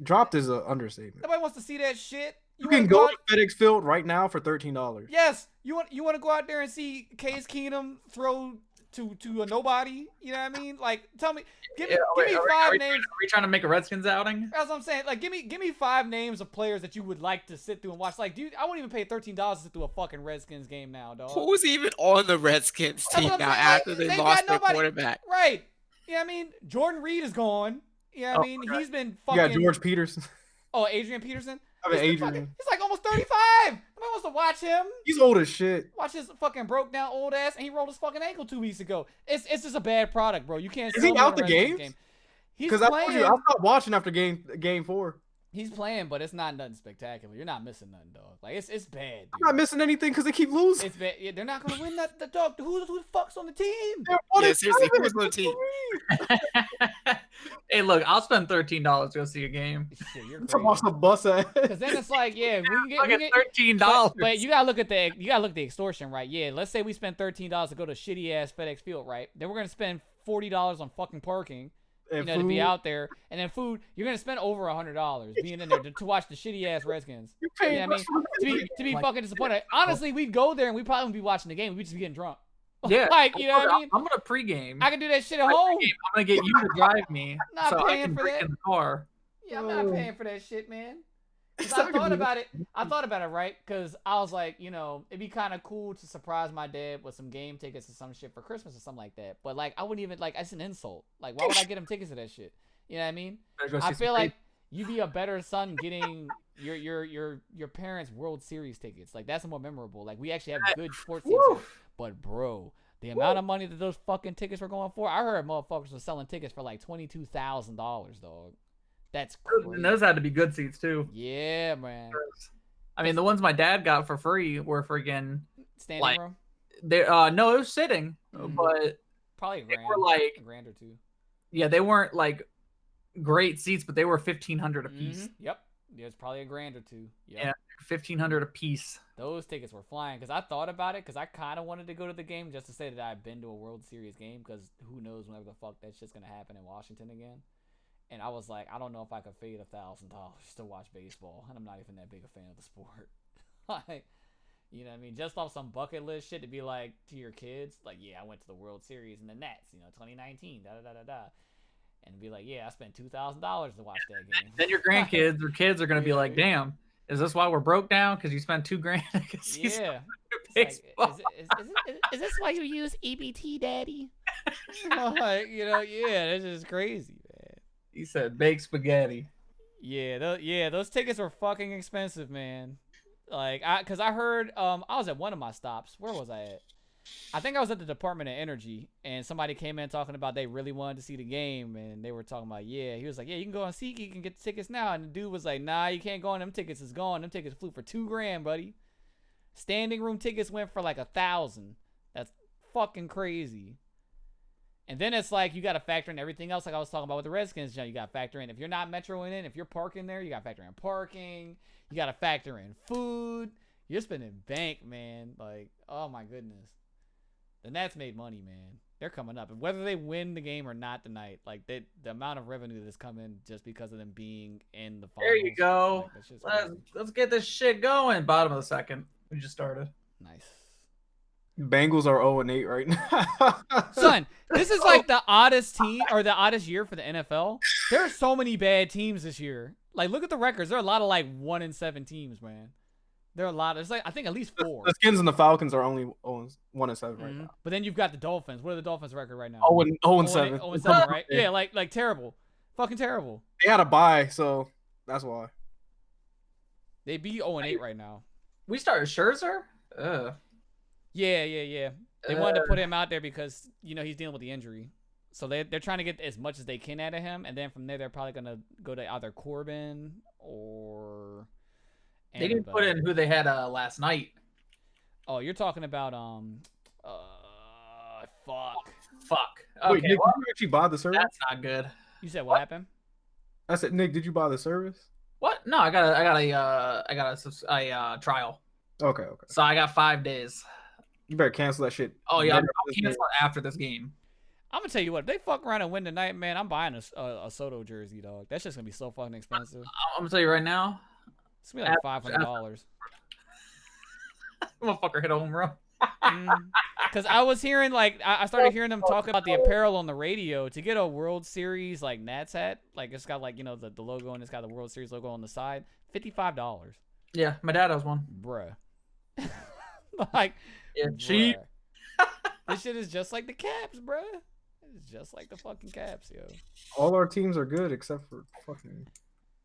Speaker 3: Dropped is an understatement.
Speaker 2: Nobody wants to see that shit.
Speaker 3: You
Speaker 2: wanna
Speaker 3: can go
Speaker 2: out-
Speaker 3: to FedEx Field right now for $13.
Speaker 2: Yes, you want to go out there and see Case Keenum throw to a nobody. You know what I mean? Like, tell me, give me
Speaker 1: Are
Speaker 2: 5
Speaker 1: we
Speaker 2: names.
Speaker 1: trying to make a Redskins outing?
Speaker 2: That's what I'm saying. Like, give me 5 names of players that you would like to sit through and watch. Like, dude, I wouldn't even pay $13 to sit through a fucking Redskins game now, dog.
Speaker 6: Who's even on the Redskins
Speaker 2: That's
Speaker 6: team
Speaker 2: what I'm
Speaker 6: now
Speaker 2: saying.
Speaker 6: after
Speaker 2: Like,
Speaker 6: they
Speaker 2: they
Speaker 6: lost
Speaker 2: got
Speaker 6: their
Speaker 2: nobody-
Speaker 6: quarterback?
Speaker 2: Right. You know what I mean? Jordan Reed is gone. You know what I mean?
Speaker 1: okay.
Speaker 2: He's been
Speaker 3: You
Speaker 2: fucking.
Speaker 3: got George Peterson.
Speaker 2: Oh, Adrian Peterson.
Speaker 3: I mean,
Speaker 2: He's been
Speaker 3: Adrian.
Speaker 2: he's like almost 35. Nobody wants to watch him.
Speaker 3: He's old as shit.
Speaker 2: Watch his fucking broke down old ass, and he rolled his fucking ankle 2 weeks ago. It's just a bad product, bro. You can't.
Speaker 3: Is
Speaker 2: sell
Speaker 3: he
Speaker 2: him on
Speaker 3: out
Speaker 2: a
Speaker 3: the
Speaker 2: Redskins
Speaker 3: games?
Speaker 2: game. He's
Speaker 3: Because I told
Speaker 2: playing.
Speaker 3: you, I stopped watching after game 4.
Speaker 2: He's playing, but it's not nothing spectacular. You're not missing nothing, dog. Like, it's bad. Dude.
Speaker 3: I'm not missing anything because they keep losing.
Speaker 2: It's bad. Yeah, they're not gonna win that. The dog. Who the fuck's on the team?
Speaker 3: They're one
Speaker 6: Yeah,
Speaker 3: and
Speaker 6: seriously,
Speaker 3: seven.
Speaker 6: who's on the team?
Speaker 1: Hey, look, I'll spend $13 to go see a game.
Speaker 2: Shit, you're
Speaker 3: I'm talking about
Speaker 2: crazy.
Speaker 3: some bus ass.
Speaker 2: Because then it's like, yeah, we can get.
Speaker 1: Fucking $13.
Speaker 2: But you gotta look at the extortion, right? Yeah, let's say we spend $13 to go to shitty ass FedEx Field, right? Then we're gonna spend $40 on fucking parking,
Speaker 3: And
Speaker 2: to be
Speaker 3: food.
Speaker 2: out there, and then food. You're gonna spend over $100 being in there to watch the shitty ass Redskins.
Speaker 3: You
Speaker 2: You
Speaker 3: pay
Speaker 2: know what I mean? To be fucking disappointed. Honestly, we'd go there and we probably wouldn't be watching the game. We'd just be getting drunk.
Speaker 1: Yeah,
Speaker 2: Like, you know what I mean?
Speaker 1: I'm gonna pregame.
Speaker 2: I can do that shit at
Speaker 1: I'm
Speaker 2: home.
Speaker 1: gonna get you to drive me,
Speaker 2: Not
Speaker 1: so I
Speaker 2: paying
Speaker 1: can
Speaker 2: for
Speaker 1: drink
Speaker 2: that.
Speaker 1: in the car.
Speaker 2: Yeah, I'm not
Speaker 3: Oh.
Speaker 2: paying for that shit, man. 'Cause
Speaker 3: It's
Speaker 2: I
Speaker 3: not gonna
Speaker 2: thought
Speaker 3: be-
Speaker 2: about it. I thought about it, right? Because I was like, you know, it'd be kind of cool to surprise my dad with some game tickets or some shit for Christmas or something like that. But like, I wouldn't even like. That's an insult. Like, why would I get him tickets to that shit? You know what I mean?
Speaker 1: Better go see
Speaker 2: I
Speaker 1: some
Speaker 2: feel
Speaker 1: crazy-
Speaker 2: like you'd be a better son getting your parents' World Series tickets. Like that's more memorable. Like we actually have good sports teams. Here. But bro, the amount of money that those fucking tickets were going for, I heard motherfuckers were selling tickets for like $22,000, dog. That's crazy.
Speaker 1: And those had to be good seats too.
Speaker 2: Yeah, man.
Speaker 1: I mean, the ones my dad got for free were freaking
Speaker 2: Standing
Speaker 1: like
Speaker 2: room,
Speaker 1: they. No, it was sitting,
Speaker 2: Mhm.
Speaker 1: but
Speaker 2: probably a
Speaker 1: they
Speaker 2: grand.
Speaker 1: were like,
Speaker 2: a grand or two.
Speaker 1: yeah, they weren't like great seats, but they were 1,500 a piece.
Speaker 2: Yep. There's probably a grand or two. Yep.
Speaker 1: Yeah. 1,500 a piece.
Speaker 2: Those tickets were flying because I thought about it because I kind of wanted to go to the game just to say that I've been to a World Series game because who knows whenever the fuck that shit's gonna happen in Washington again. And I was like, I don't know if I could fade $1,000 to watch baseball, and I'm not even that big a fan of the sport. Like, you know what I mean? Just off some bucket list shit to be like to your kids, like, yeah, I went to the World Series and the Nets, 2019, da da da da da, and be like, yeah, I spent $2,000 to watch that game.
Speaker 1: Then your grandkids or kids are gonna be like, damn. Is this why we're broke down? Because you spent $2,000 to see some
Speaker 2: Yeah.
Speaker 1: baseball.
Speaker 2: Is this why you use EBT, Daddy? Like, yeah, this is crazy, man.
Speaker 1: He said baked spaghetti.
Speaker 2: Yeah, those tickets were fucking expensive, man. Like, cause I heard, I was at one of my stops. Where was I at? I think I was at the Department of Energy, and somebody came in talking about they really wanted to see the game, and they were talking about, yeah, he was like, yeah, you can go on SeatGeek, you can get the tickets now, and the dude was like, nah, you can't go on them tickets, it's gone. Them tickets flew for $2,000, buddy. Standing room tickets went for like $1,000. That's fucking crazy. And then it's like you got to factor in everything else, like I was talking about with the Redskins. You got to factor in if you're not metroing in, if you're parking there, you got to factor in parking. You got to factor in food. You're spending bank, man. Like, oh my goodness. The Nats made money, man. They're coming up, and whether they win the game or not tonight, like the amount of revenue that's coming just because of them being in the finals.
Speaker 1: There you go.
Speaker 2: Like, that's just crazy.
Speaker 1: Let's get this shit going. Bottom of the second. We just started.
Speaker 2: Nice.
Speaker 3: Bengals are 0-8 right now.
Speaker 2: Son, this is like the oddest team or the oddest year for the NFL. There are so many bad teams this year. Like, look at the records. There are a lot of like 1-7 teams, man. There are a lot. There's like I think at least 4.
Speaker 3: The Skins and the Falcons are only 1-7 right now.
Speaker 2: But then you've got the Dolphins. What are the Dolphins' record right now?
Speaker 3: 0-7.
Speaker 2: 0-7, right? Yeah, like terrible, fucking terrible.
Speaker 3: They had a bye, so that's why.
Speaker 2: They be 0-8 right now.
Speaker 1: We started Scherzer.
Speaker 2: Yeah. They wanted to put him out there because he's dealing with the injury, so they're trying to get as much as they can out of him, and then from there they're probably gonna go to either Corbin or.
Speaker 1: They didn't put in who they had last night.
Speaker 2: Oh, you're talking about
Speaker 1: Fuck.
Speaker 3: Wait,
Speaker 1: Okay,
Speaker 3: Nick,
Speaker 1: well,
Speaker 3: did you actually buy the service?
Speaker 1: that's not good.
Speaker 2: You said what happened?
Speaker 3: I said, Nick, did you buy the service?
Speaker 1: What? No, I got a trial.
Speaker 3: Okay.
Speaker 1: So I got 5 days.
Speaker 3: You better cancel that shit.
Speaker 1: Oh yeah,
Speaker 3: Better
Speaker 1: I'll cancel it after this game.
Speaker 2: I'm gonna tell you what. If they fuck around and win tonight, man, I'm buying a Soto jersey, dog. That's just gonna be so fucking expensive.
Speaker 1: I'm gonna tell you right now.
Speaker 2: It's gonna be like $500.
Speaker 1: Motherfucker hit a home run.
Speaker 2: Because I was hearing I started hearing them talk about the apparel on the radio to get a World Series like Nats hat. Like it's got like the logo and it's got the World Series logo on the side. $55.
Speaker 1: Yeah, my dad has one.
Speaker 2: Bruh. Like
Speaker 1: Yeah, cheap.
Speaker 2: bruh. This shit is just like the Caps, bruh. It's just like the fucking Caps, yo.
Speaker 3: All our teams are good except for fucking.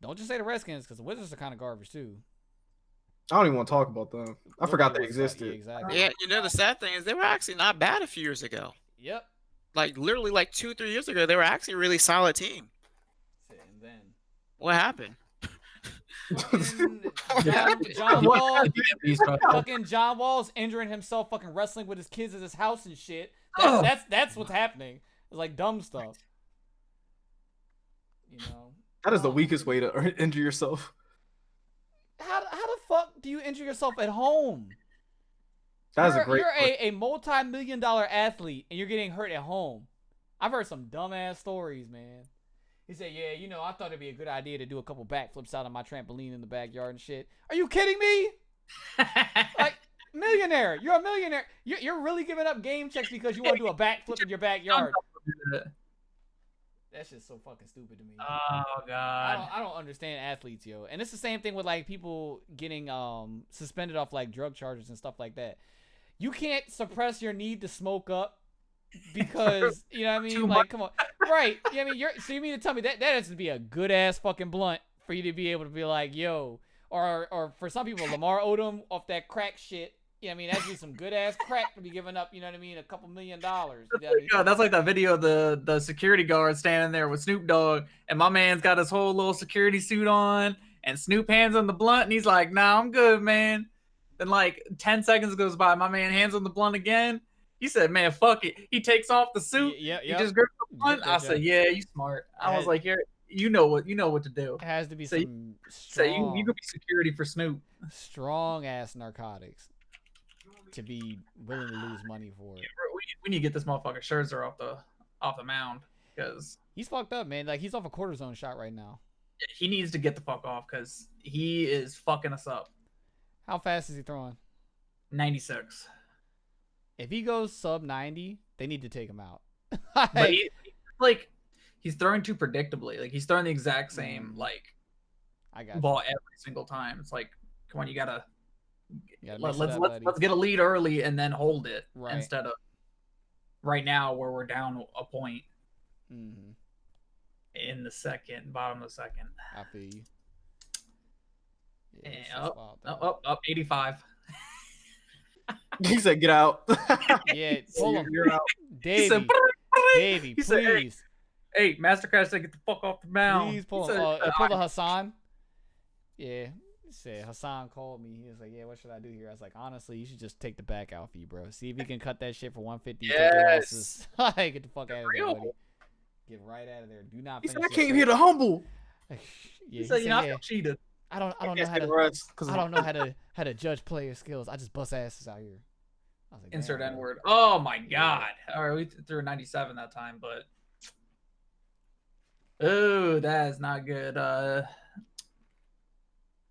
Speaker 2: Don't just say the Redskins because the Wizards are kind of garbage too.
Speaker 3: I don't even want to talk about them. I forgot they
Speaker 2: Yeah,
Speaker 3: existed.
Speaker 2: exactly.
Speaker 6: Yeah, the sad thing is they were actually not bad a few years ago.
Speaker 2: Yep.
Speaker 6: Like literally, like 2-3 years ago, they were actually a really solid team.
Speaker 2: And then
Speaker 6: What happened?
Speaker 2: fucking John Wall's injuring himself, fucking wrestling with his kids at his house and shit. That's what's happening. It's like dumb stuff.
Speaker 3: That is the weakest way to injure yourself.
Speaker 2: How the fuck do you injure yourself at home?
Speaker 3: That is a great.
Speaker 2: You're a multi-million-dollar athlete and you're getting hurt at home. I've heard some dumbass stories, man. He said, yeah, I thought it'd be a good idea to do a couple backflips out on my trampoline in the backyard and shit. Are you kidding me? Like, millionaire. You're a millionaire. You're really giving up game checks because you want to do a backflip in your backyard. That's just so fucking stupid to me.
Speaker 1: Oh god.
Speaker 2: I don't understand athletes, yo. And it's the same thing with like people getting suspended off like drug charges and stuff like that. You can't suppress your need to smoke up because you know what I mean? Like, come on. Right. So you mean to tell me that has to be a good ass fucking blunt for you to be able to be like, yo, or for some people, Lamar Odom off that crack shit. You know what I mean? That'd be some good ass crack to be giving up. You know what I mean? A couple $1 million. You know what I mean?
Speaker 1: Yeah, that's like that video of the security guard standing there with Snoop Dogg, and my man's got his whole little security suit on, and Snoop hands on the blunt, and he's like, "Nah, I'm good, man." Then like 10 seconds goes by, my man hands on the blunt again. He said, "Man, fuck it." He takes off the suit.
Speaker 2: Yeah,
Speaker 1: He just grips the blunt.
Speaker 2: Grip
Speaker 1: I
Speaker 2: that
Speaker 1: said,
Speaker 2: shit.
Speaker 1: "Yeah, you smart." I was like, "Here, you know what to do."
Speaker 2: It has to be
Speaker 1: So you-
Speaker 2: some
Speaker 1: So
Speaker 2: strong,
Speaker 1: you could be security for Snoop.
Speaker 2: strong ass narcotics to be willing to lose money for it.
Speaker 1: We need to get this motherfucker Scherzer off the mound because
Speaker 2: He's fucked up, man. Like he's off a cortisone shot right now.
Speaker 1: he needs to get the fuck off because he is fucking us up.
Speaker 2: How fast is he throwing?
Speaker 1: 96.
Speaker 2: If he goes sub 90, they need to take him out.
Speaker 1: But he's throwing too predictably. Like he's throwing the exact same like
Speaker 2: I got
Speaker 1: ball every single time. It's like, come on, you gotta
Speaker 2: you.
Speaker 1: let's get a lead early and then hold it
Speaker 2: Right.
Speaker 1: instead of right now where we're down a point
Speaker 2: Mm-hmm.
Speaker 1: in the bottom of the second.
Speaker 2: I feel you. Yeah,
Speaker 1: And
Speaker 2: it's just wild, though.
Speaker 1: up 85.
Speaker 3: He said, "Get out."
Speaker 2: Yeah, pull him.
Speaker 3: You're out.
Speaker 1: He said,
Speaker 2: Davey,
Speaker 1: he said, "Hey,
Speaker 2: please.
Speaker 1: hey, Mastercraft said get the fuck off the mound."
Speaker 2: Please pull
Speaker 1: He
Speaker 2: him.
Speaker 1: said,
Speaker 2: Pull the Hassan. Yeah. He said Hassan called me. He was like, "Yeah, what should I do here?" I was like, "Honestly, you should just take the back out fee, bro. See if you can cut that shit for 150. Take your
Speaker 1: Yes.
Speaker 2: losses. Hey, get the fuck out of there,
Speaker 1: real.
Speaker 2: buddy. Get right out of there. Do not
Speaker 3: He
Speaker 2: finish
Speaker 3: said, "I
Speaker 2: your
Speaker 3: came
Speaker 2: shit."
Speaker 3: here to humble."
Speaker 2: Yeah,
Speaker 1: he said, you know, I
Speaker 2: yeah,
Speaker 1: feel cheated.
Speaker 2: I don't know
Speaker 3: Yes,
Speaker 2: how to.
Speaker 3: Russ, 'cause
Speaker 2: I don't know how to judge player skills. I just bust asses out here. I was like,
Speaker 1: Insert
Speaker 2: damn,
Speaker 1: N
Speaker 2: bro.
Speaker 1: word. Oh my god. All right, we threw a 97 that time, but oh, that is not good.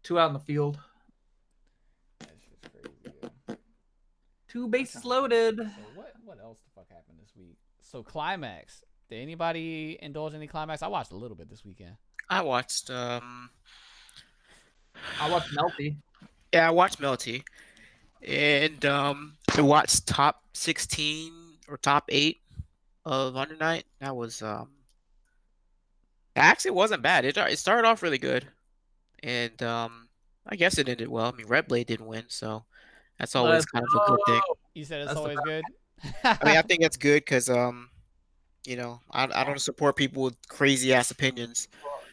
Speaker 1: 2 out in the field.
Speaker 2: That shit's crazy. Yeah.
Speaker 1: 2 bases loaded.
Speaker 2: So what else the fuck happened this week? So climax. Did anybody indulge in any climax? I watched a little bit this weekend.
Speaker 6: I watched
Speaker 1: I watched Melty.
Speaker 6: yeah, I watched Melty. And I watched top 16 or top 8 of Under Night. That was actually it wasn't bad. It started off really good. And I guess it ended well. I mean, Red Blade didn't win, so that's always
Speaker 1: Let's
Speaker 6: kind of a good thing.
Speaker 1: go.
Speaker 2: You said it's
Speaker 1: That's the
Speaker 2: always good.
Speaker 6: I mean, I think that's good because you know, I don't support people with crazy ass opinions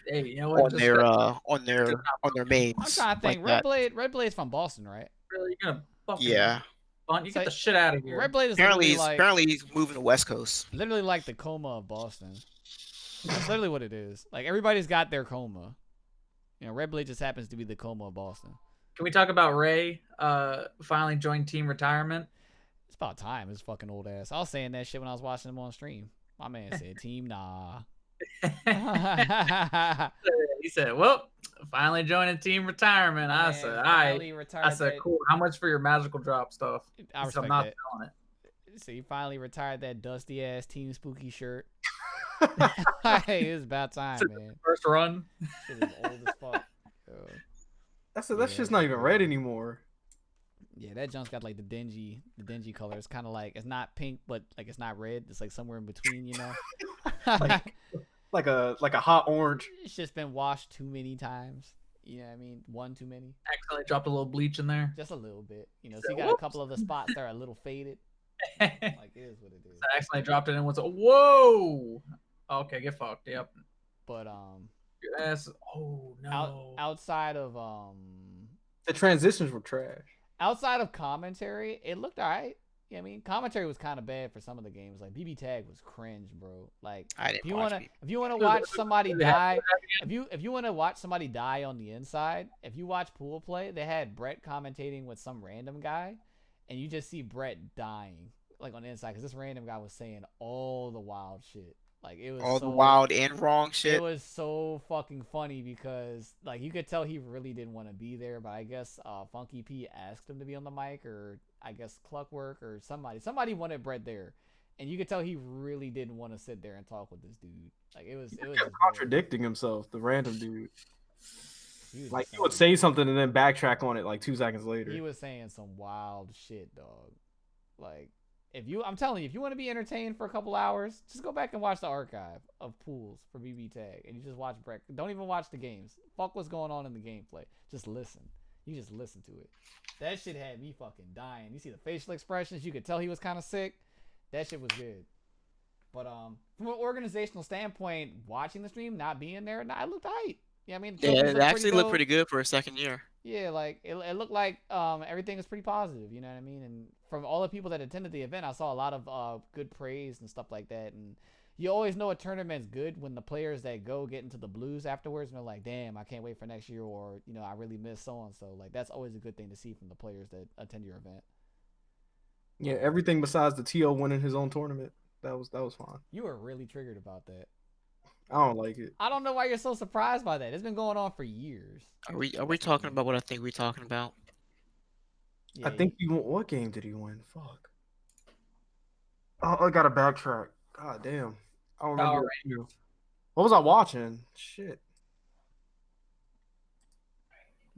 Speaker 1: Hey, you know what?
Speaker 6: on
Speaker 1: Just
Speaker 6: their
Speaker 1: got-
Speaker 6: on their mains.
Speaker 2: I'm trying to think.
Speaker 6: like that.
Speaker 2: Red Blade's from Boston, right?
Speaker 1: really gonna fucking
Speaker 6: Yeah.
Speaker 1: bunt. You
Speaker 2: So-
Speaker 1: get the shit out of here.
Speaker 2: Red Blade is
Speaker 6: Apparently,
Speaker 2: literally
Speaker 6: he's moving to West Coast.
Speaker 2: literally like the coma of Boston. That's literally what it is. Like everybody's got their coma. You know, Red Blade just happens to be the coma of Boston.
Speaker 1: Can we talk about Ray finally joined team retirement?
Speaker 2: It's about time. His fucking old ass. I was saying that shit when I was watching him on stream. My man said, "Team nah."
Speaker 1: He said, "Well, finally joining team retirement." I said, "All right."
Speaker 2: Finally retired
Speaker 1: I said,
Speaker 2: that-
Speaker 1: "Cool. How much for your magical drop stuff?"
Speaker 2: I
Speaker 1: He said,
Speaker 2: respect
Speaker 1: "I'm not
Speaker 2: that.
Speaker 1: selling it."
Speaker 2: So he finally retired that dusty ass Team Spooky shirt. Hey, it was about time, man.
Speaker 1: First run.
Speaker 2: Shit is old as fuck. Yo.
Speaker 3: That's
Speaker 2: Yeah,
Speaker 3: shit's not even red anymore.
Speaker 2: Yeah, that junk's got like the dingy color. It's kind of like it's not pink, but like it's not red. It's like somewhere in between, you know.
Speaker 3: Like a hot orange.
Speaker 2: It's just been washed too many times. You know what I mean? One too many.
Speaker 1: Accidentally dropped a little bleach in there.
Speaker 2: Just a little bit. You know,
Speaker 1: So
Speaker 2: so you got a
Speaker 1: whoops.
Speaker 2: couple of the spots that are a little faded.
Speaker 1: I
Speaker 2: Like it is what it is.
Speaker 1: accidentally dropped it in. What's whoa? Okay, get fucked. Yep.
Speaker 2: But
Speaker 1: Your ass. Oh no.
Speaker 2: outside of
Speaker 3: The transitions were trash.
Speaker 2: outside of commentary, it looked alright. Yeah, I mean, commentary was kind of bad for some of the games. Like BB Tag was cringe, bro. Like
Speaker 6: I
Speaker 2: if
Speaker 6: didn't
Speaker 2: you
Speaker 6: watch
Speaker 2: wanna
Speaker 6: it.
Speaker 2: if you wanna watch somebody
Speaker 1: They have-
Speaker 2: die, if you wanna watch somebody die on the inside, if you watch pool play, they had Brett commentating with some random guy, and you just see Brett dying like on the inside because this random guy was saying all the wild shit. Like it was
Speaker 6: All
Speaker 2: so,
Speaker 6: the wild and wrong
Speaker 2: It
Speaker 6: shit.
Speaker 2: was so fucking funny because like you could tell he really didn't want to be there, but I guess Funky P asked him to be on the mic, or I guess Cluckwork or somebody wanted Brett there, and you could tell he really didn't want to sit there and talk with this dude. Like it was
Speaker 3: Kept
Speaker 2: just bad.
Speaker 3: contradicting himself, the random dude.
Speaker 2: He was
Speaker 3: Like
Speaker 2: just
Speaker 3: he would
Speaker 2: saying-
Speaker 3: say something and then backtrack on it like 2 seconds later.
Speaker 2: he was saying some wild shit, dog. Like I'm telling you, if you want to be entertained for a couple hours, just go back and watch the archive of pools for BB Tag, and you just watch Breck. Don't even watch the games. Fuck what's going on in the gameplay. Just listen. You just listen to it. That shit had me fucking dying. You see the facial expressions. You could tell he was kind of sick. That shit was good. But from an organizational standpoint, watching the stream, not being there, nah, it looked tight. Yeah, I mean, the
Speaker 6: Yeah,
Speaker 2: trophies
Speaker 6: it
Speaker 2: looked
Speaker 6: actually looked
Speaker 2: dope.
Speaker 6: pretty good for a second year.
Speaker 2: Yeah, like it looked like everything was pretty positive, you know what I mean? And from all the people that attended the event, I saw a lot of good praise and stuff like that. And you always know a tournament's good when the players that go get into the blues afterwards and they're like, damn, I can't wait for next year, or I really miss so and so. Like that's always a good thing to see from the players that attend your event.
Speaker 3: Yeah, everything besides the TO winning his own tournament. That was fine.
Speaker 2: You were really triggered about that.
Speaker 3: I don't like it.
Speaker 2: I don't know why you're so surprised by that. It's been going on for years.
Speaker 6: Are we talking about what I think we're talking about?
Speaker 2: Yeah,
Speaker 3: I think he won. What game did he win? Fuck. Oh, I got to backtrack. God damn. I don't remember.
Speaker 1: Power
Speaker 3: What was I watching? Shit.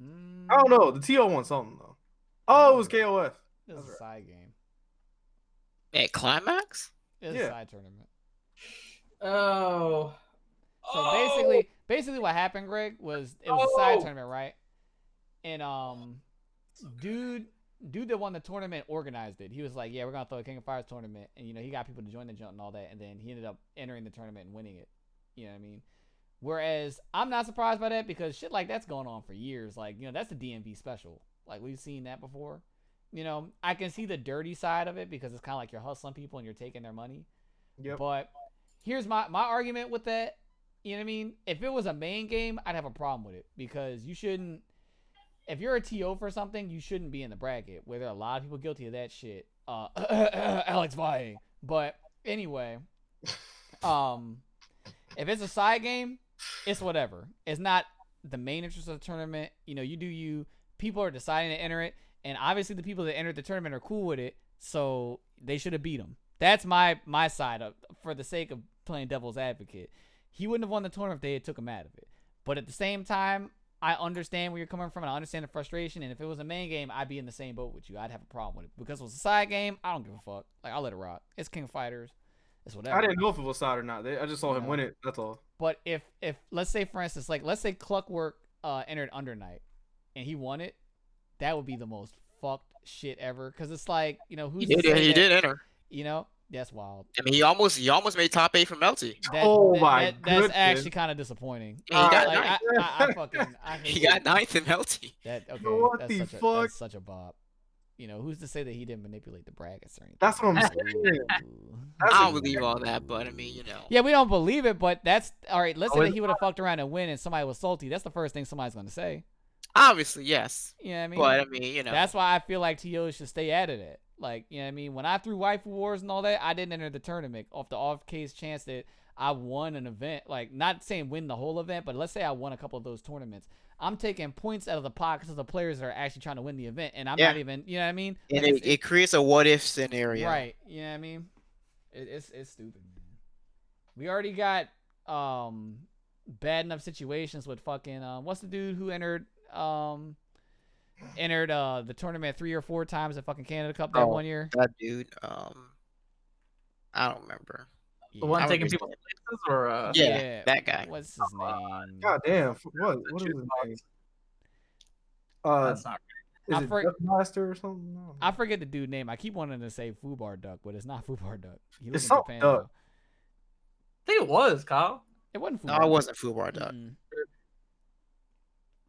Speaker 2: Mm,
Speaker 3: I don't know. The TO won something though. Oh, it was KOF.
Speaker 2: It was
Speaker 3: That's
Speaker 2: a side game.
Speaker 6: At Climax?
Speaker 2: It was
Speaker 3: Yeah.
Speaker 2: a side tournament.
Speaker 1: Oh.
Speaker 2: So basically what happened, Greg, was it was a side
Speaker 1: Oh.
Speaker 2: tournament, right? And dude that won the tournament organized it. He was like, yeah, we're gonna throw a King of Fighters tournament, and he got people to join the jump and all that, and then he ended up entering the tournament and winning it. You know what I mean? Whereas I'm not surprised by that because shit like that's going on for years. Like, that's the DMV special. Like we've seen that before. I can see the dirty side of it because it's kind of like you're hustling people and you're taking their money.
Speaker 3: Yep.
Speaker 2: But here's my argument with that. You know what I mean? If it was a main game, I'd have a problem with it because you shouldn't. If you're a TO for something, you shouldn't be in the bracket. Where there are a lot of people guilty of that shit. Alex vying. But anyway, if it's a side game, it's whatever. It's not the main interest of the tournament. You do you. People are deciding to enter it, and obviously the people that entered the tournament are cool with it, so they should have beat them. That's my side of for the sake of playing devil's advocate. He wouldn't have won the tournament if they had took him out of it. But at the same time, I understand where you're coming from, and I understand the frustration. And if it was a main game, I'd be in the same boat with you. I'd have a problem with it. Because it was a side game, I don't give a fuck. Like, I'll let it rock. It's King of Fighters. It's whatever.
Speaker 3: I didn't know if it was side or not. I just saw him
Speaker 2: Yeah.
Speaker 3: win it. That's all.
Speaker 2: But if let's say, for instance, let's say Clockwork entered Under Night, and he won it, that would be the most fucked shit ever. Because it's like, who's
Speaker 6: He
Speaker 2: to say
Speaker 6: did enter.
Speaker 2: That's wild.
Speaker 6: I mean, he almost made top 8 from Melty.
Speaker 2: That's
Speaker 3: goodness.
Speaker 2: actually kind of disappointing.
Speaker 6: Yeah, he got
Speaker 2: Like,
Speaker 6: ninth.
Speaker 2: I fucking I hate
Speaker 6: He got
Speaker 2: that.
Speaker 6: 9th in Melty.
Speaker 2: That okay?
Speaker 3: What
Speaker 2: that's
Speaker 3: the
Speaker 2: such
Speaker 3: fuck?
Speaker 2: that's such a bop. Who's to say that he didn't manipulate the brackets or anything?
Speaker 3: That's what I'm saying.
Speaker 2: Ooh.
Speaker 3: That's
Speaker 6: I
Speaker 3: a-
Speaker 6: don't believe all that, but I mean,
Speaker 2: Yeah, we don't believe it, but that's all right. Let's say
Speaker 1: Oh,
Speaker 2: that he would have fucked around and win, and somebody was salty. That's the first thing somebody's gonna say.
Speaker 6: obviously, yes.
Speaker 2: You know what I mean?
Speaker 6: But I mean,
Speaker 2: That's why I feel like TOs should stay out of it. Like, you know what I mean? When I threw Waifu Wars and all that, I didn't enter the tournament off the off case chance that I won an event. Like, not saying win the whole event, but let's say I won a couple of those tournaments. I'm taking points out of the pockets of the players that are actually trying to win the event, and I'm
Speaker 6: Yeah.
Speaker 2: not even, you know what I mean?
Speaker 6: and
Speaker 2: Like,
Speaker 6: it creates a what if scenario.
Speaker 2: right. You know what I mean? It's stupid, man. We already got bad enough situations with fucking what's the dude who entered the tournament 3 or 4 times at fucking Canada Cup that
Speaker 6: Oh.
Speaker 2: one year?
Speaker 6: That dude, I don't remember.
Speaker 1: The one
Speaker 6: I
Speaker 1: taking
Speaker 6: remember
Speaker 1: people's places, or
Speaker 6: Yeah, that guy.
Speaker 2: What's his name?
Speaker 3: God damn. What is his name?
Speaker 1: that's not.
Speaker 3: Is
Speaker 2: I
Speaker 3: it
Speaker 2: for-
Speaker 3: Duckmaster or something? No.
Speaker 2: I forget the dude name. I keep wanting to say Fubar Duck, but it's not Fubar Duck. He lives
Speaker 3: It's
Speaker 2: in
Speaker 3: something
Speaker 2: Japan,
Speaker 3: Duck.
Speaker 2: though.
Speaker 1: I think it was Kyle.
Speaker 2: It wasn't Fubar.
Speaker 6: No, it wasn't Fubar Duck.
Speaker 2: Mm-mm.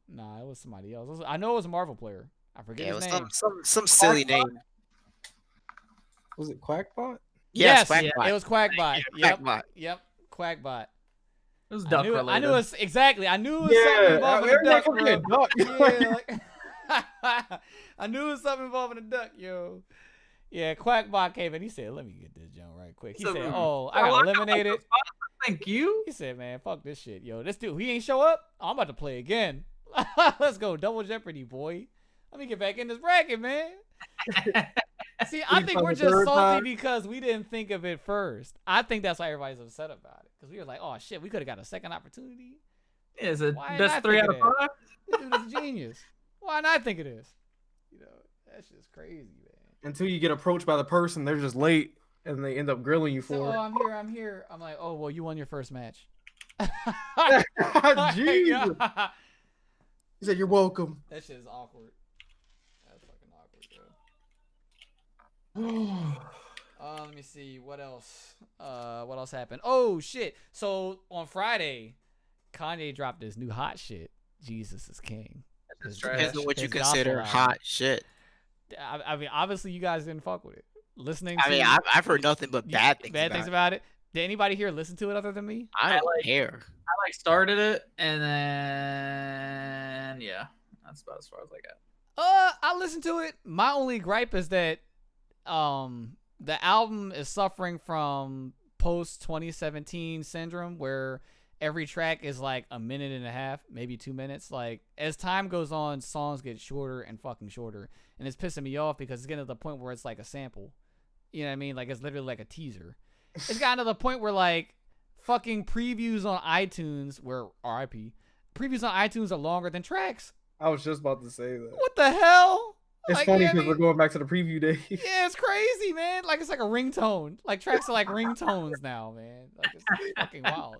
Speaker 2: Nah, it was somebody else. I know it was a Marvel player. I forget
Speaker 6: Yeah, it
Speaker 2: his
Speaker 6: was
Speaker 2: name.
Speaker 6: some silly
Speaker 3: Quackbot?
Speaker 6: name.
Speaker 3: Was it Quackbot?
Speaker 6: Yes,
Speaker 2: yeah,
Speaker 6: Quackbot.
Speaker 2: it was Quackbot.
Speaker 6: Yeah,
Speaker 2: Yep,
Speaker 6: Quackbot.
Speaker 2: yep, Quackbot.
Speaker 1: It was
Speaker 2: I
Speaker 1: duck
Speaker 2: knew,
Speaker 1: related.
Speaker 2: I knew it was exactly. I knew it was something
Speaker 3: Yeah,
Speaker 2: involving a
Speaker 3: everybody
Speaker 2: duck,
Speaker 3: forget
Speaker 2: bro.
Speaker 3: Duck.
Speaker 2: Yeah, like, I knew it was something involving a duck, yo. Yeah, Quackbot came in. He said, "Let me get this junk right quick." He
Speaker 1: So,
Speaker 2: said, "Oh, I got
Speaker 1: like
Speaker 2: eliminated."
Speaker 1: Thank you.
Speaker 2: He said, "Man, fuck this shit, yo. This dude, he ain't show up. I'm about to play again. Let's go, double jeopardy, boy. Let me get back in this bracket, man." See, I
Speaker 3: He
Speaker 2: think
Speaker 3: found
Speaker 2: we're
Speaker 3: the
Speaker 2: just
Speaker 3: third
Speaker 2: salty
Speaker 3: time.
Speaker 2: because we didn't think of it first. I think that's why everybody's upset about it because we were like, "Oh shit, we could have got a second opportunity."
Speaker 1: Is it
Speaker 2: Why
Speaker 1: best
Speaker 2: not
Speaker 1: 3
Speaker 2: think
Speaker 1: out
Speaker 2: of
Speaker 1: of
Speaker 2: that?
Speaker 1: 5?
Speaker 2: This dude is a genius. Why not think of this? That's just crazy, man.
Speaker 3: until you get approached by the person, they're just late and they end up grilling you
Speaker 2: So,
Speaker 3: for it.
Speaker 2: I'm here. I'm like, oh well, you won your first match.
Speaker 3: Jesus. He said, "You're welcome."
Speaker 2: That shit is awkward. That's fucking awkward, bro. Let me see what else. What else happened? Oh shit! So on Friday, Kanye dropped this new hot shit. Jesus is King.
Speaker 1: That's
Speaker 2: His-
Speaker 1: trash.
Speaker 6: Depends on what you
Speaker 2: his gospel
Speaker 6: consider
Speaker 2: album.
Speaker 6: hot shit.
Speaker 2: I mean, obviously you guys didn't fuck with it. Listening.
Speaker 6: I mean,
Speaker 2: to,
Speaker 6: I've heard nothing but bad things.
Speaker 2: about it. Did anybody here listen to it other than me?
Speaker 6: I don't
Speaker 1: like-
Speaker 6: care.
Speaker 1: I like started it and then yeah, that's about as far as I got.
Speaker 2: I listened to it. My only gripe is that the album is suffering from post 2017 syndrome where every track is like a minute and a half, maybe 2 minutes. Like as time goes on, songs get shorter and fucking shorter, and it's pissing me off because it's getting to the point where it's like a sample. You know what I mean? Like it's literally like a teaser. It's gotten to the point where like fucking previews on iTunes, where RIP, previews on iTunes are longer than tracks.
Speaker 3: I was just about to say that.
Speaker 2: What the hell?
Speaker 3: It's
Speaker 2: Like,
Speaker 3: funny
Speaker 2: you know
Speaker 3: because
Speaker 2: what I
Speaker 3: we're going back to the preview days.
Speaker 2: Yeah, it's crazy, man. Like it's like a ringtone. Like tracks are like ringtones now, man. Like it's fucking wild.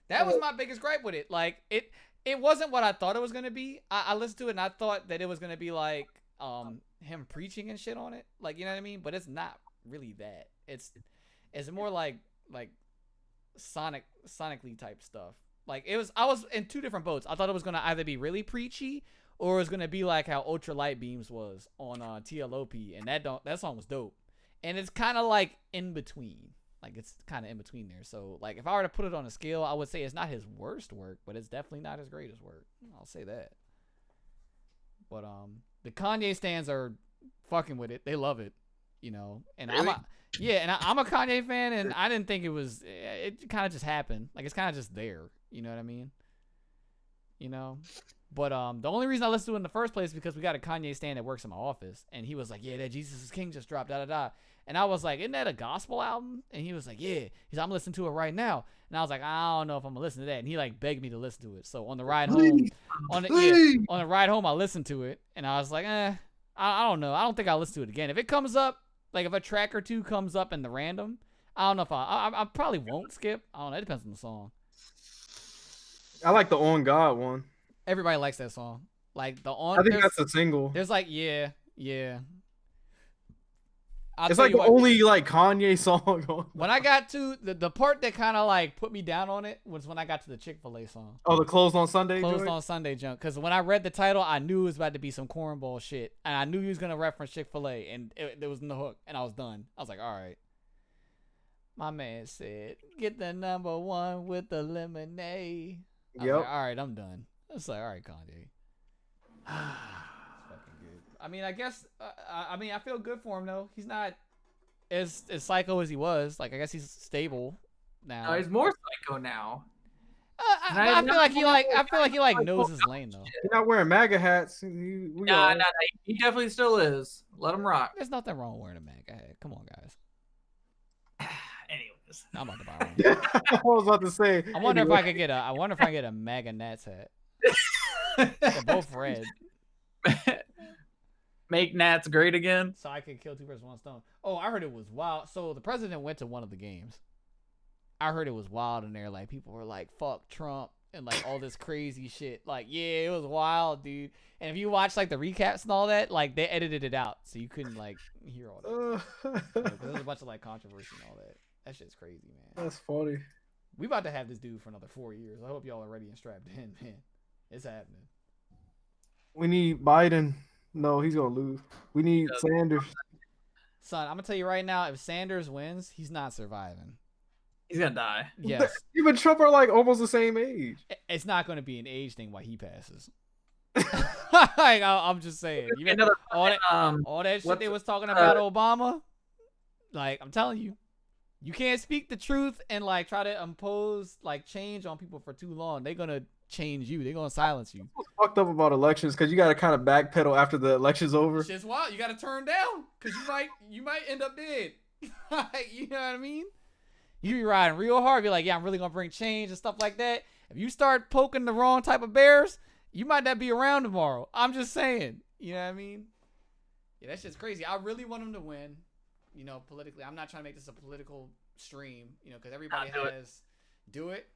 Speaker 2: That was my biggest gripe with it. Like it wasn't what I thought it was gonna be. I listened to it and I thought that it was gonna be like him preaching and shit on it. Like you know what I mean? But it's not really that. It's more like sonically type stuff. Like I was in two different boats. I thought it was gonna either be really preachy or it was gonna be like how Ultra Light Beams was on TLOP, and that song was dope. And it's kind of like in between. Like it's kind of in between there. So like if I were to put it on a scale, I would say it's not his worst work, but it's definitely not his greatest work. I'll say that. But the Kanye stans are fucking with it. They love it, you know. And
Speaker 6: Really?
Speaker 2: I'm a Kanye fan, and I didn't think it was. It kind of just happened. Like it's kind of just there. You know what I mean? You know. But the only reason I listened to it in the first place is because we got a Kanye stan that works in my office, and he was like, "Yeah, that Jesus is King just dropped, da da da." And I was like, "Isn't that a gospel album?" And he was like, "Yeah." He's like, "I'm listening to it right now." And I was like, "I don't know if I'm gonna listen to that." And he like begged me to listen to it. So on the ride home, on the ride home, I listened to it, and I was like, I don't know. I don't think I'll listen to it again. If it comes up, like if a track or two comes up in the random, I don't know if I probably won't skip. I don't know. It depends on the song.
Speaker 3: I like the On God one.
Speaker 2: Everybody likes that song. Like the on.
Speaker 3: I think
Speaker 2: there's-
Speaker 3: that's a single.
Speaker 2: There's like yeah. I'll
Speaker 3: It's
Speaker 2: tell
Speaker 3: like
Speaker 2: you
Speaker 3: the
Speaker 2: what,
Speaker 3: only like Kanye song on.
Speaker 2: when I got to the part that kind of like put me down on it was when I got to the Chick-fil-A song.
Speaker 3: Oh, the Closed on Sunday.
Speaker 2: Closed
Speaker 3: joint?
Speaker 2: on Sunday junk. Because when I read the title, I knew it was about to be some cornball shit. And I knew he was going to reference Chick-fil-A. And it was in the hook. And I was done. I was like, all right. My man said, get the number one with the lemonade. I was
Speaker 3: Yep.
Speaker 2: like, all right, I'm done. It's like, all right, Kanye. It's fucking good. I mean, I guess, I feel good for him, though. He's not as psycho as he was. Like, I guess he's stable now.
Speaker 1: No, he's more psycho now.
Speaker 2: I feel like he knows his lane, though.
Speaker 3: You're not wearing MAGA hats.
Speaker 1: Nah, he definitely still is. Let him rock.
Speaker 2: There's nothing wrong with wearing a MAGA hat. Come on, guys.
Speaker 1: Anyways,
Speaker 2: I'm about to buy one.
Speaker 3: I was about to say.
Speaker 2: I wonder if
Speaker 3: anyway.
Speaker 2: I could get a MAGA Nats hat. They're both red,
Speaker 1: make Nats great again.
Speaker 2: so I could kill two birds with one stone. Oh, I heard it was wild. So the president went to one of the games. I heard it was wild in there. Like people were like, "Fuck Trump," and like all this crazy shit. Like, yeah, it was wild, dude. And if you watch like the recaps and all that, like they edited it out, so you couldn't like hear all that. Like, there's a bunch of like controversy and all that. That shit's crazy, man.
Speaker 3: That's funny.
Speaker 2: We about to have this dude for another 4 years. I hope y'all are ready and strapped in, man. It's happening.
Speaker 3: We need Biden. No, he's gonna lose. We need
Speaker 1: Yeah.
Speaker 3: Sanders.
Speaker 2: Son, I'm gonna tell you right now, if Sanders wins, he's not surviving.
Speaker 1: He's gonna die.
Speaker 2: Yes.
Speaker 3: Even Trump are like almost the same age.
Speaker 2: It's not gonna be an age thing why he passes. Like, I'm just saying. You
Speaker 1: Another
Speaker 2: all that, all that shit
Speaker 1: what's-
Speaker 2: they was talking about Obama, like, I'm telling you, you can't speak the truth and like try to impose like change on people for too long. They're gonna change you. They're gonna silence you.
Speaker 3: What's fucked up about elections because you got to kind of backpedal after the election's over.
Speaker 2: Shit's wild. You gotta turn down because you might end up dead. Like, you know what I mean? You be riding real hard. Be like, yeah, I'm really gonna bring change and stuff like that. If you start poking the wrong type of bears, you might not be around tomorrow. I'm just saying. You know what I mean? Yeah, that shit's crazy. I really want him to win. You know, politically, I'm not trying to make this a political stream. You know, because everybody
Speaker 1: do it.
Speaker 2: has do it.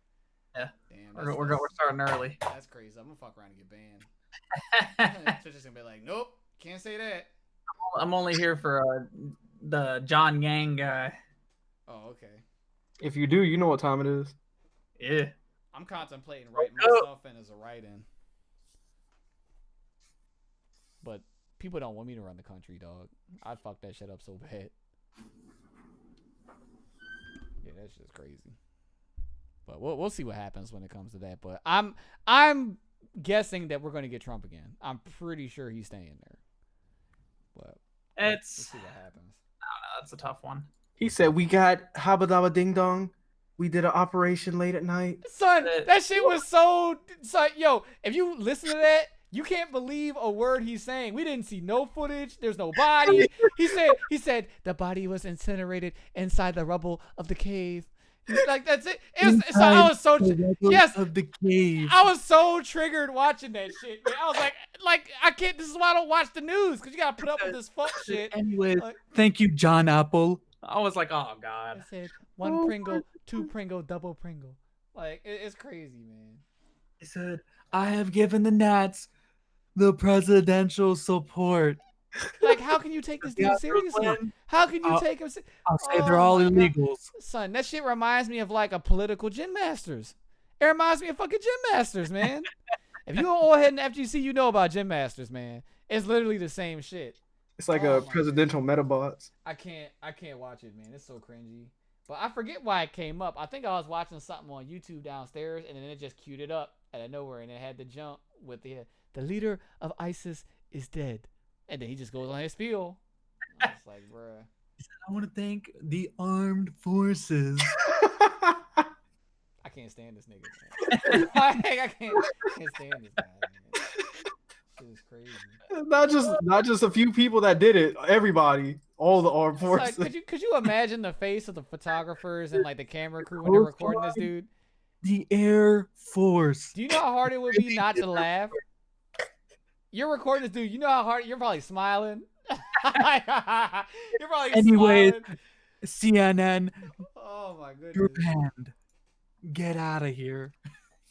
Speaker 1: Yeah.
Speaker 2: Damn,
Speaker 1: We're starting early.
Speaker 2: that's crazy. I'm gonna fuck around and get banned. Twitch is gonna be like, nope, can't say that.
Speaker 1: I'm only here for the John Yang guy.
Speaker 2: Oh, okay.
Speaker 3: If you do, you know what time it is.
Speaker 1: Yeah.
Speaker 2: I'm contemplating writing
Speaker 1: Oh.
Speaker 2: myself in as a write-in. But people don't want me to run the country, dog. I'd fuck that shit up so bad. Yeah, that's just crazy. But we'll see what happens when it comes to that. But I'm guessing that we're gonna get Trump again. I'm pretty sure he's staying there. But we'll
Speaker 1: It's
Speaker 2: see what happens.
Speaker 1: that's a tough one.
Speaker 3: He said we got Habba Dabba Ding Dong. We did an operation late at night.
Speaker 2: Son, that shit was so. Yo, if you listen to that, you can't believe a word he's saying. We didn't see no footage. There's no body. He said the body was incinerated inside the rubble of the cave. Like that's it. I was so yes
Speaker 3: of the cave.
Speaker 2: I was so triggered watching that shit. Man. I was like I can't. This is why I don't watch the news because you gotta put up with this fuck shit.
Speaker 1: Anyways,
Speaker 2: Like-
Speaker 1: thank you, John Apple. I was like, oh
Speaker 2: I
Speaker 1: god.
Speaker 2: said one Pringle, two Pringle, double Pringle. Like it's crazy, man.
Speaker 1: He said, I have given the Nats the presidential support.
Speaker 2: Like how can you take this dude seriously? How can you take him?
Speaker 1: I'll say
Speaker 2: Oh
Speaker 1: they're all
Speaker 2: my God.
Speaker 1: illegals.
Speaker 2: Son, that shit reminds me of like a political gym masters. It reminds me of fucking gym masters, man. If you don't go ahead and FGC, you know about gym masters, man. It's literally the same shit.
Speaker 3: It's like
Speaker 2: Oh
Speaker 3: a
Speaker 2: my
Speaker 3: presidential metabots.
Speaker 2: I can't watch it, man. It's so cringy. But I forget why it came up. I think I was watching something on YouTube downstairs, and then it just queued it up out of nowhere, and it had the jump with the leader of ISIS is dead, and then he just goes on his spiel. I was like, bruh.
Speaker 1: I want to thank the armed forces.
Speaker 2: I can't stand this nigga, man. I can't stand this guy, man. Shit is crazy.
Speaker 3: Not just a few people that did it. Everybody, all the armed
Speaker 2: It's like,
Speaker 3: forces.
Speaker 2: could you imagine the face of the photographers and like the camera crew when they're recording this dude?
Speaker 1: The Air Force.
Speaker 2: Do you know how hard it would be not to laugh? You're recording this dude. You know how hard you're probably smiling. You're probably
Speaker 1: Anyways,
Speaker 2: smiling.
Speaker 1: CNN,
Speaker 2: Oh my goodness.
Speaker 1: you're banned. Get out of here.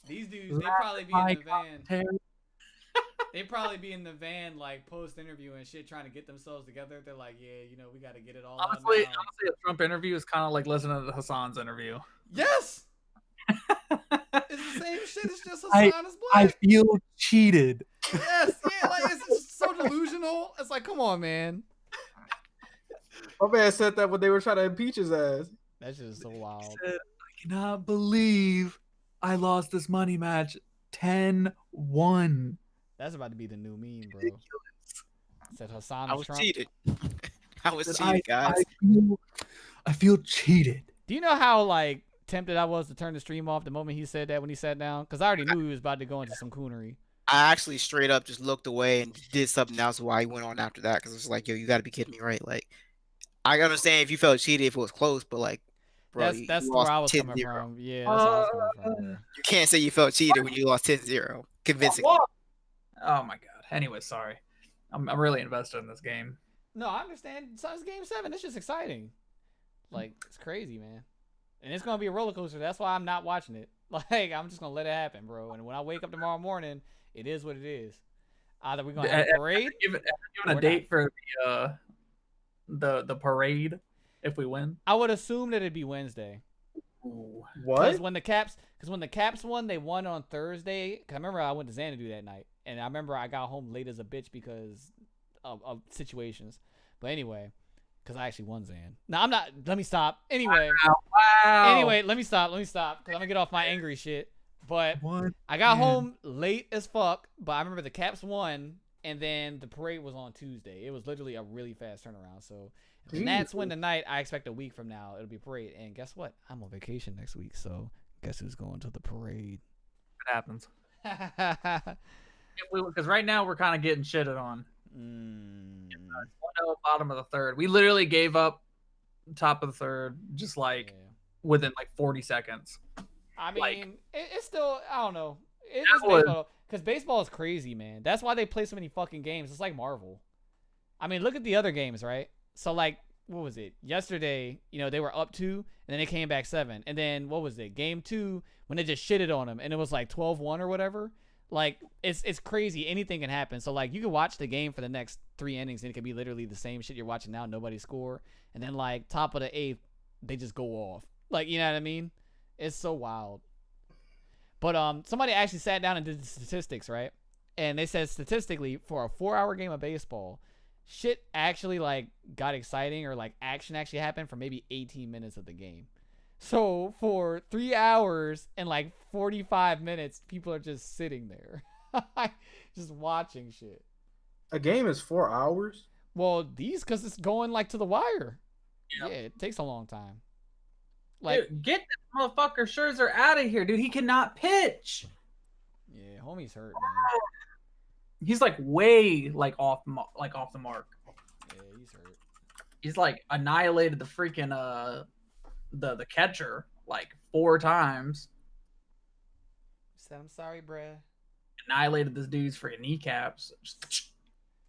Speaker 2: These dudes, they probably be in the van.
Speaker 1: Terry.
Speaker 2: They probably be in the van like post interview and shit, trying to get themselves together. They're like, yeah, you know, we got to get it all out
Speaker 1: Honestly,
Speaker 2: now.
Speaker 1: a Trump interview is kind of like listening to Hassan's interview.
Speaker 2: Yes. It's the same shit. It's just
Speaker 1: I-
Speaker 2: Hassan is
Speaker 1: I
Speaker 2: black.
Speaker 1: feel cheated.
Speaker 2: Yes, yeah, like it's just so delusional. It's like, come on, man.
Speaker 3: My man said that when they were trying to impeach his ass.
Speaker 2: That's just so wild.
Speaker 1: Said, I cannot believe I lost this money match 10-1.
Speaker 2: That's about to be the new meme, bro. Said Hassan
Speaker 6: I
Speaker 2: is
Speaker 6: was
Speaker 2: Trump.
Speaker 6: cheated. I was
Speaker 1: Said,
Speaker 6: cheated, guys.
Speaker 1: I feel cheated.
Speaker 2: Do you know how like tempted I was to turn the stream off the moment he said that when he sat down? Because I already knew he was about to go into some coonery.
Speaker 6: I actually straight up just looked away and did something else while he went on after that because it was like, yo, you got to be kidding me, right? Like, I understand if you felt cheated if it was close, but like, bro,
Speaker 2: That's
Speaker 6: you
Speaker 2: where
Speaker 6: lost
Speaker 2: I was
Speaker 6: 10-0.
Speaker 2: coming from. Yeah, that's where I was coming from.
Speaker 6: You can't say you felt cheated when you lost 10-0 convincingly.
Speaker 1: What? Oh my god. Anyway, sorry. I'm really invested in this game.
Speaker 2: No, I understand. It's game 7. It's just exciting. Like, it's crazy, man. And it's gonna be a roller coaster. That's why I'm not watching it. Like, I'm just gonna let it happen, bro. And when I wake up tomorrow morning, it is what it is. Either we're gonna have a parade.
Speaker 1: Given
Speaker 2: Or
Speaker 1: a
Speaker 2: not.
Speaker 1: date for the parade if we win.
Speaker 2: I would assume that it'd be Wednesday.
Speaker 1: Ooh.
Speaker 3: What?
Speaker 2: Because when the Caps won, they won on Thursday. 'Cause I remember I went to Xanadu that night, and I remember I got home late as a bitch because of situations. But anyway, because I actually won Xan. No, I'm not. Let me stop. Anyway,
Speaker 1: Wow.
Speaker 2: anyway, let me stop. Because I'm gonna get off my angry shit. But
Speaker 1: What?
Speaker 2: I got
Speaker 1: Man.
Speaker 2: home late as fuck. But I remember the Caps won, and then the parade was on Tuesday. It was literally a really fast turnaround. So if the Nats win tonight, I expect a week from now it'll be parade. And guess what? I'm on vacation next week. So guess who's going to the parade?
Speaker 1: It happens. Because right now we're kind of getting shitted on. 1-0 bottom of the third. We literally gave up top of the third just like
Speaker 2: Yeah.
Speaker 1: within like 40 seconds.
Speaker 2: I mean,
Speaker 1: like-
Speaker 2: it's still, I don't know. It's
Speaker 1: That was-
Speaker 2: baseball. Because baseball is crazy, man. That's why they play so many fucking games. It's like Marvel. I mean, look at the other games, right? So like, what was it? Yesterday, they were up 2, and then they came back 7, and then what was it? Game 2 when they just shitted on them, and it was like 12-1 or whatever. Like, it's crazy. Anything can happen. So like, you can watch the game for the next 3 innings, and it could be literally the same shit you're watching now. Nobody score, and then like top of the 8th, they just go off. Like, you know what I mean? It's so wild. But somebody actually sat down and did the statistics, right? And they said statistically for a 4-hour game of baseball, shit actually like got exciting or like action actually happened for maybe 18 minutes of the game. So for 3 hours and like 45 minutes, people are just sitting there, just watching shit.
Speaker 3: A game is 4 hours.
Speaker 2: Well, because it's going like to the wire.
Speaker 1: Yep.
Speaker 2: Yeah, it takes a long time. Like,
Speaker 1: Dude, get this motherfucker Scherzer out of here, dude. He cannot pitch.
Speaker 2: yeah, homie's hurt, man.
Speaker 1: He's like way like off the mark.
Speaker 2: Yeah, he's hurt.
Speaker 1: He's like annihilated the freaking the catcher like 4 times.
Speaker 2: Said I'm sorry, bruh.
Speaker 1: Annihilated this dude's freaking kneecaps. Just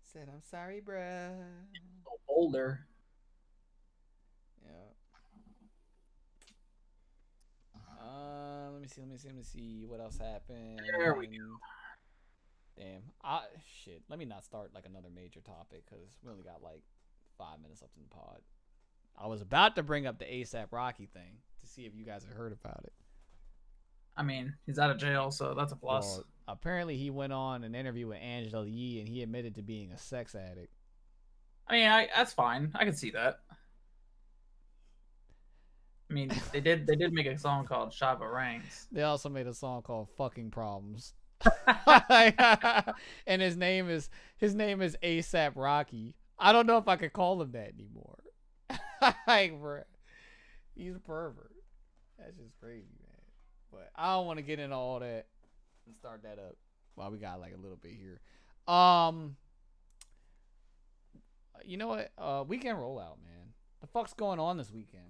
Speaker 2: Said I'm sorry, bruh.
Speaker 1: boulder.
Speaker 2: Yeah. Let me see what else happened.
Speaker 1: There we go.
Speaker 2: Damn. Shit. Let me not start like another major topic because we only got like 5 minutes left in the pod. I was about to bring up the ASAP Rocky thing to see if you guys have heard about it.
Speaker 1: I mean, he's out of jail, so that's a plus.
Speaker 2: Well, apparently he went on an interview with Angela Yee and he admitted to being a sex addict.
Speaker 1: I mean, that's fine. I can see that. I mean, they did make a song called Shabba Ranks.
Speaker 2: They also made a song called "Fucking Problems," and his name is ASAP Rocky. I don't know if I could call him that anymore. Like, bro, he's a pervert. That's just crazy, man. But I don't want to get into all that and start that up. Well, we got like a little bit here. You know what? Weekend rollout, man. The fuck's going on this weekend?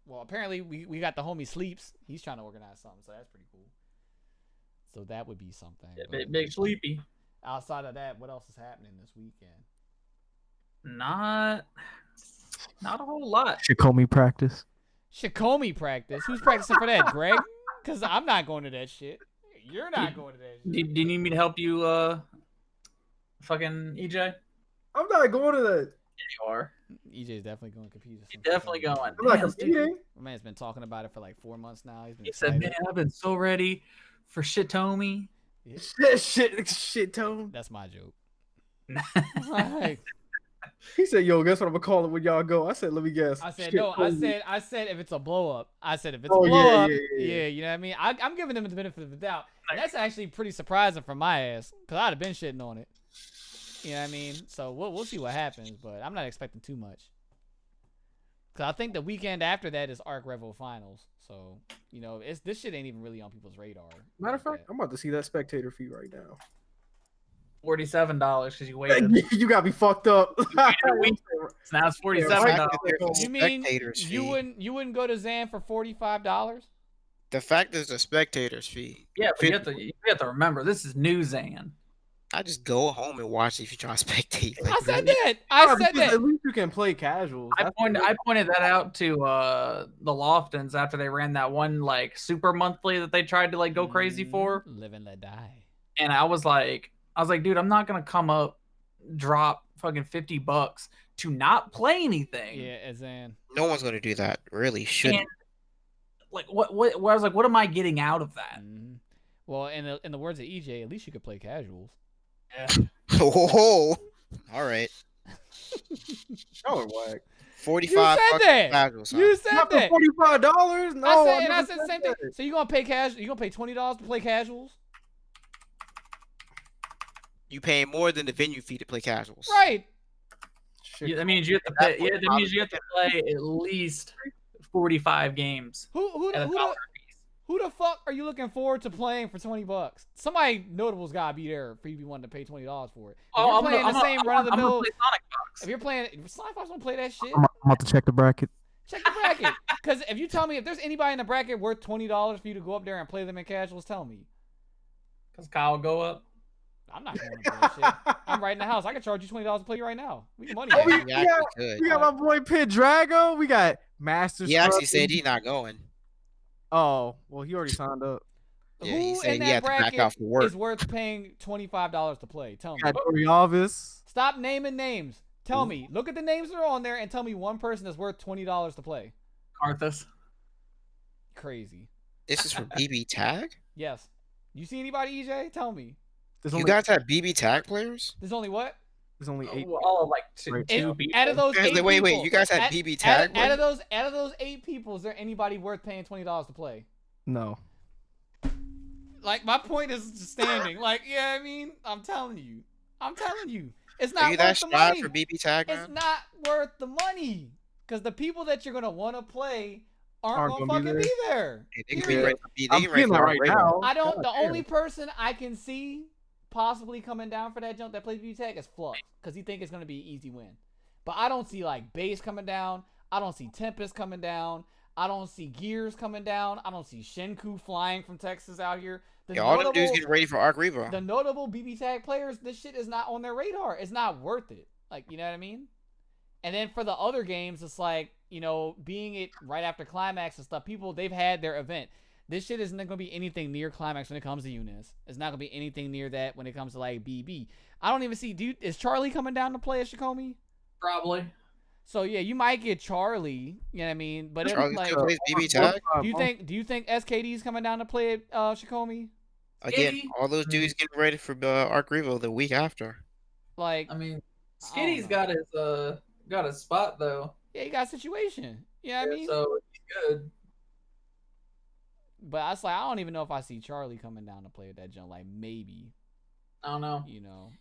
Speaker 2: Well, apparently we got the homie Sleeps. He's trying to organize something, so that's pretty cool. So that would be something.
Speaker 1: Yeah, big sleepy.
Speaker 2: Outside of that, what else is happening this weekend?
Speaker 1: Not a whole lot.
Speaker 3: Shikomi practice.
Speaker 2: Shikomi practice. Who's practicing for that, Greg? Because I'm not going to that shit. You're not going to that shit.
Speaker 1: Do you need me to help you, fucking EJ?
Speaker 3: I'm not going to that.
Speaker 1: You are.
Speaker 2: EJ's definitely going to compete.
Speaker 1: You're definitely going.
Speaker 3: I'm not
Speaker 1: Yes, dude.
Speaker 3: competing.
Speaker 2: My man's been talking about it for like 4 months now. He's been
Speaker 1: He said,
Speaker 2: excited.
Speaker 1: "Man, I've been so ready for Shitomi."
Speaker 3: Shit, Tone.
Speaker 2: That's my joke. Like,
Speaker 3: He said, "Yo, guess what I'm gonna call it when y'all go?" I said, "Let me guess."
Speaker 2: I said
Speaker 3: Shit,
Speaker 2: no.
Speaker 3: Tony.
Speaker 2: I said if it's a blow up. I said if it's
Speaker 3: Oh,
Speaker 2: a blow
Speaker 3: yeah,
Speaker 2: up.
Speaker 3: yeah.
Speaker 2: You know what I mean. I'm giving them the benefit of the doubt. And that's actually pretty surprising for my ass because I'd have been shitting on it. You know what I mean. So we'll see what happens, but I'm not expecting too much. Cause I think the weekend after that is Arc Revo Finals. So this shit ain't even really on people's radar.
Speaker 3: Matter of
Speaker 2: like
Speaker 3: fact, I'm about to see that spectator fee right now.
Speaker 1: $47 because you waited.
Speaker 3: You got me fucked up.
Speaker 1: Now it's $47.
Speaker 6: There's a
Speaker 2: You mean
Speaker 6: spectator's
Speaker 2: you
Speaker 6: fee.
Speaker 2: wouldn't go to Zan for $45?
Speaker 6: The fact there's a spectator's fee.
Speaker 1: Yeah, but you have to remember this is New Zan.
Speaker 6: I just go home and watch it if you try to spectate. Like,
Speaker 2: I said
Speaker 6: really?
Speaker 2: that. I said
Speaker 3: Because
Speaker 2: that.
Speaker 3: At least you can play casuals.
Speaker 1: I pointed that out to the Loftons after they ran that one like super monthly that they tried to like go crazy for,
Speaker 2: Live and let die.
Speaker 1: and I was like, dude, I'm not gonna come up, drop fucking $50 to not play anything.
Speaker 2: Yeah, as in
Speaker 6: No one's gonna do that. Really shouldn't.
Speaker 1: And, like what I was like, what am I getting out of that?
Speaker 2: well, in the words of EJ, at least you could play casuals.
Speaker 6: Oh, all right.
Speaker 3: Y'all are whack.
Speaker 6: 45
Speaker 2: You said
Speaker 6: bucks
Speaker 2: that.
Speaker 6: casuals, huh?
Speaker 2: You said
Speaker 3: Not for
Speaker 2: that.
Speaker 3: $45. No,
Speaker 2: I
Speaker 3: never
Speaker 2: said the same thing.
Speaker 3: that.
Speaker 2: So you gonna pay cash? You gonna pay $20 to play casuals?
Speaker 6: You pay more than the venue fee to play casuals.
Speaker 2: Right.
Speaker 3: Shit.
Speaker 1: That means you have to pay, that means you have to play at least 45 games.
Speaker 2: Who
Speaker 1: at a
Speaker 2: the
Speaker 1: dollar piece.
Speaker 2: who the fuck are you looking forward to playing for $20? Somebody notable's gotta be there for you to be wanting to pay $20 for it. If
Speaker 1: Oh,
Speaker 2: you're
Speaker 1: I'm
Speaker 2: playing
Speaker 1: gonna-
Speaker 2: the
Speaker 1: I'm
Speaker 2: same
Speaker 1: gonna-
Speaker 2: run of the
Speaker 1: I'm gonna
Speaker 2: mill,
Speaker 1: play Sonic Box.
Speaker 2: if you're playing, Sonic Fox don't play that shit.
Speaker 3: I'm about to check the bracket.
Speaker 2: Check the bracket. Because if you tell me if there's anybody in the bracket worth $20 for you to go up there and play them in casuals, tell me.
Speaker 1: Cause Kyle go up.
Speaker 2: I'm not going to play that shit. I'm right in the house. I can charge you $20 to play right now. We get money.
Speaker 3: Oh,
Speaker 2: man.
Speaker 6: You actually could.
Speaker 3: We got my boy Pit Drago. We got Master.
Speaker 6: He actually
Speaker 3: Scrub.
Speaker 6: said he's not going.
Speaker 3: Oh, well, he already signed up.
Speaker 6: Yeah, he
Speaker 2: Who
Speaker 6: said
Speaker 2: in
Speaker 6: he
Speaker 2: that
Speaker 6: had to back
Speaker 2: bracket
Speaker 6: out for work.
Speaker 2: is worth paying $25 to play? Tell me.
Speaker 3: Got Dorialvis.
Speaker 2: Stop naming names. Tell me. Look at the names that are on there and tell me one person that's worth $20 to play.
Speaker 1: Karthus.
Speaker 2: Crazy.
Speaker 6: This is for BB Tag?
Speaker 2: Yes. You see anybody, EJ? Tell me.
Speaker 3: There's
Speaker 6: You
Speaker 3: only,
Speaker 6: guys have BB Tag players?
Speaker 2: There's only what?
Speaker 3: there's only 8.
Speaker 1: All like two,
Speaker 3: Right.
Speaker 1: two
Speaker 2: It-
Speaker 1: people.
Speaker 2: out of those
Speaker 6: Guys,
Speaker 2: 8
Speaker 6: wait,
Speaker 2: people,
Speaker 6: you guys had BB Tag
Speaker 2: out of
Speaker 6: players?
Speaker 2: those 8 people, is there anybody worth paying $20 to play?
Speaker 3: No.
Speaker 2: Like, my point is standing. Like, yeah, I mean, I'm telling you. It's
Speaker 6: Are
Speaker 2: not
Speaker 6: you that
Speaker 2: worth the
Speaker 6: shy
Speaker 2: money.
Speaker 6: for BB Tag,
Speaker 2: It's
Speaker 6: man?
Speaker 2: not worth the money. Because the people that you're going to want to play aren't
Speaker 3: Aren't
Speaker 2: going to
Speaker 3: gonna be
Speaker 2: fucking be there.
Speaker 6: Yeah, they can be
Speaker 2: Period.
Speaker 6: ready for B.
Speaker 3: I'm
Speaker 6: They can ready
Speaker 3: feeling that
Speaker 6: for
Speaker 3: right
Speaker 6: Raven.
Speaker 3: now.
Speaker 2: I don't.
Speaker 3: God
Speaker 2: The
Speaker 3: damn.
Speaker 2: only person I can see possibly coming down for that jump that plays BB Tag is Flux, because he think it's gonna be an easy win. But I don't see like Base coming down. I don't see Tempest coming down. I don't see Gears coming down. I don't see Shinku flying from Texas out here. The
Speaker 6: Yeah, all them dudes
Speaker 2: notable-
Speaker 6: getting ready for Arc Revo.
Speaker 2: the notable BB Tag players, this shit is not on their radar. It's not worth it. Like, you know what I mean? And then for the other games, it's like, you know, being it right after Climax and stuff, people, they've had their event. This shit isn't going to be anything near Climax when it comes to Eunice. It's not going to be anything near that when it comes to, like, BB. I don't even see, dude, is Charlie coming down to play at Shikomi?
Speaker 1: Probably.
Speaker 2: So, yeah, you might get Charlie, you know what I mean? But,
Speaker 6: Charlie
Speaker 2: like,
Speaker 6: still plays BB Tag?
Speaker 2: do you think SKD's coming down to play at Shikomi?
Speaker 6: Again,
Speaker 1: Skitty?
Speaker 6: all those dudes getting ready for Arc Revo the week after.
Speaker 2: Like,
Speaker 1: I mean,
Speaker 2: I don't
Speaker 1: Skitty's
Speaker 2: know.
Speaker 1: got his spot though.
Speaker 2: yeah, you got a situation. You know what I mean?
Speaker 1: So he's good.
Speaker 2: But I was like, I don't even know if I see Charlie coming down to play with that jump. Like, maybe,
Speaker 1: I don't know.
Speaker 2: you know.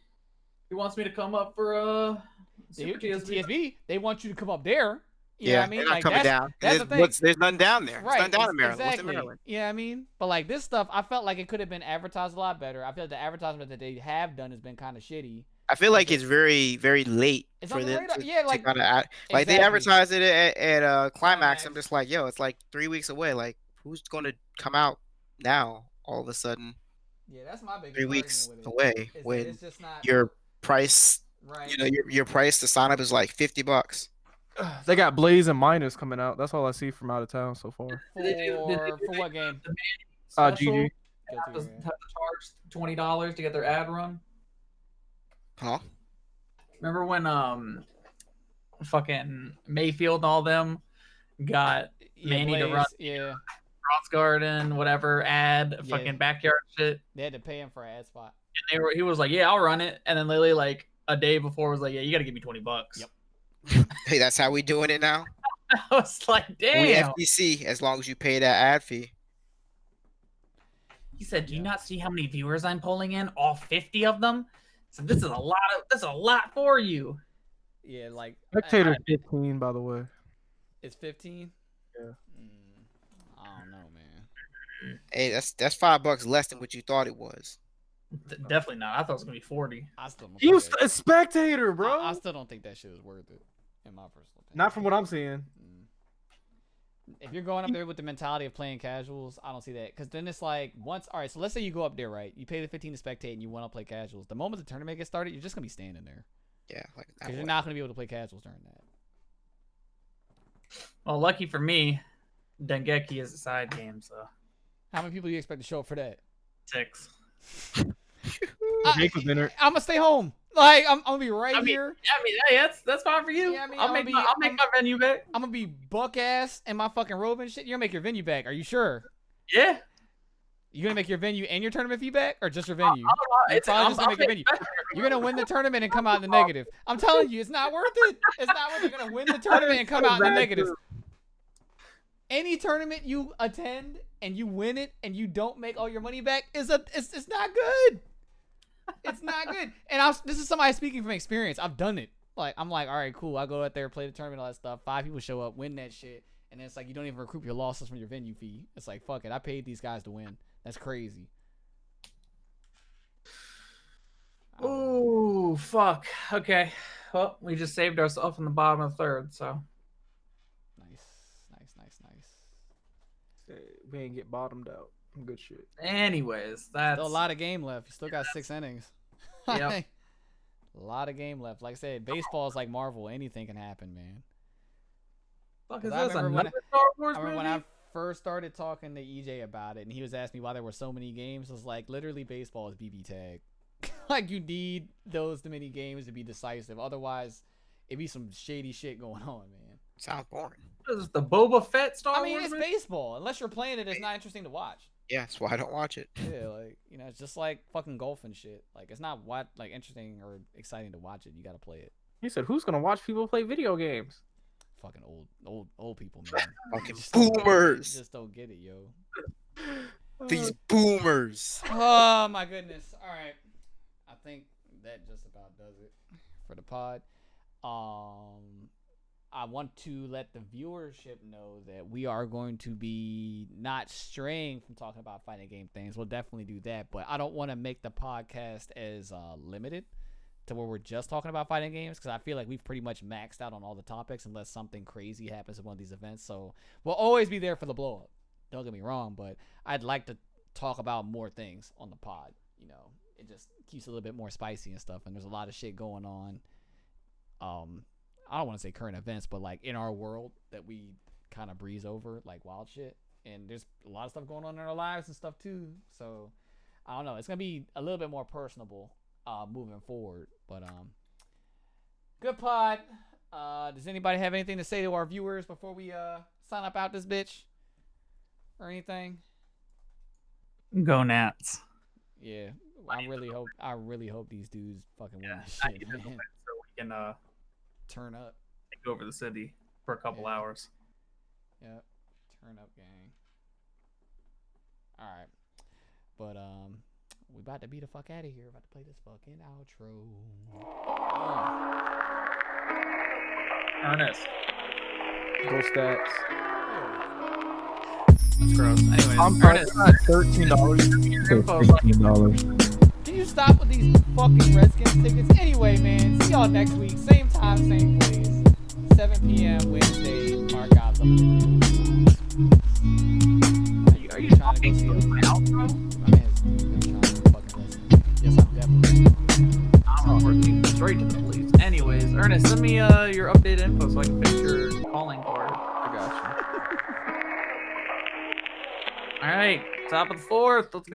Speaker 1: He wants me to come up for Super
Speaker 2: Dude,
Speaker 1: TSB.
Speaker 2: TSB, they want you to come up there. You know
Speaker 6: Yeah,
Speaker 2: what I mean?
Speaker 6: they're not
Speaker 2: Like,
Speaker 6: coming
Speaker 2: that's,
Speaker 6: down.
Speaker 2: that's the thing.
Speaker 6: There's nothing down there. There's
Speaker 2: Right,
Speaker 6: nothing down in Maryland.
Speaker 2: exactly.
Speaker 6: What's in Maryland?
Speaker 2: You know what I mean? But like this stuff, I felt like it could have been advertised a lot better. I feel like the advertisement that they have done has been kind of shitty.
Speaker 6: I feel like it's very, very late
Speaker 2: It's
Speaker 6: for
Speaker 2: on the
Speaker 6: them
Speaker 2: radar.
Speaker 6: to,
Speaker 2: Yeah, like,
Speaker 6: kind of like they
Speaker 2: exactly.
Speaker 6: advertised it at Climax. I'm
Speaker 2: Climax.
Speaker 6: just like, yo, it's like 3 weeks away. Like, who's gonna come out now? All of a sudden,
Speaker 2: Yeah, that's my biggest
Speaker 6: 3
Speaker 2: argument
Speaker 6: weeks
Speaker 2: with it,
Speaker 6: away
Speaker 2: is that
Speaker 6: when
Speaker 2: it's just not
Speaker 6: your price,
Speaker 2: right.
Speaker 6: you know, your price to sign up is like $50.
Speaker 3: They got Blaze and Minus coming out. That's all I see from out of town so far.
Speaker 2: for,
Speaker 1: Did they do
Speaker 2: for what game?
Speaker 1: Special,
Speaker 3: GG.
Speaker 1: have to
Speaker 2: Guilty Gear.
Speaker 1: charge $20 to get their ad run.
Speaker 6: Huh?
Speaker 1: Remember when fucking Mayfield and all them got
Speaker 2: Yeah,
Speaker 1: Manny to
Speaker 2: Blaze,
Speaker 1: run
Speaker 2: yeah,
Speaker 1: Bronze Garden, whatever ad,
Speaker 2: Yeah.
Speaker 1: fucking backyard shit.
Speaker 2: they had to pay him for an ad spot.
Speaker 1: And he was like, "Yeah, I'll run it." And then literally like a day before was like, "Yeah, you got to give me $20."
Speaker 2: Yep.
Speaker 6: Hey, that's how we doing it now.
Speaker 1: I was like,
Speaker 6: We
Speaker 1: "Damn."
Speaker 6: FTC as long as you pay that ad fee.
Speaker 1: He said, "Do you
Speaker 2: Yeah.
Speaker 1: not see how many viewers I'm pulling in? All 50 of them." So this is a lot. That's a lot for you.
Speaker 2: Yeah, like
Speaker 3: Spectator 15, by the way.
Speaker 2: it's 15.
Speaker 3: Yeah.
Speaker 2: I don't know, man.
Speaker 6: Hey, that's $5 less than what you thought it was.
Speaker 1: Definitely not. I thought it was gonna be 40.
Speaker 2: I still don't
Speaker 3: He
Speaker 2: think
Speaker 3: was
Speaker 2: that-
Speaker 3: a spectator, bro.
Speaker 2: I still don't think that shit is worth it, in my personal opinion.
Speaker 3: Not from what I'm seeing.
Speaker 2: If you're going up there with the mentality of playing casuals, I don't see that. Because then it's like, all right, so let's say you go up there, right? You pay the 15 to spectate and you want to play casuals. The moment the tournament gets started, you're just going to be standing there.
Speaker 6: Yeah, like
Speaker 2: Because you're not going to be able to play casuals during that.
Speaker 1: Well, lucky for me, Dengeki is a side game, so
Speaker 2: How many people do you expect to show up for that?
Speaker 1: 6.
Speaker 3: Jake was in it.
Speaker 2: I'm going to stay home. Like, I'm going to be right
Speaker 1: I mean,
Speaker 2: here.
Speaker 1: Yeah, I mean, hey, that's fine for you.
Speaker 2: Yeah, I mean,
Speaker 1: I'll make my venue back.
Speaker 2: I'm going to be buck ass in my fucking robe and shit. You're going to make your venue back. Are you sure?
Speaker 1: Yeah.
Speaker 2: You going to make your venue and your tournament fee back? Or just your venue?
Speaker 1: It's
Speaker 2: probably just gonna make your venue. You're gonna win the tournament and come out in the negative. I'm telling you, it's not worth it. It's not worth it. You're gonna win the tournament and come out in the negative. Any tournament you attend and you win it and you don't make all your money back it's not good. It's not good. And this is somebody speaking from experience. I've done it. Like I'm like, all right, cool. I go out there, play the tournament, all that stuff. 5 people show up, win that shit, and then it's like you don't even recoup your losses from your venue fee. It's like fuck it. I paid these guys to win. That's crazy.
Speaker 1: Ooh, fuck. Okay. Well, we just saved ourselves in the bottom of the third, so.
Speaker 2: Nice.
Speaker 3: We ain't get bottomed out. Good shit.
Speaker 1: Anyways, that's
Speaker 2: Still a lot of game left. You still got 6 innings.
Speaker 1: Yep.
Speaker 2: A lot of game left. Like I said, baseball is like Marvel. Anything can happen, man.
Speaker 1: Fuck
Speaker 2: 'Cause
Speaker 1: is
Speaker 2: I
Speaker 1: this?
Speaker 2: remember when
Speaker 1: Another Star Wars
Speaker 2: I remember
Speaker 1: movie?
Speaker 2: when I first started talking to EJ about it, and he was asking me why there were so many games. I was like, literally, baseball is BB tag. Like, you need those many games to be decisive. Otherwise, it'd be some shady shit going on, man.
Speaker 6: Sounds boring.
Speaker 1: What is this, the Boba Fett Star
Speaker 2: I mean,
Speaker 1: Wars
Speaker 2: it's
Speaker 1: movie?
Speaker 2: baseball. Unless you're playing it, it's not interesting to watch.
Speaker 6: Yeah, that's why I don't watch it.
Speaker 2: Yeah, like, you know, it's just like fucking golf and shit. Like, it's not like interesting or exciting to watch it. You gotta play it.
Speaker 3: He said, "Who's gonna watch people play video games?"
Speaker 2: Fucking old people, man.
Speaker 6: Fucking
Speaker 2: Just don't get it.
Speaker 6: boomers.
Speaker 2: Just don't get it, yo.
Speaker 6: These boomers.
Speaker 2: Oh my goodness. All right. I think that just about does it for the pod. I want to let the viewership know that we are going to be not straying from talking about fighting game things. We'll definitely do that, but I don't want to make the podcast as limited to where we're just talking about fighting games, because I feel like we've pretty much maxed out on all the topics unless something crazy happens at one of these events. So we'll always be there for the blow up. Don't get me wrong, but I'd like to talk about more things on the pod. You know, it just keeps it a little bit more spicy and stuff, and there's a lot of shit going on. I don't want to say current events, but like in our world that we kind of breeze over, like wild shit. And there's a lot of stuff going on in our lives and stuff too. So I don't know. It's gonna be a little bit more personable moving forward. But good pod. Does anybody have anything to say to our viewers before we sign up out this bitch or anything?
Speaker 1: Go Nats.
Speaker 2: Yeah, I really hope these dudes fucking win this
Speaker 1: I
Speaker 2: shit,
Speaker 1: need to
Speaker 2: man.
Speaker 1: win so we can
Speaker 2: Turn up.
Speaker 1: take over the city for a couple
Speaker 2: Yeah.
Speaker 1: hours.
Speaker 2: Yep. Turn up, gang. All right. But we about to be the fuck out of here. About to play this fucking outro.
Speaker 1: Ernest.
Speaker 3: Go stats.
Speaker 1: That's gross. Anyways,
Speaker 3: I'm sorry,
Speaker 1: Ernest,
Speaker 3: $13.
Speaker 1: your info.
Speaker 2: Can you stop with these fucking Redskins tickets? Anyway, man. See y'all next week. Same time, same place. 7 p.m. Wednesday. Mark out the. Are you trying to go see
Speaker 1: My
Speaker 2: us?
Speaker 1: outro?
Speaker 2: My man's been trying to fucking listen. Yes, I'm definitely.
Speaker 1: I'm reporting straight to the police. Anyways, Ernest, send me your updated info so I can fix your calling card.
Speaker 3: I got you.
Speaker 1: All right, top of the fourth. Let's